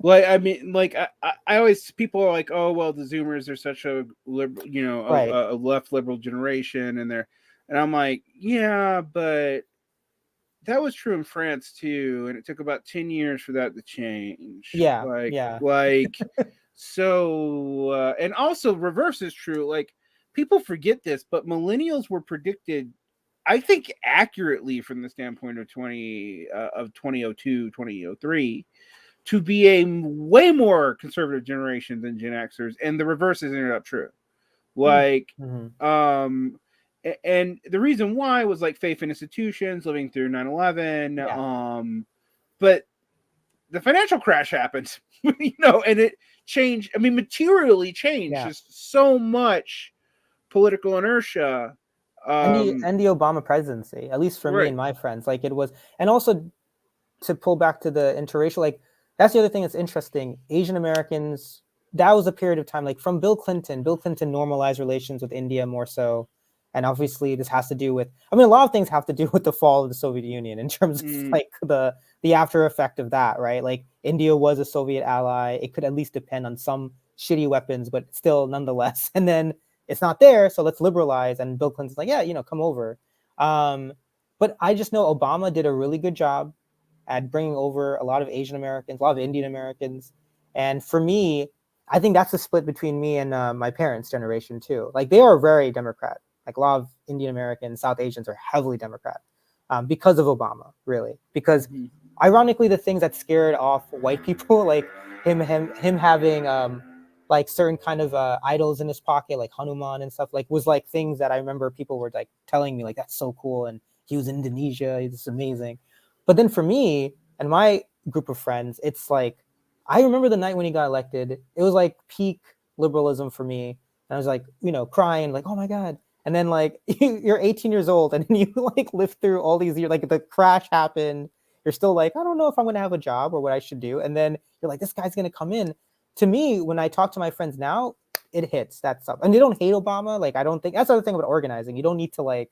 I always, people are like, oh well, the Zoomers are such a liberal, Right. a left liberal generation, and I'm like, yeah, but that was true in France too, and it took about 10 years for that to change. Yeah, yeah. And also reverse is true. Like, people forget this, but millennials were predicted, I think, accurately from the standpoint of 2002, 2003, to be a way more conservative generation than Gen Xers, and the reverse has ended up true. Like, and the reason why was like faith in institutions, living through 9/11. Yeah. But the financial crash happened, and it changed. I mean, materially changed just so much political inertia. And the Obama presidency, at least for me and my friends, like it was, and also to pull back to the interracial, like that's the other thing that's interesting. Asian Americans, that was a period of time, like from Bill Clinton normalized relations with India more so. And obviously this has to do with, I mean, a lot of things have to do with the fall of the Soviet Union in terms of like the after effect of that, right? Like India was a Soviet ally. It could at least depend on some shitty weapons, but still nonetheless. And then it's not there, so let's liberalize. And Bill Clinton's like, yeah, come over. But I just know Obama did a really good job at bringing over a lot of Asian Americans, a lot of Indian Americans. And for me, I think that's a split between me and my parents' generation too. Like they are very Democrat. Like a lot of Indian Americans, South Asians are heavily Democrat because of Obama, really. Because ironically, the things that scared off white people, like him having like certain kind of idols in his pocket, like Hanuman and stuff, like was like things that I remember people were like telling me, like that's so cool, and he was in Indonesia, he's amazing. But then for me and my group of friends, it's like I remember the night when he got elected. It was like peak liberalism for me, and I was like, crying, like, oh my god. And then like you're 18 years old, and you like live through all these years. Like the crash happened. You're still like, I don't know if I'm going to have a job or what I should do. And then you're like, this guy's going to come in. To me, when I talk to my friends now, it hits that stuff. And they don't hate Obama. Like I don't think that's the other thing about organizing. You don't need to like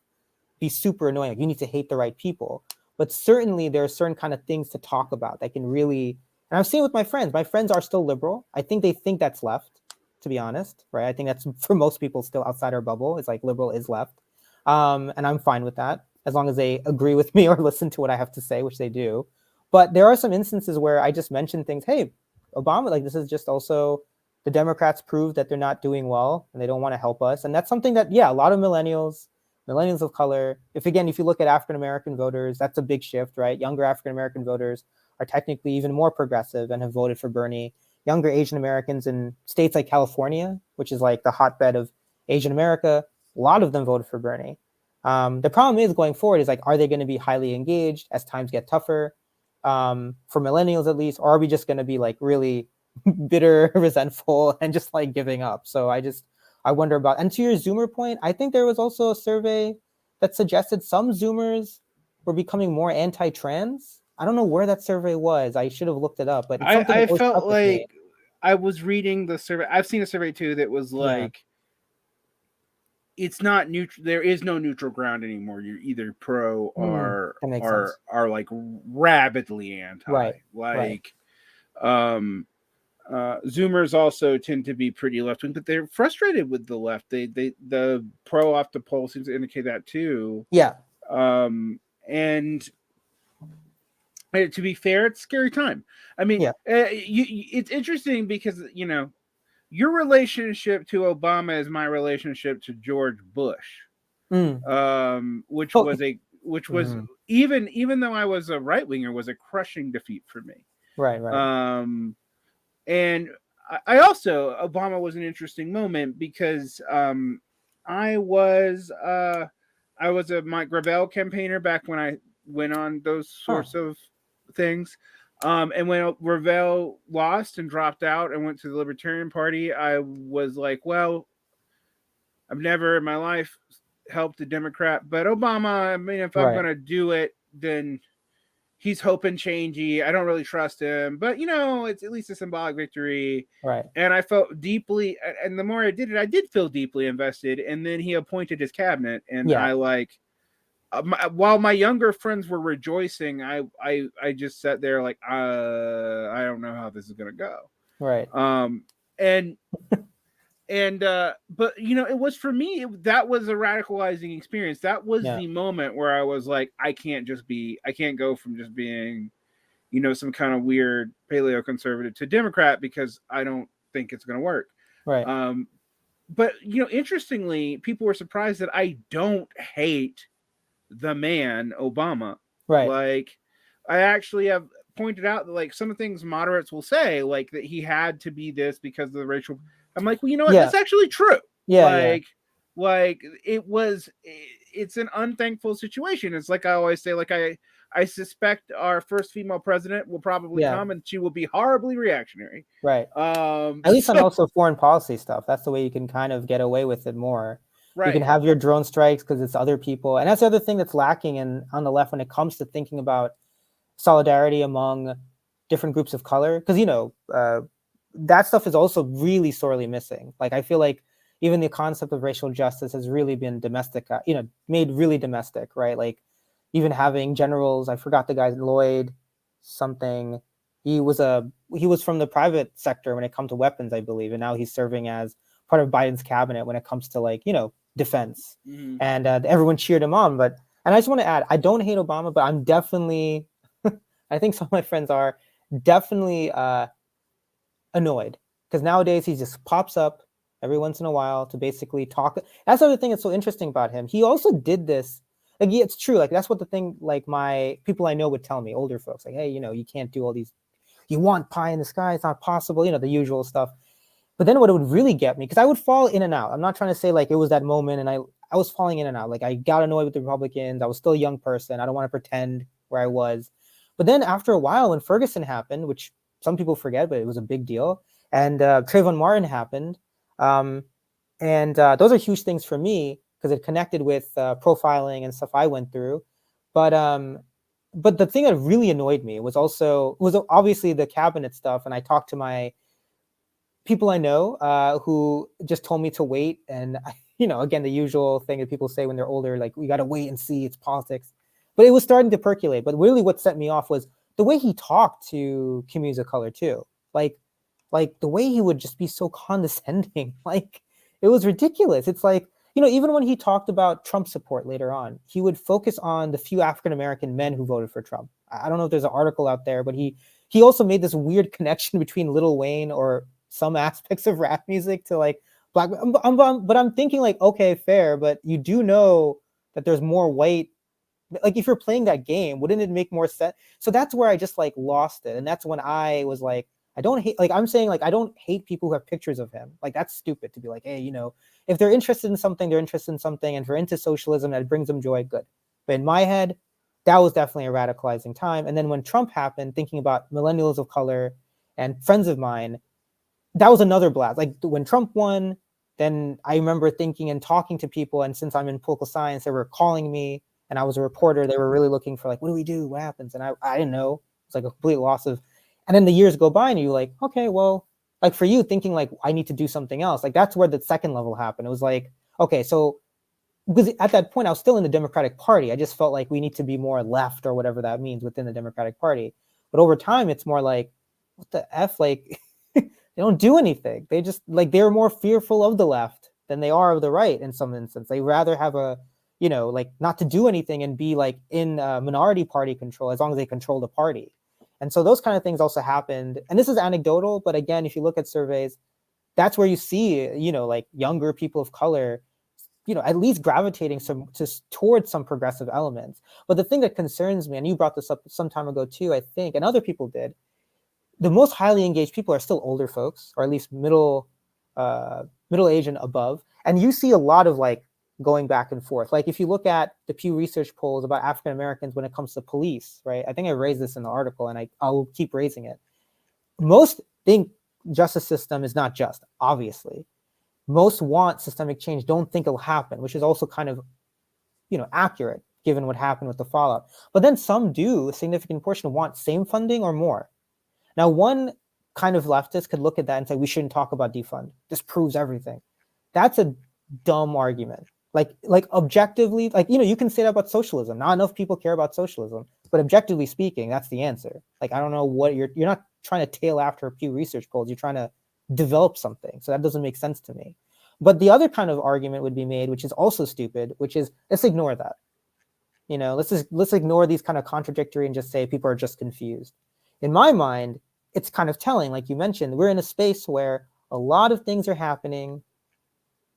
be super annoying. Like, you need to hate the right people. But certainly there are certain kind of things to talk about that can really, and I've seen it with my friends. My friends are still liberal. I think they think that's left, to be honest, right? I think that's for most people still outside our bubble. It's like liberal is left. And I'm fine with that as long as they agree with me or listen to what I have to say, which they do. But there are some instances where I just mention things, hey, Obama, like this is just also the Democrats prove that they're not doing well and they don't want to help us. And that's something that, yeah, a lot of millennials of color, if you look at African-American voters, that's a big shift, right? Younger African-American voters are technically even more progressive and have voted for Bernie. Younger Asian Americans in states like California, which is like the hotbed of Asian America, a lot of them voted for Bernie. The problem is going forward is like, are they going to be highly engaged as times get tougher? For millennials at least, or are we just going to be like really bitter, resentful, and just like giving up? So I wonder about, and to your Zoomer point, I think there was also a survey that suggested some Zoomers were becoming more anti-trans. I don't know where that survey was. I should have looked it up, but it's something I felt like I was reading the survey. I've seen a survey too that was like, it's not neutral. There is no neutral ground anymore. You're either pro or are like rabidly anti. Right. Like, Zoomers also tend to be pretty left wing, but they're frustrated with the left. The pro off the poll seems to indicate that too. Yeah. And to be fair, it's a scary time. I mean, it's interesting because your relationship to Obama is my relationship to George Bush, which was even though I was a right winger, was a crushing defeat for me. Right. And I also, Obama was an interesting moment because I was a Mike Gravel campaigner back when I went on those sorts of things. And when Gravel lost and dropped out and went to the Libertarian Party, I was like, well, I've never in my life helped a Democrat, but Obama, I mean, if I'm going to do it, then he's hope and changey. I don't really trust him, but it's at least a symbolic victory. Right. And I felt deeply, and the more I did it, I did feel deeply invested. And then he appointed his cabinet, and Yeah. I like, while my younger friends were rejoicing, I just sat there like, I don't know how this is gonna go. Right. But it was, for me, that was a radicalizing experience. That was the moment where I was like, I can't go from just being, some kind of weird paleo conservative to Democrat, because I don't think it's going to work. Right. But interestingly, people were surprised that I don't hate the man Obama. Right. Like, I actually have pointed out that, like, some of the things moderates will say, like that he had to be this because of the racial. I'm like, well, you know what? That's actually true. Yeah. Like it's an unthankful situation. It's like I always say, like, I suspect our first female president will probably come, and she will be horribly reactionary. Right. At least on also foreign policy stuff. That's the way you can kind of get away with it more. Right. You can have your drone strikes because it's other people. And that's the other thing that's lacking on the left when it comes to thinking about solidarity among different groups of color. Because, that stuff is also really sorely missing. Like, I feel like even the concept of racial justice has really been domestic, made really domestic, right? Like, even having generals, I forgot the guy's Lloyd something. He was from the private sector when it comes to weapons, I believe, and now he's serving as part of Biden's cabinet when it comes to defense. Mm-hmm. And everyone cheered him on. And I just want to add, I don't hate Obama, but I'm definitely, I think some of my friends are definitely annoyed, because nowadays he just pops up every once in a while to basically talk. That's the other thing that's so interesting about him. He also did this. Like, yeah, it's true. Like, that's what the thing, like, my people I know would tell me, older folks, like, hey, you can't do all these, you want pie in the sky, it's not possible, the usual stuff. But then what it would really get me, because I would fall in and out. I'm not trying to say like it was that moment and I was falling in and out. Like, I got annoyed with the Republicans. I was still a young person. I don't want to pretend where I was. But then after a while, when Ferguson happened, which some people forget, but it was a big deal, and Trayvon Martin happened, and those are huge things for me, because it connected with profiling and stuff I went through. But the thing that really annoyed me was obviously the cabinet stuff. And I talked to my people I know who just told me to wait. And, again, the usual thing that people say when they're older, like, we got to wait and see, it's politics. But it was starting to percolate. But really what set me off was the way he talked to communities of color too. Like the way he would just be so condescending. Like, it was ridiculous. It's like, even when he talked about Trump support later on, he would focus on the few African-American men who voted for Trump. I don't know if there's an article out there, but he also made this weird connection between Lil Wayne or some aspects of rap music to like black. But I'm thinking like, okay, fair, but you do know that there's more white. Like, if you're playing that game, wouldn't it make more sense? So that's where I just like lost it. And that's when I was like, I don't hate, like, I'm saying, like, I don't hate people who have pictures of him. Like, that's stupid to be like, hey, if they're interested in something, they're interested in something. And if they're into socialism, that brings them joy, good. But in my head, that was definitely a radicalizing time. And then when Trump happened, thinking about millennials of color and friends of mine, that was another blast. Like, when Trump won, then I remember thinking and talking to people. And since I'm in political science, they were calling me, and I was a reporter. They were really looking for like, what do we do? What happens? And I didn't know. It's like a complete loss of. And then the years go by and you're like, okay, well, like for you thinking like, I need to do something else. Like, that's where the second level happened. It was like, okay, so because at that point I was still in the Democratic Party. I just felt like we need to be more left or whatever that means within the Democratic Party. But over time, it's more like, what the F? Like, they don't do anything. They just like, they're more fearful of the left than they are of the right in some instance. They rather have a, like not to do anything and be like in minority party control as long as they control the party. And so those kind of things also happened. And this is anecdotal, but again, if you look at surveys, that's where you see, like younger people of color, at least gravitating towards some progressive elements. But the thing that concerns me, and you brought this up some time ago too, I think, and other people did, the most highly engaged people are still older folks, or at least middle age and above. And you see a lot of like going back and forth. Like, if you look at the Pew Research polls about African Americans when it comes to police, right? I think I raised this in the article, and I'll keep raising it. Most think justice system is not just, obviously. Most want systemic change, don't think it'll happen, which is also kind of, accurate. given what happened with the fallout. But then some do, a significant portion, want same funding or more. Now, one kind of leftist could look at that and say, we shouldn't talk about defund. This proves everything. That's a dumb argument. Like objectively, like, you can say that about socialism. Not enough people care about socialism, but objectively speaking, that's the answer. Like, I don't know what you're not trying to tail after Pew Research polls. You're trying to develop something. So that doesn't make sense to me. But the other kind of argument would be made, which is also stupid, which is, let's ignore that. Let's ignore these kind of contradictory and just say people are just confused. In my mind, it's kind of telling, like you mentioned, we're in a space where a lot of things are happening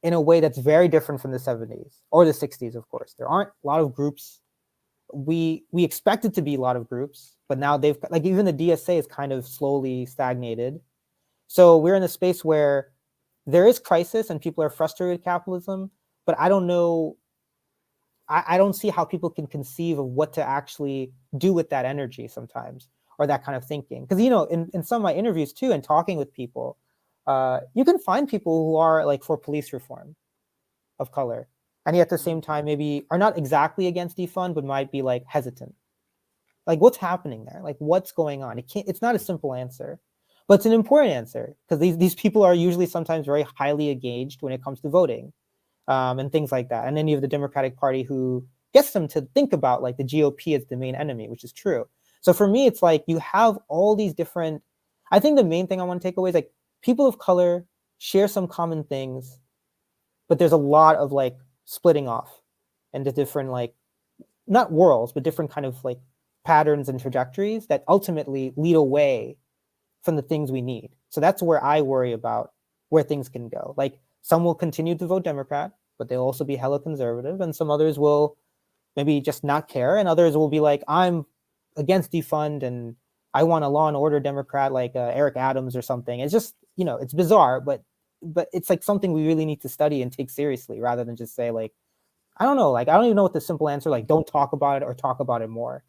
in a way that's very different from the 70s or the 60s, of course. There aren't a lot of groups. We expected to be a lot of groups, but now they've, like, even the DSA is kind of slowly stagnated. So we're in a space where there is crisis and people are frustrated with capitalism, but I don't know. I don't see how people can conceive of what to actually do with that energy sometimes, or that kind of thinking. Because, in some of my interviews too, and talking with people, you can find people who are like for police reform of color, and yet at the same time maybe are not exactly against defund, but might be like hesitant. Like, what's happening there? Like, what's going on? It's not a simple answer, but it's an important answer, because these people are usually sometimes very highly engaged when it comes to voting. And things like that. And then you have the Democratic Party who gets them to think about like the GOP as the main enemy, which is true. So for me, it's like you have all these different, I think the main thing I want to take away is like people of color share some common things, but there's a lot of like splitting off into different, like, not worlds, but different kind of like patterns and trajectories that ultimately lead away from the things we need. So that's where I worry about where things can go. Like, some will continue to vote Democrat, but they'll also be hella conservative, and some others will maybe just not care, and others will be like, I'm against defund and I want a law and order Democrat like Eric Adams or something. It's just, it's bizarre, but it's like something we really need to study and take seriously, rather than just say like, I don't know, like, I don't even know what the simple answer, like, don't talk about it or talk about it more.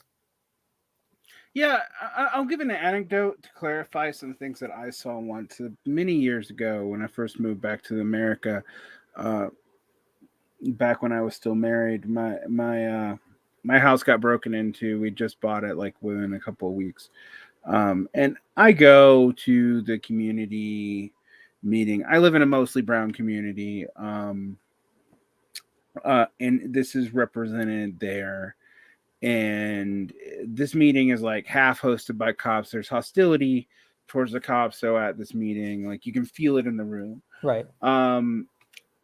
Yeah, I'll give an anecdote to clarify some things that I saw once many years ago when I first moved back to America. Back when I was still married, my house got broken into. We just bought it like within a couple of weeks, and I go to the community meeting. I live in a mostly brown community, and this is represented there. And this meeting is like half hosted by cops. There's hostility towards the cops. So at this meeting, like, you can feel it in the room. Right. But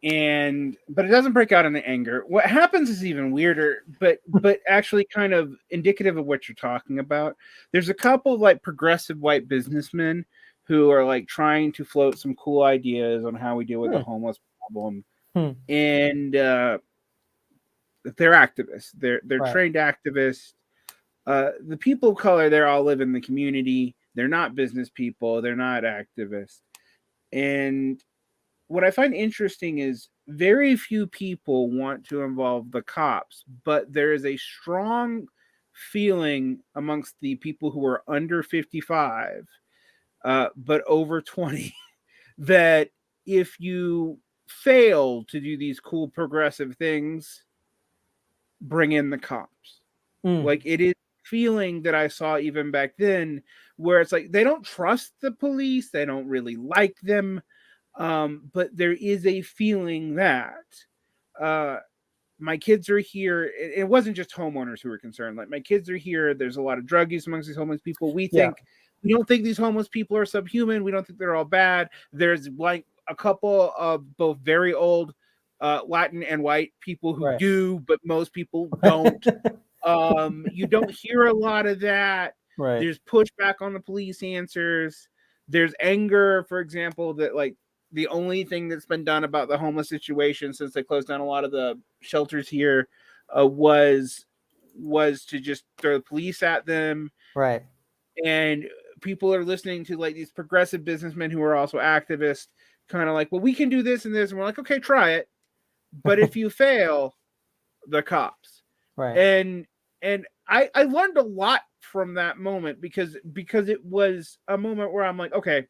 it doesn't break out into anger. What happens is even weirder, but actually kind of indicative of what you're talking about. There's a couple of like progressive white businessmen who are like trying to float some cool ideas on how we deal with the homeless problem. And they're activists. They're Right. trained activists. The people of color there all live in the community. They're not business people. They're not activists. And what I find interesting is very few people want to involve the cops, but there is a strong feeling amongst the people who are under 55, but over 20, that if you fail to do these cool progressive things, bring in the cops. Like, it is feeling that I saw even back then, where it's like they don't trust the police, they don't really like them, but there is a feeling that my kids are here. It wasn't just homeowners who were concerned. Like, my kids are here. There's a lot of drug use amongst these homeless people. We don't think these homeless people are subhuman. We don't think they're all bad. There's like a couple of both very old Latin and white people who do, but most people don't. You don't hear a lot of that. Right. There's pushback on the police answers. There's anger, for example, that like the only thing that's been done about the homeless situation since they closed down a lot of the shelters here was to just throw the police at them. Right. And people are listening to like these progressive businessmen who are also activists, kind of like, well, we can do this and this. And we're like, okay, try it. But if you fail, the cops. Right. And I learned a lot from that moment because it was a moment where I'm like, okay,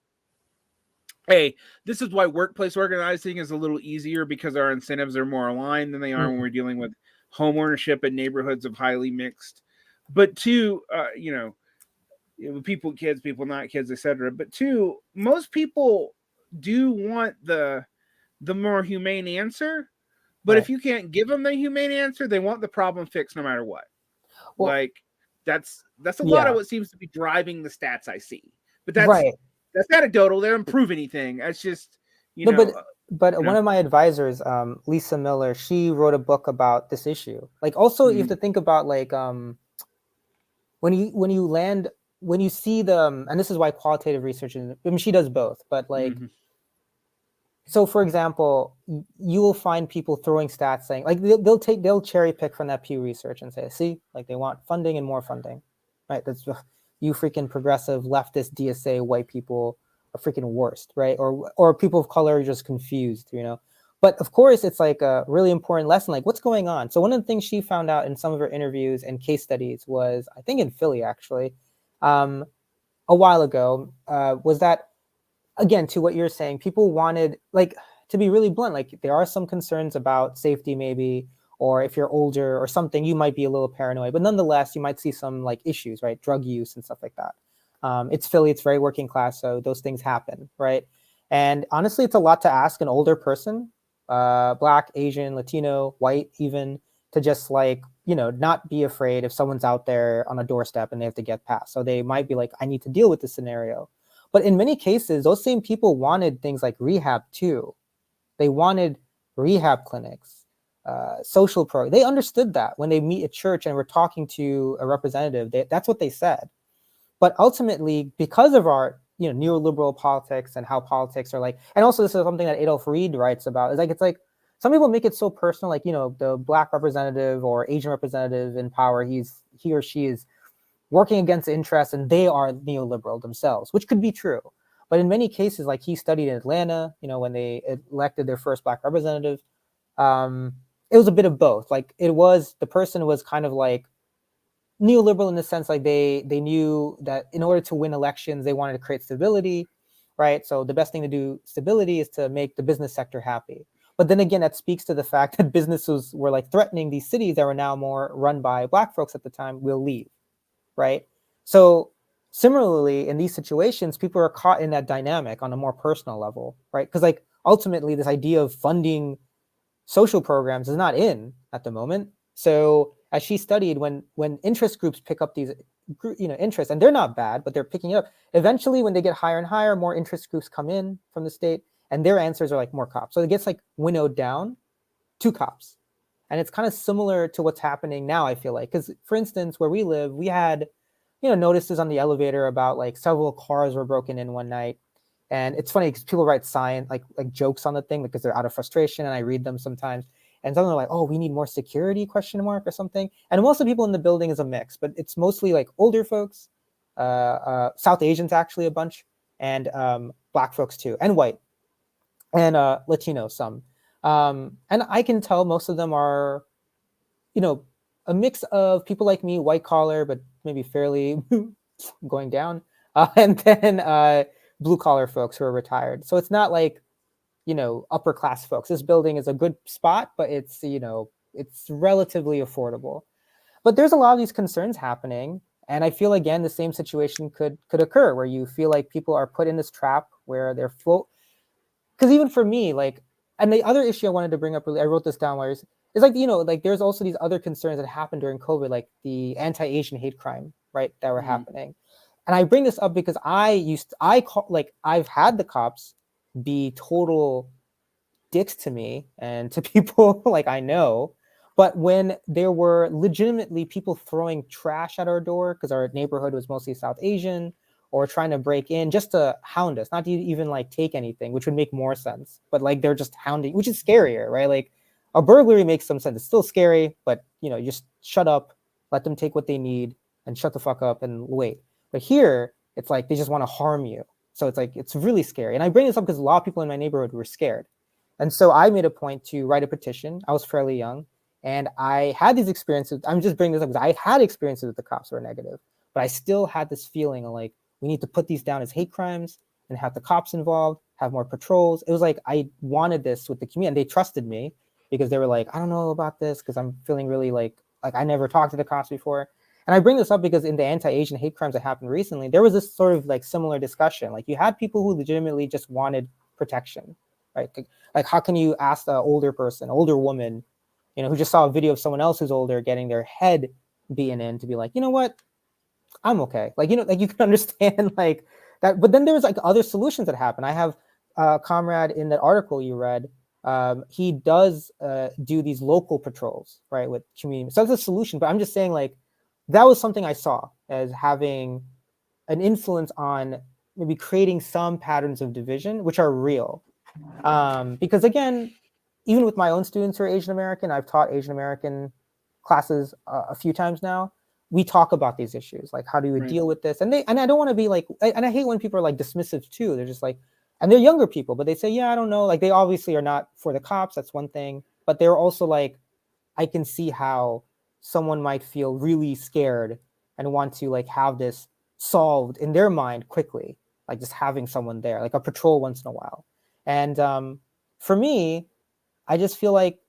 hey, this is why workplace organizing is a little easier, because our incentives are more aligned than they are when we're dealing with home ownership in neighborhoods of highly mixed, but two, people, kids, people not kids, etc. But two, most people do want the more humane answer. But Right. if you can't give them the humane answer, they want the problem fixed no matter what. Well, Like that's a lot of yeah. what seems to be driving the stats I see. But Right. that's anecdotal. They don't prove anything. It's just you No, know, but uh, but you one know. of my advisors, Lisa Miller, she wrote a book about this issue. Like, also you have to Mm, think about like when you see the and this is why qualitative research is, I mean, she does both, but like, mhm, so for example, you will find people throwing stats saying like they'll cherry pick from that Pew Research and say, see, like they want funding and more funding, right? That's you freaking progressive leftist DSA white people are freaking worst, right? Or people of color are just confused, you know. But of course, it's like a really important lesson, like what's going on. So one of the things she found out in some of her interviews and case studies was, I think in Philly actually, um, a while ago, was that, again, to what you're saying, people wanted, like, to be really blunt, like there are some concerns about safety maybe, or if you're older or something, you might be a little paranoid, but nonetheless you might see some like issues, right? Drug use and stuff like that. It's Philly, it's very working class, so those things happen, right? And honestly, it's a lot to ask an older person, black, Asian, Latino, white even, to just like, you know, not be afraid if someone's out there on a doorstep and they have to get past. So they might be like, I need to deal with this scenario. But in many cases, those same people wanted things like rehab too. They wanted rehab clinics, social programs. They understood that when they meet at church and we're talking to a representative, that's what they said. But ultimately, because of our, you know, neoliberal politics and how politics are like, and also this is something that Adolf Reed writes about, is like, it's like some people make it so personal, like, you know, the black representative or Asian representative in power, he or she is working against interests and they are neoliberal themselves, which could be true. But in many cases, like he studied in Atlanta, you know, when they elected their first black representative, um, it was a bit of both. Like it was, the person was kind of like neoliberal in the sense like they knew that in order to win elections, they wanted to create stability, right? So the best thing to do stability is to make the business sector happy. But then again, that speaks to the fact that businesses were like threatening these cities that were now more run by black folks at the time will leave, right? So similarly, in these situations, people are caught in that dynamic on a more personal level, right? Because like ultimately, this idea of funding social programs is not in at the moment. So as she studied, when interest groups pick up these, you know, interests, and they're not bad, but they're picking it up. Eventually, when they get higher and higher, more interest groups come in from the state, and their answers are like more cops. So it gets like winnowed down to cops. And it's kind of similar to what's happening now, I feel like. Because, for instance, where we live, we had, you know, notices on the elevator about like several cars were broken in one night. And it's funny because people write science, like jokes on the thing because they're out of frustration, and I read them sometimes. And some are like, "Oh, we need more security?" question mark or something. And most of the people in the building is a mix, but it's mostly like older folks, South Asians actually a bunch, and black folks too, and white, and Latino some. And I can tell most of them are, you know, a mix of people like me, white collar, but maybe fairly going down, and then blue collar folks who are retired. So it's not like, you know, upper class folks. This building is a good spot, but it's, you know, it's relatively affordable. But there's a lot of these concerns happening, and I feel again the same situation could occur where you feel like people are put in this trap where they're float. Because even for me, like, and the other issue I wanted to bring up, really, I wrote this down, where is like, you know, like there's also these other concerns that happened during COVID, like the anti-Asian hate crime, right, that were mm, happening. And I bring this up because I call, like, I've had the cops be total dicks to me and to people like I know. But when there were legitimately people throwing trash at our door because our neighborhood was mostly South Asian, or trying to break in just to hound us, not to even like take anything, which would make more sense. But like they're just hounding, which is scarier, right? Like a burglary makes some sense. It's still scary, but you know, just shut up, let them take what they need, and shut the fuck up and wait. But here, it's like they just want to harm you. So it's like it's really scary. And I bring this up because a lot of people in my neighborhood were scared. And so I made a point to write a petition. I was fairly young, and I had these experiences. I'm just bringing this up because I had experiences with the cops who were negative, but I still had this feeling of like, we need to put these down as hate crimes and have the cops involved, have more patrols. It was like I wanted this with the community, and they trusted me because they were like, I don't know about this because I'm feeling really like I never talked to the cops before. And I bring this up because in the anti-Asian hate crimes that happened recently, there was this sort of like similar discussion. Like you had people who legitimately just wanted protection, right? Like how can you ask an older person, older woman, who just saw a video of someone else who's older getting their head beaten in to be like, you know what, I'm okay. Like, like you can understand like that. But then there was like other solutions that happen. I have a comrade in that article you read. He does do these local patrols, right, with community. So that's a solution. But I'm just saying, like, that was something I saw as having an influence on maybe creating some patterns of division, which are real. Because again, even with my own students who are Asian American, I've taught Asian American classes a few times now. We talk about these issues, like how do we deal with this? And I don't want to be like, and I hate when people are like dismissive too. They're just like, and they're younger people, but they say, yeah, I don't know. Like they obviously are not for the cops. That's one thing. But they're also like, I can see how someone might feel really scared and want to like have this solved in their mind quickly, like just having someone there, like a patrol once in a while. And for me, I just feel like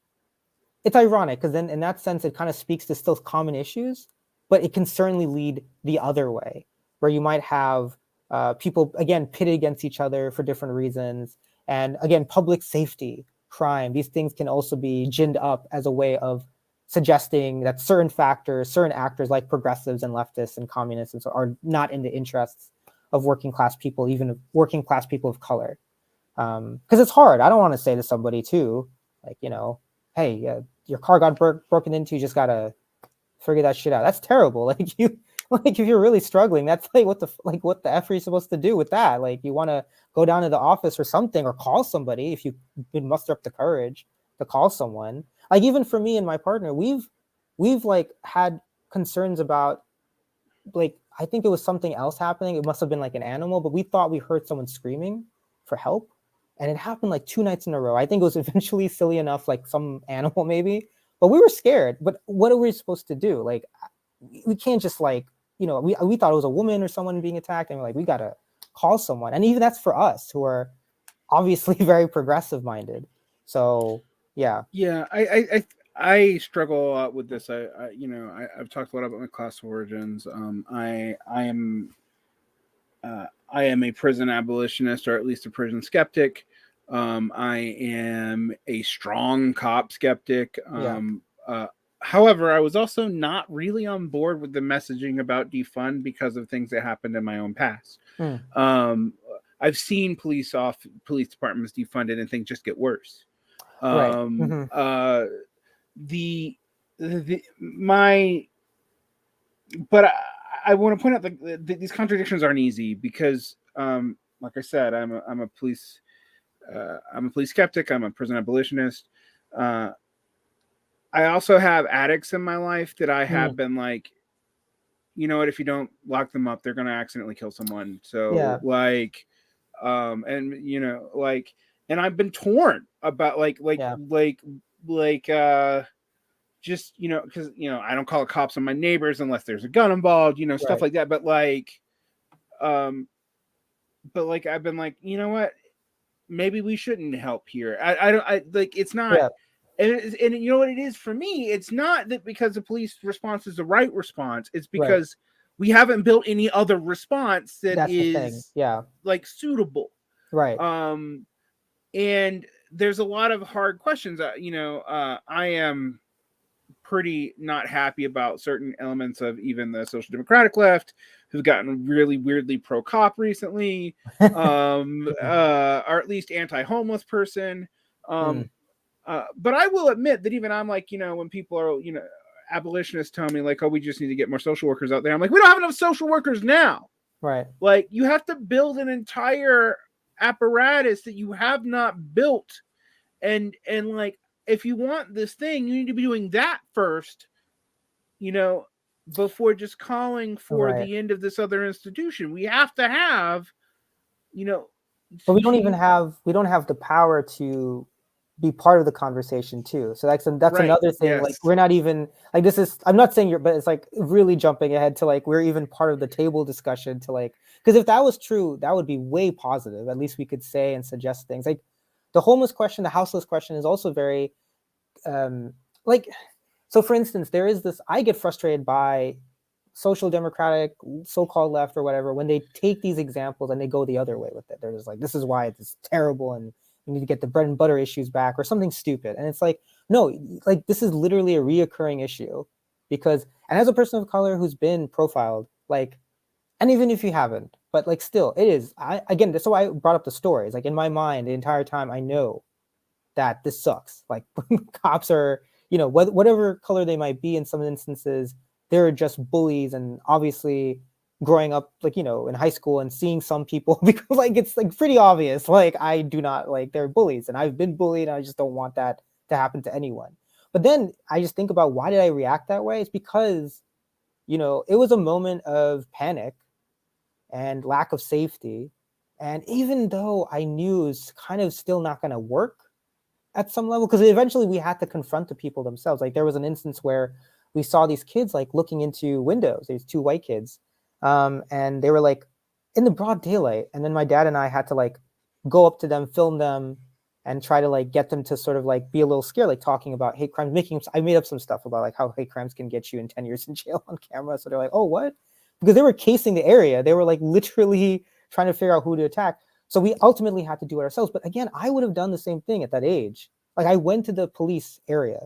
it's ironic because then in that sense, it kind of speaks to still common issues, but it can certainly lead the other way, where you might have people, again, pitted against each other for different reasons. And again, public safety, crime, these things can also be ginned up as a way of suggesting that certain factors, certain actors like progressives and leftists and communists and so are not in the interests of working class people, even working class people of color. Because it's hard. I don't want to say to somebody too, like, hey, your car got broken into, you just gotta figure that shit out. That's terrible. Like if you're really struggling, that's like what the F are you supposed to do with that? Like you want to go down to the office or something, or call somebody if you can muster up the courage to call someone. Like even for me and my partner, we've like had concerns about, like, I think it was something else happening. It must have been like an animal, but we thought we heard someone screaming for help. And it happened like 2 nights in a row. I think it was eventually silly enough, like some animal maybe, but we were scared. But what are we supposed to do? Like, we can't just like, we thought it was a woman or someone being attacked, and we're like, we got to call someone. And even that's for us who are obviously very progressive minded. So yeah. Yeah, I struggle a lot with this. I've talked a lot about my class origins. I am a prison abolitionist, or at least a prison skeptic. I am a strong cop skeptic. However, I was also not really on board with the messaging about defund because of things that happened in my own past. I've seen police departments defunded and things just get worse. Right. But I want to point out that these contradictions aren't easy because, like I said, I'm a police skeptic. I'm a prison abolitionist. I also have addicts in my life that I have been like, you know what, if you don't lock them up, they're going to accidentally kill someone. So and I've been torn about just, because, I don't call the cops on my neighbors unless there's a gun involved, stuff like that. But I've been like, you know what, maybe we shouldn't help here. I like, it's not. And you know what it is for me? It's not that because the police response is the right response. It's because we haven't built any other response that is like suitable. Right. And there's a lot of hard questions. I am pretty not happy about certain elements of even the social democratic left, who've gotten really weirdly pro-cop recently, or at least anti-homeless person. But I will admit that even I'm like, when people are, abolitionists tell me like, oh, we just need to get more social workers out there. I'm like, we don't have enough social workers now. Right. Like, you have to build an entire apparatus that you have not built. And like, if you want this thing, you need to be doing that first, before just calling for the end of this other institution. We have to have, but we don't have the power to be part of the conversation too. So that's another thing. Yes. Like, we're not even like, this is, I'm not saying but it's like really jumping ahead to like, we're even part of the table discussion to like, because if that was true, that would be way positive. At least we could say and suggest things like the homeless question, the houseless question is also very, like, so for instance, there is this, I get frustrated by social democratic, so-called left or whatever, when they take these examples and they go the other way with it. They're just like, this is why it's terrible and you need to get the bread and butter issues back or something stupid. And it's like, no, like this is literally a reoccurring issue because, and as a person of color who's been profiled, like, and even if you haven't, but like still it is, again, that's why I brought up the stories. Like in my mind, the entire time I know that this sucks. Like cops are, whatever color they might be in some instances, they're just bullies. And obviously growing up, like, in high school and seeing some people, because like, it's like pretty obvious, like I do not like, they're bullies and I've been bullied and I just don't want that to happen to anyone. But then I just think about why did I react that way? It's because, it was a moment of panic and lack of safety. And even though I knew it's kind of still not going to work at some level, because eventually we had to confront the people themselves. Like there was an instance where we saw these kids like looking into windows, these two white kids, and they were like in the broad daylight. And then my dad and I had to like go up to them, film them, and try to like get them to sort of like be a little scared, like talking about hate crimes, I made up some stuff about like how hate crimes can get you in 10 years in jail on camera. So they're like, oh, what? Because they were casing the area. They were like literally trying to figure out who to attack. So we ultimately had to do it ourselves. But again, I would have done the same thing at that age. Like I went to the police area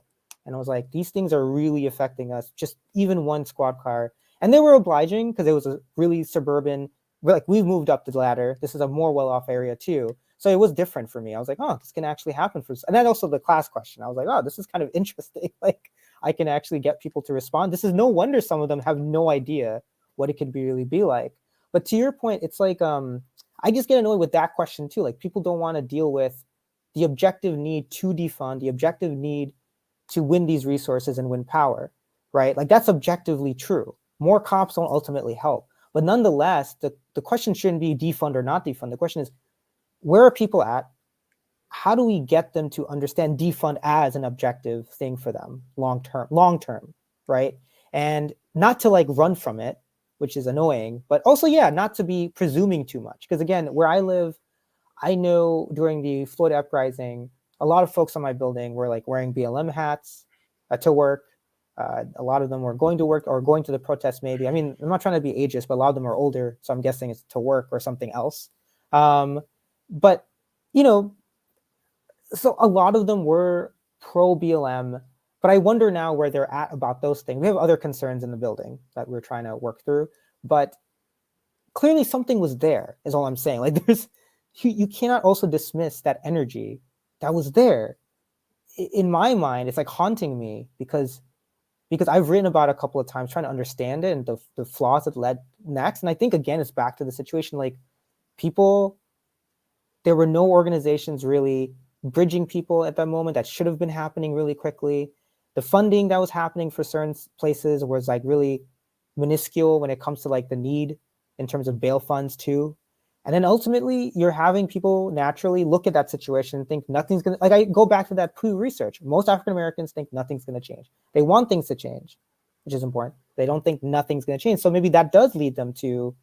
and I was like, these things are really affecting us. Just even one squad car. And they were obliging because it was a really suburban, like we've moved up the ladder. This is a more well-off area too. So it was different for me. I was like, oh, this can actually happen for, and then also the class question. I was like, oh, this is kind of interesting. Like I can actually get people to respond. This is no wonder some of them have no idea what it could really be like. But to your point, it's like, I just get annoyed with that question too. Like people don't want to deal with the objective need to defund, the objective need to win these resources and win power, right? Like that's objectively true. More cops don't ultimately help. But nonetheless, the question shouldn't be defund or not defund. The question is, where are people at? How do we get them to understand defund as an objective thing for them long term, right? And not to like run from it, which is annoying, but also, yeah, not to be presuming too much. Because again, where I live, I know during the Floyd uprising, a lot of folks on my building were like wearing BLM hats to work. A lot of them were going to work or going to the protest maybe. I mean, I'm not trying to be ageist, but a lot of them are older. So I'm guessing it's to work or something else. But, so a lot of them were pro BLM, but I wonder now where they're at about those things. We have other concerns in the building that we're trying to work through, but clearly something was there is all I'm saying. Like you cannot also dismiss that energy that was there. In my mind, it's like haunting me because I've written about it a couple of times trying to understand it and the flaws that led next. And I think again, it's back to the situation, like there were no organizations really bridging people at that moment that should have been happening really quickly. The funding that was happening for certain places was like really minuscule when it comes to like the need in terms of bail funds too. And then ultimately you're having people naturally look at that situation and think nothing's going to, like I go back to that Pew research. Most African Americans think nothing's going to change. They want things to change, which is important. They don't think nothing's going to change. So maybe that does lead them to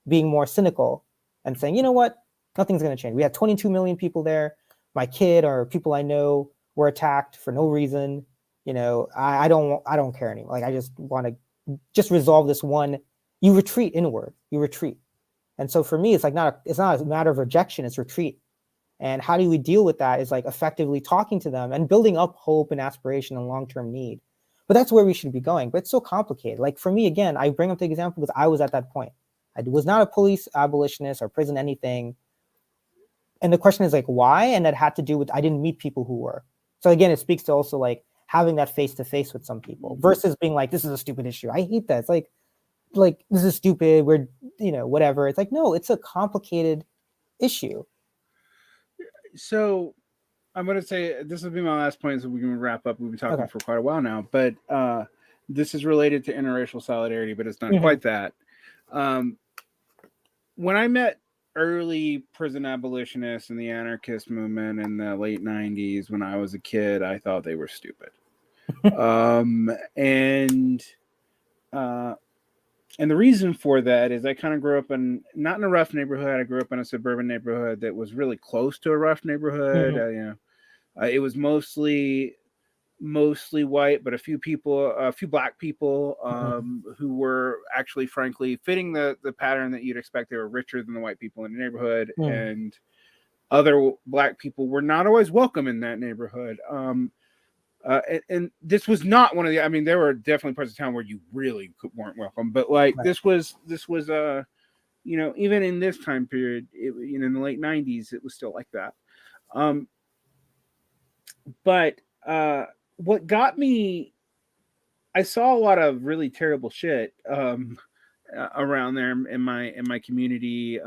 being more cynical and saying, you know what, nothing's going to change. We had 22 million people there. My kid or people I know were attacked for no reason. I don't care anymore. Like I just want to just resolve this one. You retreat inward. You retreat. And so for me, it's like it's not a matter of rejection, it's retreat. And how do we deal with that is like effectively talking to them and building up hope and aspiration and long-term need. But that's where we should be going. But it's so complicated. Like for me, again, I bring up the example because I was at that point. I was not a police abolitionist or prison anything. And the question is like, why? And that had to do with, I didn't meet people who were. So again, it speaks to also like having that face-to-face with some people versus being like, this is a stupid issue. I hate that. It's like this is stupid. We're, whatever. It's like, no, it's a complicated issue. So I'm going to say this will be my last point, so we can wrap up. We've been talking for quite a while now, but this is related to interracial solidarity, but it's not quite that. When I met early prison abolitionists and the anarchist movement in the late 90s, when I was a kid, I thought they were stupid. And the reason for that is I kind of grew up not in a rough neighborhood. I grew up in a suburban neighborhood that was really close to a rough neighborhood. It was mostly mostly white, but a few black people who were actually, frankly, fitting the pattern that you'd expect. They were richer than the white people in the neighborhood, and other black people were not always welcome in that neighborhood. And this was not one of the. I mean, there were definitely parts of town where you really weren't welcome, but like this was even in this time period, in the late '90s, it was still like that. But what got me, I saw a lot of really terrible shit around there in my community.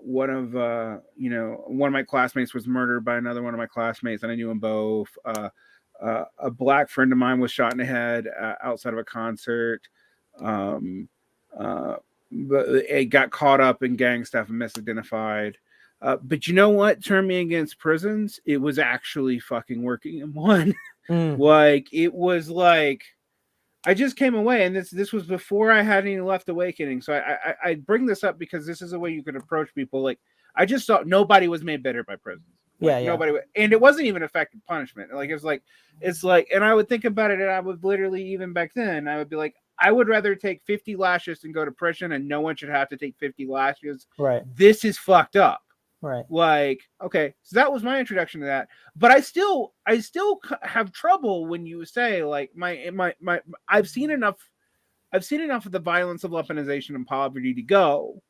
One of my classmates was murdered by another one of my classmates, and I knew them both. A black friend of mine was shot in the head outside of a concert. But it got caught up in gang stuff and misidentified. But you know what turned me against prisons? It was actually fucking working in one. Like, it was like, I just came away, and this was before I had any left awakening. So I bring this up because this is a way you could approach people. Like, I just thought nobody was made better by prisons. Like, nobody, and it wasn't even effective punishment. Like, it's like, and I would think about it, and I would literally, even back then, I would be like, I would rather take 50 lashes and go to prison, and no one should have to take 50 lashes. Right. This is fucked up. Right. Like, okay, so that was my introduction to that. But I still have trouble when you say, like, my I've seen enough of the violence of weaponization and poverty to go,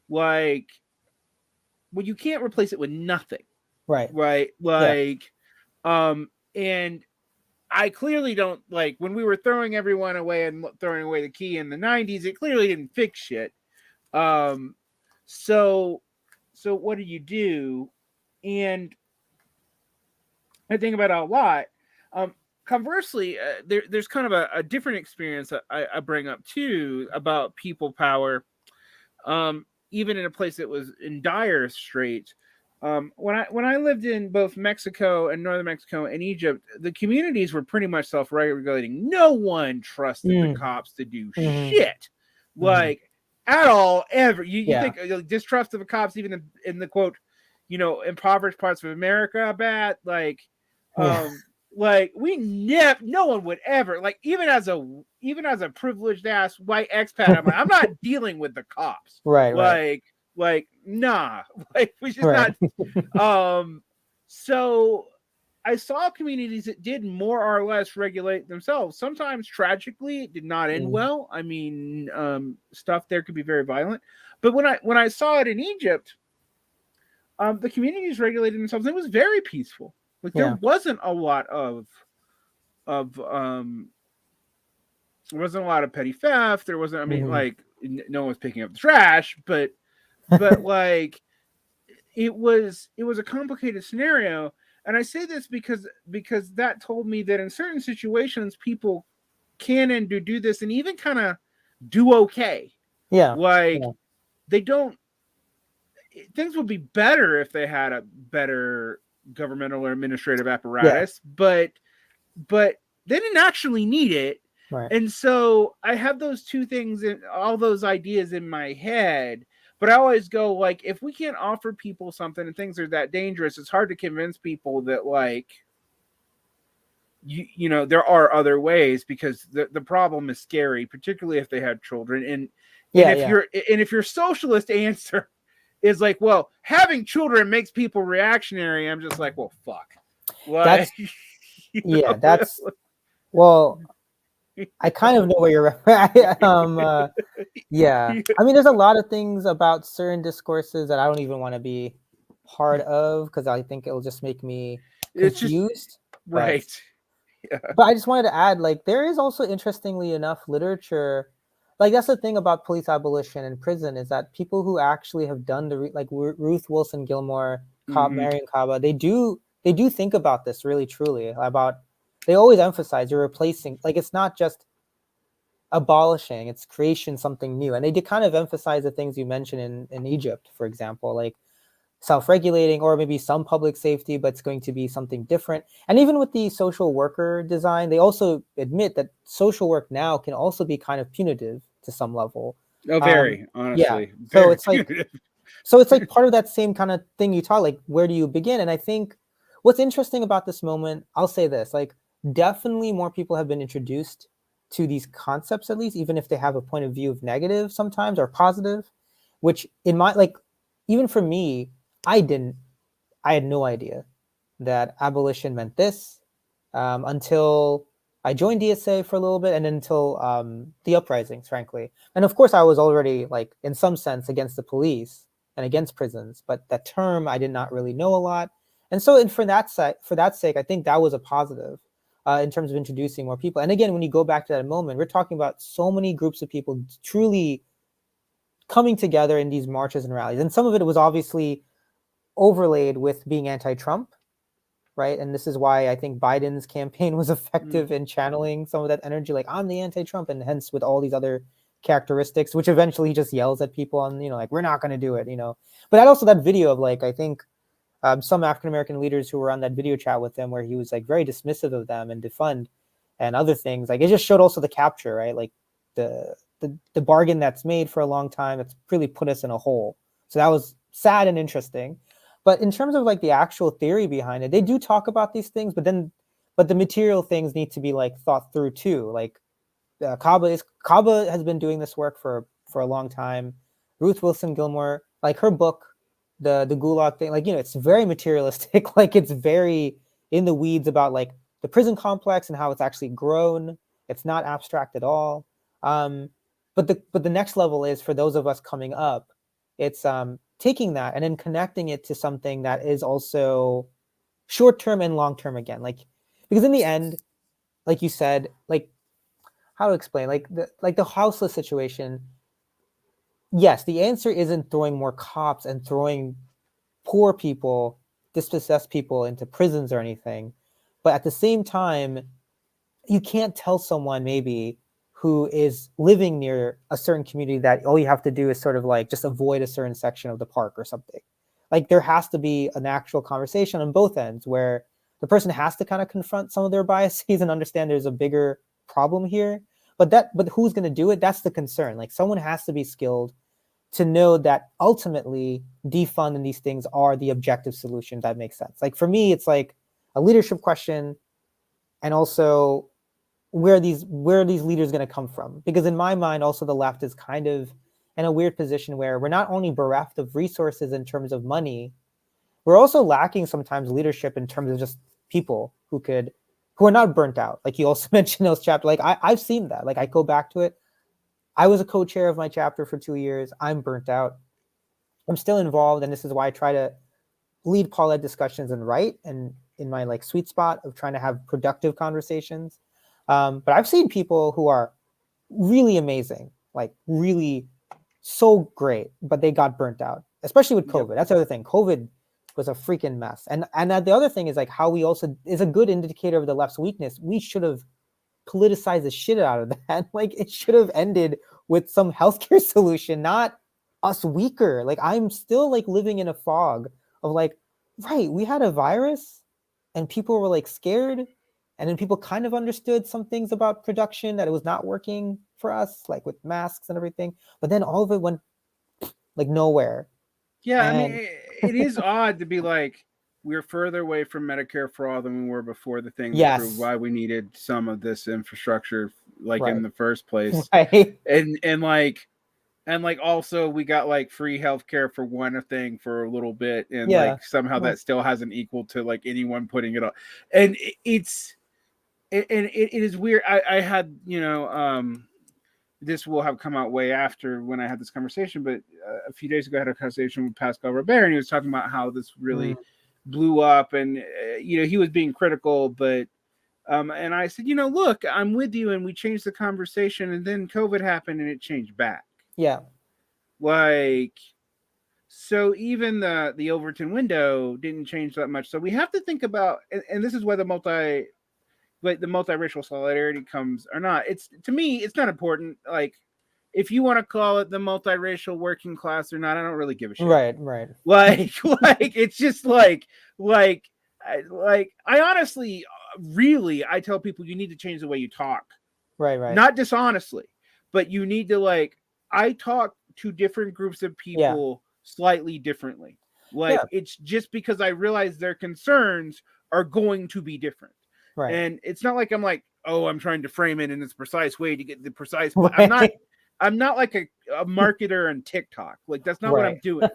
like, well, you can't replace it with nothing. Right. Right. Like, and I clearly don't, like, when we were throwing everyone away and throwing away the key in the 90s, it clearly didn't fix shit. So what do? And I think about it a lot. Conversely, there's kind of a different experience that I bring up too about people power, even in a place that was in dire straits. When I lived in both Mexico and northern Mexico and Egypt, the communities were pretty much self-regulating. No one trusted the cops to do shit, like, at all, ever. You think distrust of the cops, even in the quote, impoverished parts of America, bad, like, like, no one would ever, like, even as a privileged ass white expat, I'm like, I'm not dealing with the cops, right? Like, nah, like, we should not. So I saw communities that did more or less regulate themselves. Sometimes, tragically, it did not end well. I mean, stuff there could be very violent. But when I saw it in Egypt, the communities regulated themselves. It was very peaceful. Like, there wasn't a lot of there wasn't a lot of petty theft. There wasn't. I mean, like, no one was picking up the trash, but like, it was a complicated scenario. And I say this because that told me that in certain situations, people can and do this and even kind of do okay. Yeah. Like, they don't, things would be better if they had a better governmental or administrative apparatus, but they didn't actually need it. Right. And so I have those two things and all those ideas in my head. But I always go, like, if we can't offer people something and things are that dangerous, it's hard to convince people that, like, there are other ways, because the problem is scary, particularly if they have children. And if your socialist answer is like, well, having children makes people reactionary, I'm just like, well, fuck. Like, that's well, I kind of know where you're I mean, there's a lot of things about certain discourses that I don't even want to be part of, because I think it'll just make me confused. Right. But I just wanted to add, like, there is also, interestingly enough, literature. Like, that's the thing about police abolition in prison, is that people who actually have done like Ruth Wilson Gilmore, Marion Kaba, they do think about this really truly. They always emphasize you're replacing, like, it's not just abolishing, it's creation something new. And they did kind of emphasize the things you mentioned in Egypt, for example, like self-regulating, or maybe some public safety, but it's going to be something different. And even with the social worker design, they also admit that social work now can also be kind of punitive to some level. Oh, very, honestly. Yeah. So it's like part of that same kind of thing you taught, like, where do you begin? And I think what's interesting about this moment, I'll say this, like definitely more people have been introduced to these concepts, at least, even if they have a point of view of negative sometimes or positive, which in my, like, even for me, I had no idea that abolition meant this until I joined DSA for a little bit, and until the uprisings, frankly. And of course, I was already, like, in some sense, against the police and against prisons, but that term I did not really know a lot. And so, for that sake, I think that was a positive in terms of introducing more people. And again, when you go back to that moment, we're talking about so many groups of people truly coming together in these marches and rallies, and some of it was obviously overlaid with being anti-Trump, right? And this is why I think Biden's campaign was effective in channeling some of that energy, like I'm the anti-Trump, and hence with all these other characteristics, which eventually he just yells at people on, like, we're not going to do it, But also that video of, like, I think some African-American leaders who were on that video chat with him, where he was, like, very dismissive of them and defund and other things, like, it just showed also the capture, right? Like the bargain that's made for a long time, it's really put us in a hole. So that was sad and interesting. But in terms of, like, the actual theory behind it, they do talk about these things, but the material things need to be, like, thought through too. Like Kaba has been doing this work for a long time. Ruth Wilson Gilmore, like, her book, the Gulag thing, like, it's very materialistic. Like, it's very in the weeds about, like, the prison complex and how it's actually grown. It's not abstract at all. But the next level is, for those of us coming up, it's taking that and then connecting it to something that is also short-term and long-term again. Like, because in the end, like you said, like, how to explain, like the houseless situation, yes, the answer isn't throwing more cops and throwing poor people, dispossessed people into prisons or anything. But at the same time, you can't tell someone maybe who is living near a certain community that all you have to do is sort of, like, just avoid a certain section of the park or something. Like, there has to be an actual conversation on both ends where the person has to kind of confront some of their biases and understand there's a bigger problem here. But who's going to do it? That's the concern. Like, someone has to be skilled to know that ultimately defund and these things are the objective solution that makes sense. Like, for me, it's like a leadership question, and also where are these leaders going to come from? Because in my mind, also, the left is kind of in a weird position where we're not only bereft of resources in terms of money, we're also lacking sometimes leadership in terms of just people who are not burnt out. Like you also mentioned those chapters. Like I've seen that. Like, I go back to it. I was a co-chair of my chapter for 2 years. I'm burnt out. I'm still involved, and this is why I try to lead Paulette discussions and write, and in my, like, sweet spot of trying to have productive conversations. But I've seen people who are really amazing, like really so great, but they got burnt out, especially with COVID. Yep. That's the other thing. COVID was a freaking mess. And the other thing is, like, how we also is a good indicator of the left's weakness. We should have politicized the shit out of that. Like, it should have ended with some healthcare solution, not us weaker. Like, I'm still, like, living in a fog of, like, right, we had a virus and people were, like, scared. And then people kind of understood some things about production, that it was not working for us, like with masks and everything. But then all of it went, like, nowhere. Yeah, and I mean, it is odd to be like, we're further away from Medicare for all than we were before the thing that proved why we needed some of this infrastructure, like, in the first place. Right. And like also we got, like, free healthcare for one thing for a little bit, and like somehow that still hasn't equaled to, like, anyone putting it on. And it is weird. I had, this will have come out way after when I had this conversation, but a few days ago I had a conversation with Pascal Robert, and he was talking about how this really blew up, and he was being critical, but and I said, look, I'm with you, and we changed the conversation, and then COVID happened and it changed back. Yeah. Like, so even the Overton window didn't change that much. So we have to think about, and this is where the multiracial solidarity comes or not. It's, to me, it's not important. Like, if you want to call it the multiracial working class or not, I don't really give a shit. Right. Like it's just like I honestly, really, I tell people you need to change the way you talk. Right. Not dishonestly, but you need to, like, I talk to different groups of people slightly differently. Like, it's just because I realize their concerns are going to be different. Right. And it's not like I'm like, oh, I'm trying to frame it in this precise way to get the precise. Right. I'm not like a marketer on TikTok. Like, that's not what I'm Right. doing.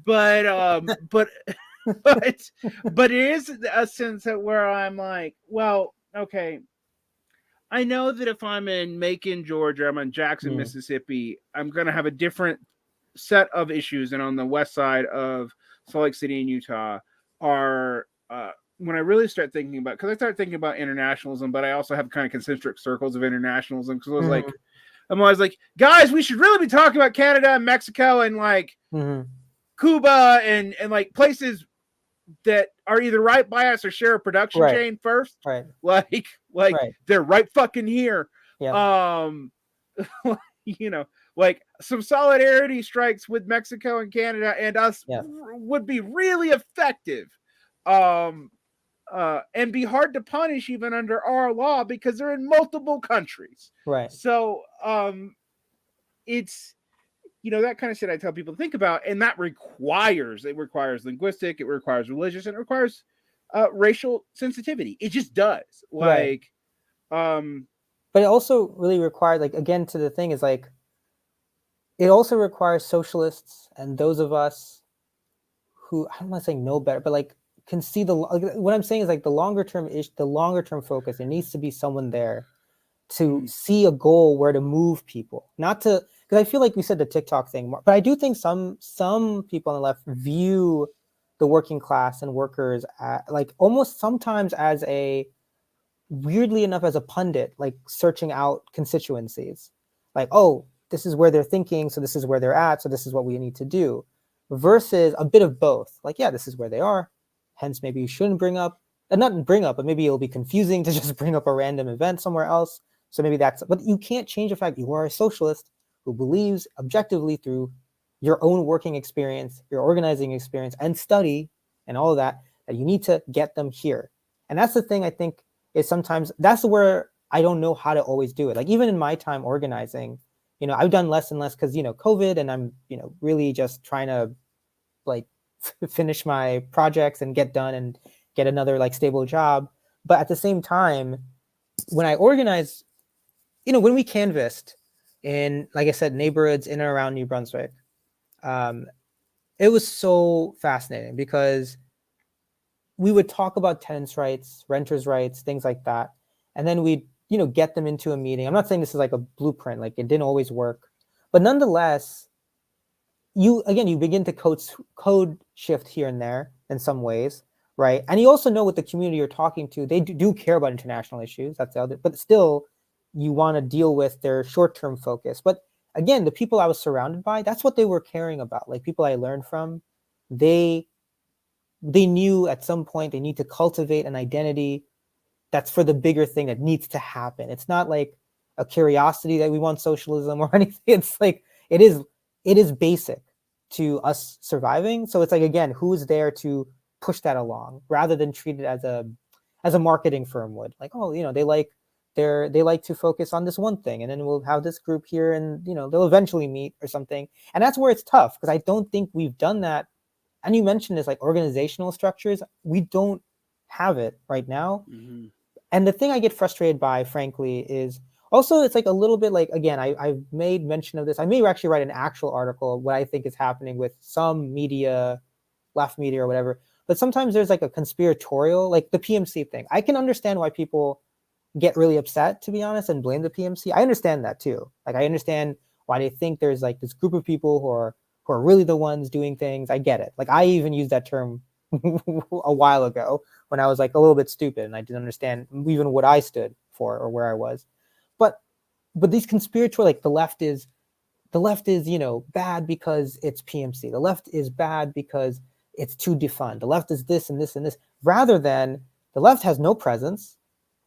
But it is a sense that where I'm like, well, okay, I know that if I'm in Macon, Georgia, I'm in Jackson, Mississippi, I'm going to have a different set of issues. And on the west side of Salt Lake City and Utah are, when I really start thinking about, because I start thinking about internationalism, but I also have kind of concentric circles of internationalism. Because I was like, I'm always like, guys, we should really be talking about Canada and Mexico and like Cuba and like places that are either right by us or share a production chain first. Right. Like they're right fucking here. Yeah. You know, like some solidarity strikes with Mexico and Canada and us would be really effective. And be hard to punish even under our law because they're in multiple countries. Right. So it's, you know, that kind of shit I tell people to think about, and that requires linguistic, it requires religious, and it requires racial sensitivity. It just does. Like, but it also really requires, like, again, to the thing is like, it also requires socialists and those of us who, I'm not saying know better, but like can see what I'm saying is like the longer term focus. There needs to be someone there to see a goal where to move people, not to. Because I feel like we said the TikTok thing, but I do think some people on the left view the working class and workers like almost sometimes as weirdly enough, as a pundit, like searching out constituencies. Like, oh, this is where they're thinking, so this is where they're at, so this is what we need to do. Versus a bit of both. Like, yeah, this is where they are. Hence, maybe you shouldn't not bring up, but maybe it'll be confusing to just bring up a random event somewhere else. So maybe but you can't change the fact you are a socialist who believes objectively through your own working experience, your organizing experience, and study, and all of that you need to get them here. And that's the thing I think is sometimes, that's where I don't know how to always do it. Like even in my time organizing, you know, I've done less and less because, you know, COVID, and I'm, you know, really just trying to like finish my projects and get done and get another like stable job. But at the same time, when I organize, you know, when we canvassed in, like I said, neighborhoods in and around New Brunswick, it was so fascinating because we would talk about tenants' rights, renters' rights, things like that. And then we'd, you know, get them into a meeting. I'm not saying this is like a blueprint, like it didn't always work, but nonetheless, you begin to code shift here and there in some ways, right? And you also know with the community you're talking to, they do care about international issues. That's the other, but still, you want to deal with their short-term focus. But again, the people I was surrounded by, that's what they were caring about. Like people I learned from, they knew at some point they need to cultivate an identity that's for the bigger thing that needs to happen. It's not like a curiosity that we want socialism or anything. It's like, it is basic to us surviving. So it's like, again, who's there to push that along rather than treat it as a marketing firm would. Like, oh, you know, they like to focus on this one thing, and then we'll have this group here, and you know, they'll eventually meet or something. And that's where it's tough, because I don't think we've done that. And you mentioned this, like organizational structures, we don't have it right now. And the thing I get frustrated by, frankly, is also it's like a little bit like, again, I've made mention of this. I may actually write an actual article of what I think is happening with some media, left media or whatever. But sometimes there's like a conspiratorial, like the PMC thing. I can understand why people get really upset, to be honest, and blame the PMC. I understand that too. Like I understand why they think there's like this group of people who are really the ones doing things. I get it. Like I even used that term a while ago when I was like a little bit stupid and I didn't understand even what I stood for or where I was. But these conspiratorial, like the left is, you know, bad because it's PMC. The left is bad because it's too defund. The left is this and this and this, rather than the left has no presence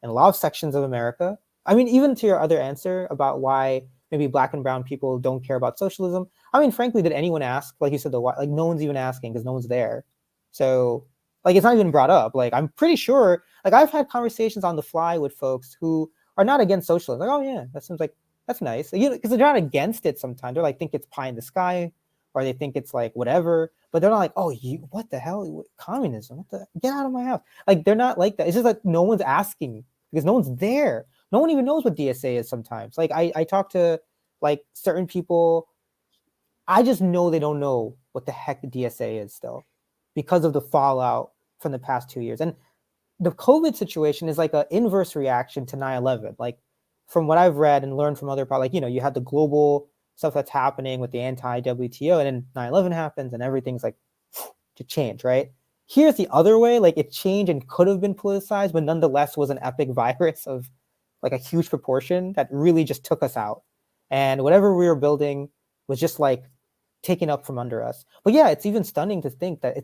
in a lot of sections of America. I mean, even to your other answer about why maybe black and brown people don't care about socialism. I mean, frankly, did anyone ask? Like you said, like no one's even asking because no one's there. So like, it's not even brought up. Like, I'm pretty sure, like I've had conversations on the fly with folks who are not against socialism. Like, oh yeah, that seems like, that's nice. You know, because they're not against it sometimes. They're like, think it's pie in the sky, or they think it's like whatever, but they're not like, oh, you, what the hell, communism, what the, get out of my house. Like, they're not like that. It's just like no one's asking because no one's there. No one even knows what DSA is sometimes. Like, I talk to like certain people, I just know they don't know what the heck the DSA is still because of the fallout from the past 2 years. And the COVID situation is like an inverse reaction to 9/11. Like, from what I've read and learned from other, like, you had the global stuff that's happening with the anti-WTO, and then 9/11 happens and everything's like to change, right? Here's the other way, like it changed and could have been politicized, but nonetheless was an epic virus of like a huge proportion that really just took us out. And whatever we were building was just like taken up from under us. But yeah, it's even stunning to think that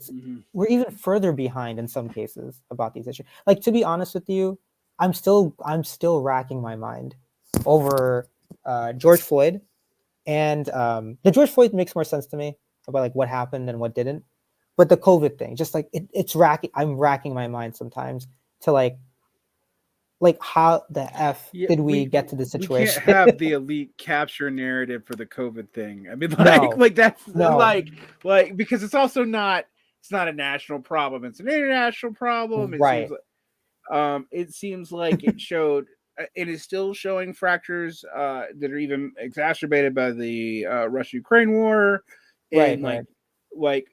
we're even further behind in some cases about these issues. Like, to be honest with you, I'm still racking my mind over George Floyd, and the George Floyd makes more sense to me about like what happened and what didn't. But the COVID thing, just like it's racking. I'm racking my mind sometimes to like how the F did we get to this situation? We can't have the elite capture narrative for the COVID thing. I mean, No. like that's No. like because it's also not, it's not a national problem. It's an international problem. Right. It seems like it showed, it is still showing fractures that are even exacerbated by the Russia-Ukraine war. And Right.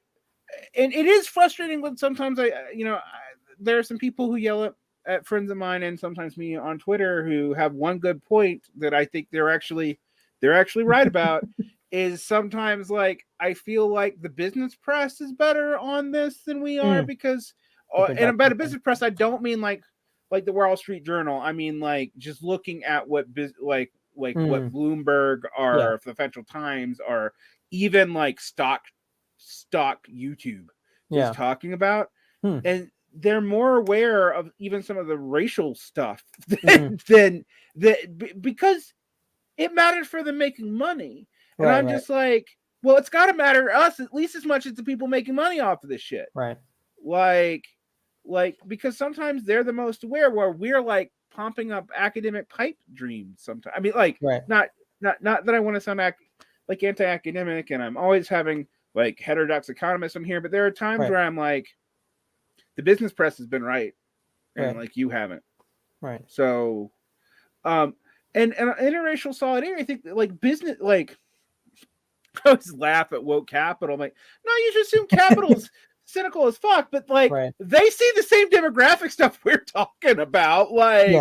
And it is frustrating when sometimes there are some people who yell at friends of mine and sometimes me on Twitter who have one good point that I think they're actually right about. Is sometimes like I feel like the business press is better on this than we are, because and about a business press, I don't mean like the Wall Street Journal. I mean like just looking at what what Bloomberg or the Financial Times or even like stock YouTube is talking about, and they're more aware of even some of the racial stuff than because it matters for them making money. And I'm just like, well, it's got to matter to us at least as much as the people making money off of this shit. Right. Like because sometimes they're the most aware, where we're like pumping up academic pipe dreams sometimes. I mean, like not that I want to sound like anti-academic, and I'm always having like heterodox economists in here, but there are times where I'm like, the business press has been right, and like you haven't. Right. So, and interracial solidarity, I think like business, like I always laugh at woke capital. I'm like, no, you just assume capital's cynical as fuck, but like they see the same demographic stuff we're talking about. Like,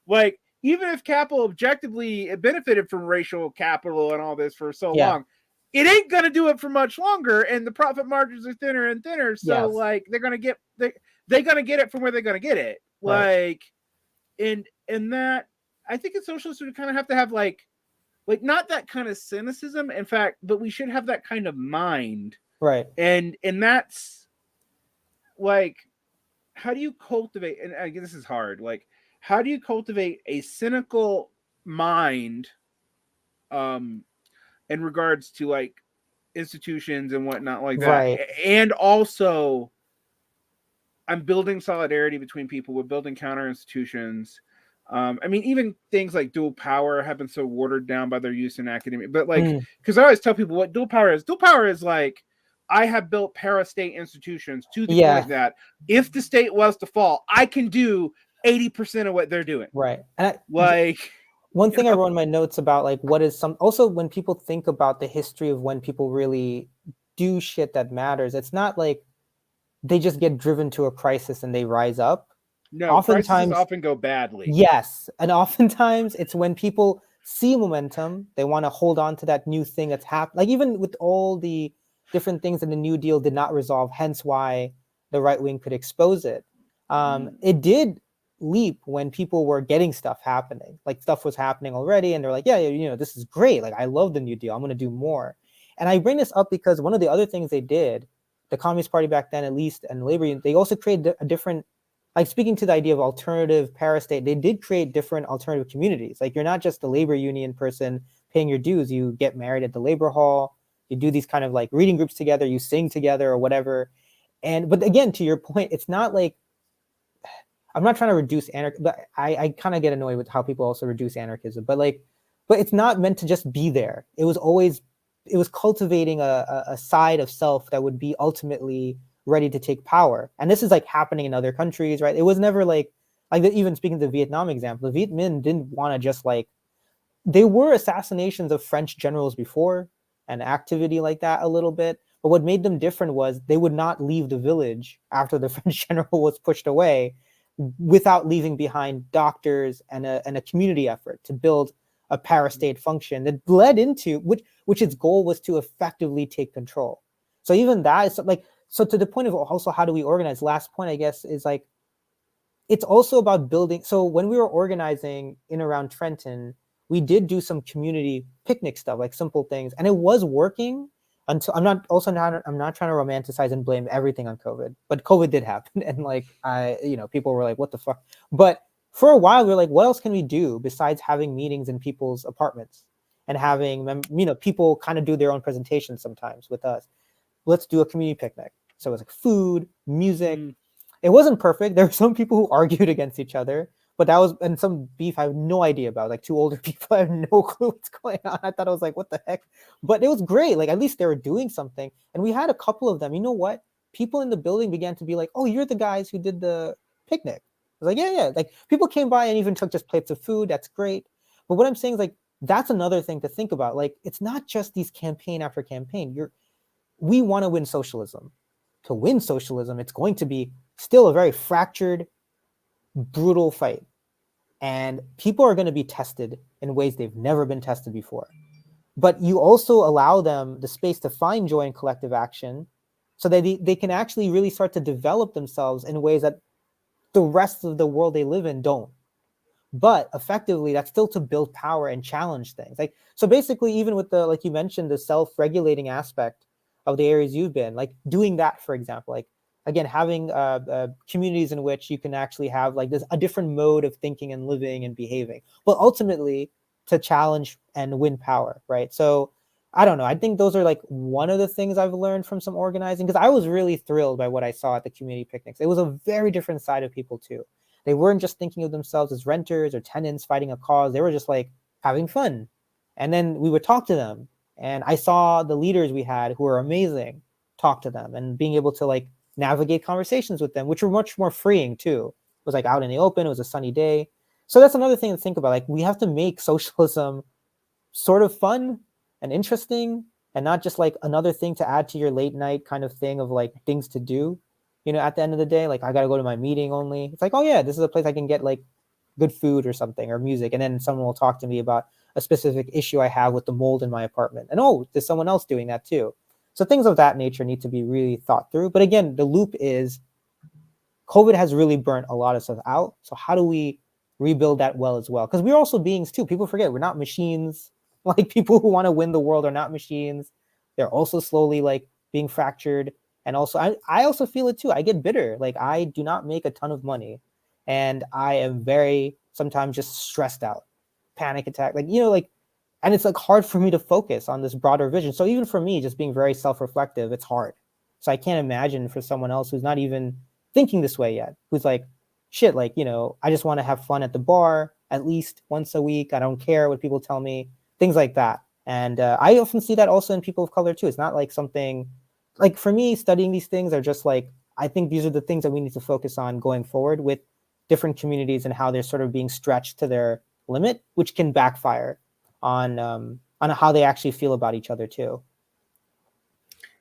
like even if capital objectively benefited from racial capital and all this for so long, it ain't gonna do it for much longer, and the profit margins are thinner and thinner. So like they're gonna get it from where they're gonna get it. Like, and that I think in socialists we kind of have to have like not that kind of cynicism, in fact, but we should have that kind of mind. Right. And that's like, how do you cultivate? And again, this is hard. Like, how do you cultivate a cynical mind? In regards to like institutions and whatnot like that. And also I'm building solidarity between people. We're building counter institutions. I mean, even things like dual power have been so watered down by their use in academia, but like, because I always tell people what dual power is. Dual power is like, I have built para-state institutions to the point that if the state was to fall, I can do 80% of what they're doing. Right. And one thing I wrote in my notes about like what is also when people think about the history of when people really do shit that matters, it's not like they just get driven to a crisis and they rise up. No, oftentimes often go badly. Yes. And oftentimes it's when people see momentum, they want to hold on to that new thing that's happened. Like even with all the different things that the New Deal did not resolve, hence why the right wing could expose it. It did leap when people were getting stuff happening, like stuff was happening already, and they're like, yeah, this is great, like I love the New Deal, I'm going to do more. And I bring this up because one of the other things they did, the Communist Party back then at least, and Labor Union, they also created a different, like speaking to the idea of alternative parastate, they did create different alternative communities. Like you're not just a labor union person paying your dues, you get married at the labor hall, you do these kind of like reading groups together, you sing together or whatever. But again, to your point, it's not like, I'm not trying to reduce anarchism, but I kind of get annoyed with how people also reduce anarchism. But it's not meant to just be there. It was always it was cultivating a side of self that would be ultimately ready to take power. And this is like happening in other countries, right? It was never like even speaking of the Vietnam example, the Viet Minh didn't want to just like, they were assassinations of French generals before and activity like that a little bit. But what made them different was they would not leave the village after the French general was pushed away without leaving behind doctors and a community effort to build a parastate function that led into which its goal was to effectively take control. So even that is like, so to the point of also how do we organize, last point I guess is like, it's also about building. So when we were organizing in around Trenton, we did do some community picnic stuff, like simple things, and it was working until I'm not trying to romanticize and blame everything on COVID, but COVID did happen, and like people were like, "What the fuck?" But for a while, we were like, "What else can we do besides having meetings in people's apartments and having people kind of do their own presentations sometimes with us? Let's do a community picnic." So it was like food, music. It wasn't perfect. There were some people who argued against each other, but that was, and some beef I have no idea about. Like two older people, I have no clue what's going on. I thought I was like, what the heck? But it was great. Like at least they were doing something. And we had a couple of them. You know what? People in the building began to be like, oh, you're the guys who did the picnic. I was like, yeah. Like people came by and even took just plates of food. That's great. But what I'm saying is like, that's another thing to think about. Like, it's not just these campaign after campaign. We want to win socialism. To win socialism, it's going to be still a very fractured, brutal fight. And people are going to be tested in ways they've never been tested before. But you also allow them the space to find joy in collective action so that they can actually really start to develop themselves in ways that the rest of the world they live in don't. But effectively, that's still to build power and challenge things. Like, so basically, even with the, like you mentioned, the self-regulating aspect of the areas you've been, like doing that, for example, like again, having communities in which you can actually have like this a different mode of thinking and living and behaving, but ultimately to challenge and win power, right? So I don't know. I think those are like one of the things I've learned from some organizing, because I was really thrilled by what I saw at the community picnics. It was a very different side of people too. They weren't just thinking of themselves as renters or tenants fighting a cause. They were just like having fun. And then we would talk to them. And I saw the leaders we had who were amazing talk to them and being able to like navigate conversations with them, which were much more freeing too. It was like out in the open. It was a sunny day. So that's another thing to think about. Like we have to make socialism sort of fun and interesting and not just like another thing to add to your late night kind of thing of like things to do. At the end of the day, like I got to go to my meeting only. It's like, oh yeah, this is a place I can get like good food or something or music. And then someone will talk to me about a specific issue I have with the mold in my apartment. And oh, there's someone else doing that too. So things of that nature need to be really thought through. But again, the loop is COVID has really burnt a lot of stuff out. So how do we rebuild that well as well? Because we're also beings too. People forget we're not machines. Like people who want to win the world are not machines. They're also slowly like being fractured. And also, I also feel it too. I get bitter. Like I do not make a ton of money. And I am very sometimes just stressed out, panic attack. Like, and it's like hard for me to focus on this broader vision. So even for me, just being very self-reflective, it's hard. So I can't imagine for someone else who's not even thinking this way yet, who's like, shit, like, I just want to have fun at the bar at least once a week. I don't care what people tell me, things like that. And I often see that also in people of color too. It's not like something, like for me, studying these things are just like, I think these are the things that we need to focus on going forward with different communities and how they're sort of being stretched to their limit, which can backfire on how they actually feel about each other too.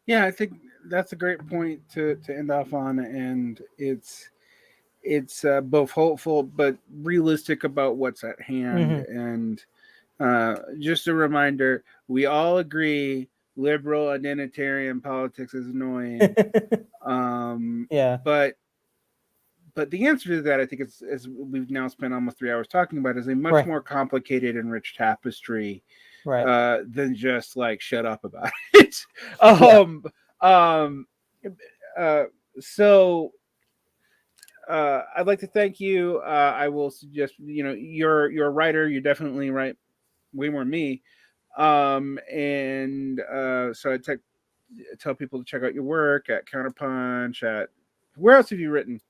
Yeah, I think that's a great point to end off on, and it's both hopeful but realistic about what's at hand. And just a reminder, we all agree liberal identitarian politics is annoying. Yeah. But the answer to that, I think, is, as we've now spent almost 3 hours talking about, is a much more complicated and rich tapestry than just like shut up about it. So I'd like to thank you. I will suggest, you're a writer. You definitely write way more than me. And so I tell people to check out your work at Counterpunch. Where else have you written?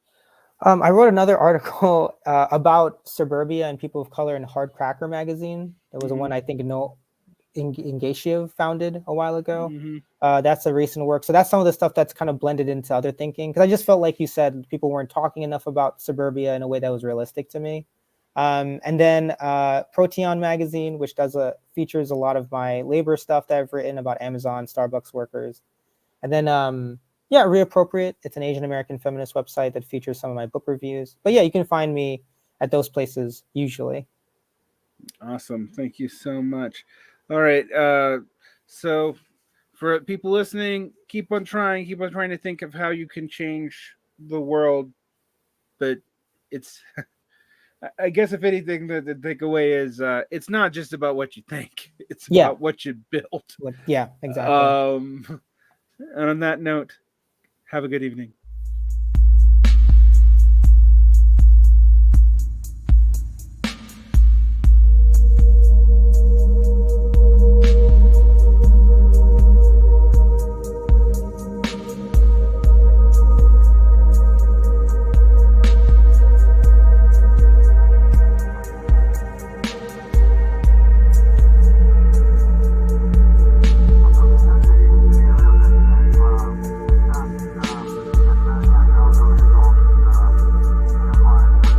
I wrote another article about suburbia and people of color in Hard Cracker magazine. There was one I think Ingatiev founded a while ago. Mhm. That's a recent work. So that's some of the stuff that's kind of blended into other thinking. Because I just felt like you said people weren't talking enough about suburbia in a way that was realistic to me. And then Proteon magazine, which features a lot of my labor stuff that I've written about Amazon, Starbucks workers. And then Reappropriate. It's an Asian American feminist website that features some of my book reviews. But yeah, you can find me at those places usually. Awesome. Thank you so much. All right. So for people listening, keep on trying to think of how you can change the world. But it's, I guess, if anything, the takeaway is it's not just about what you think; it's about what you build. Yeah, exactly. And on that note, have a good evening.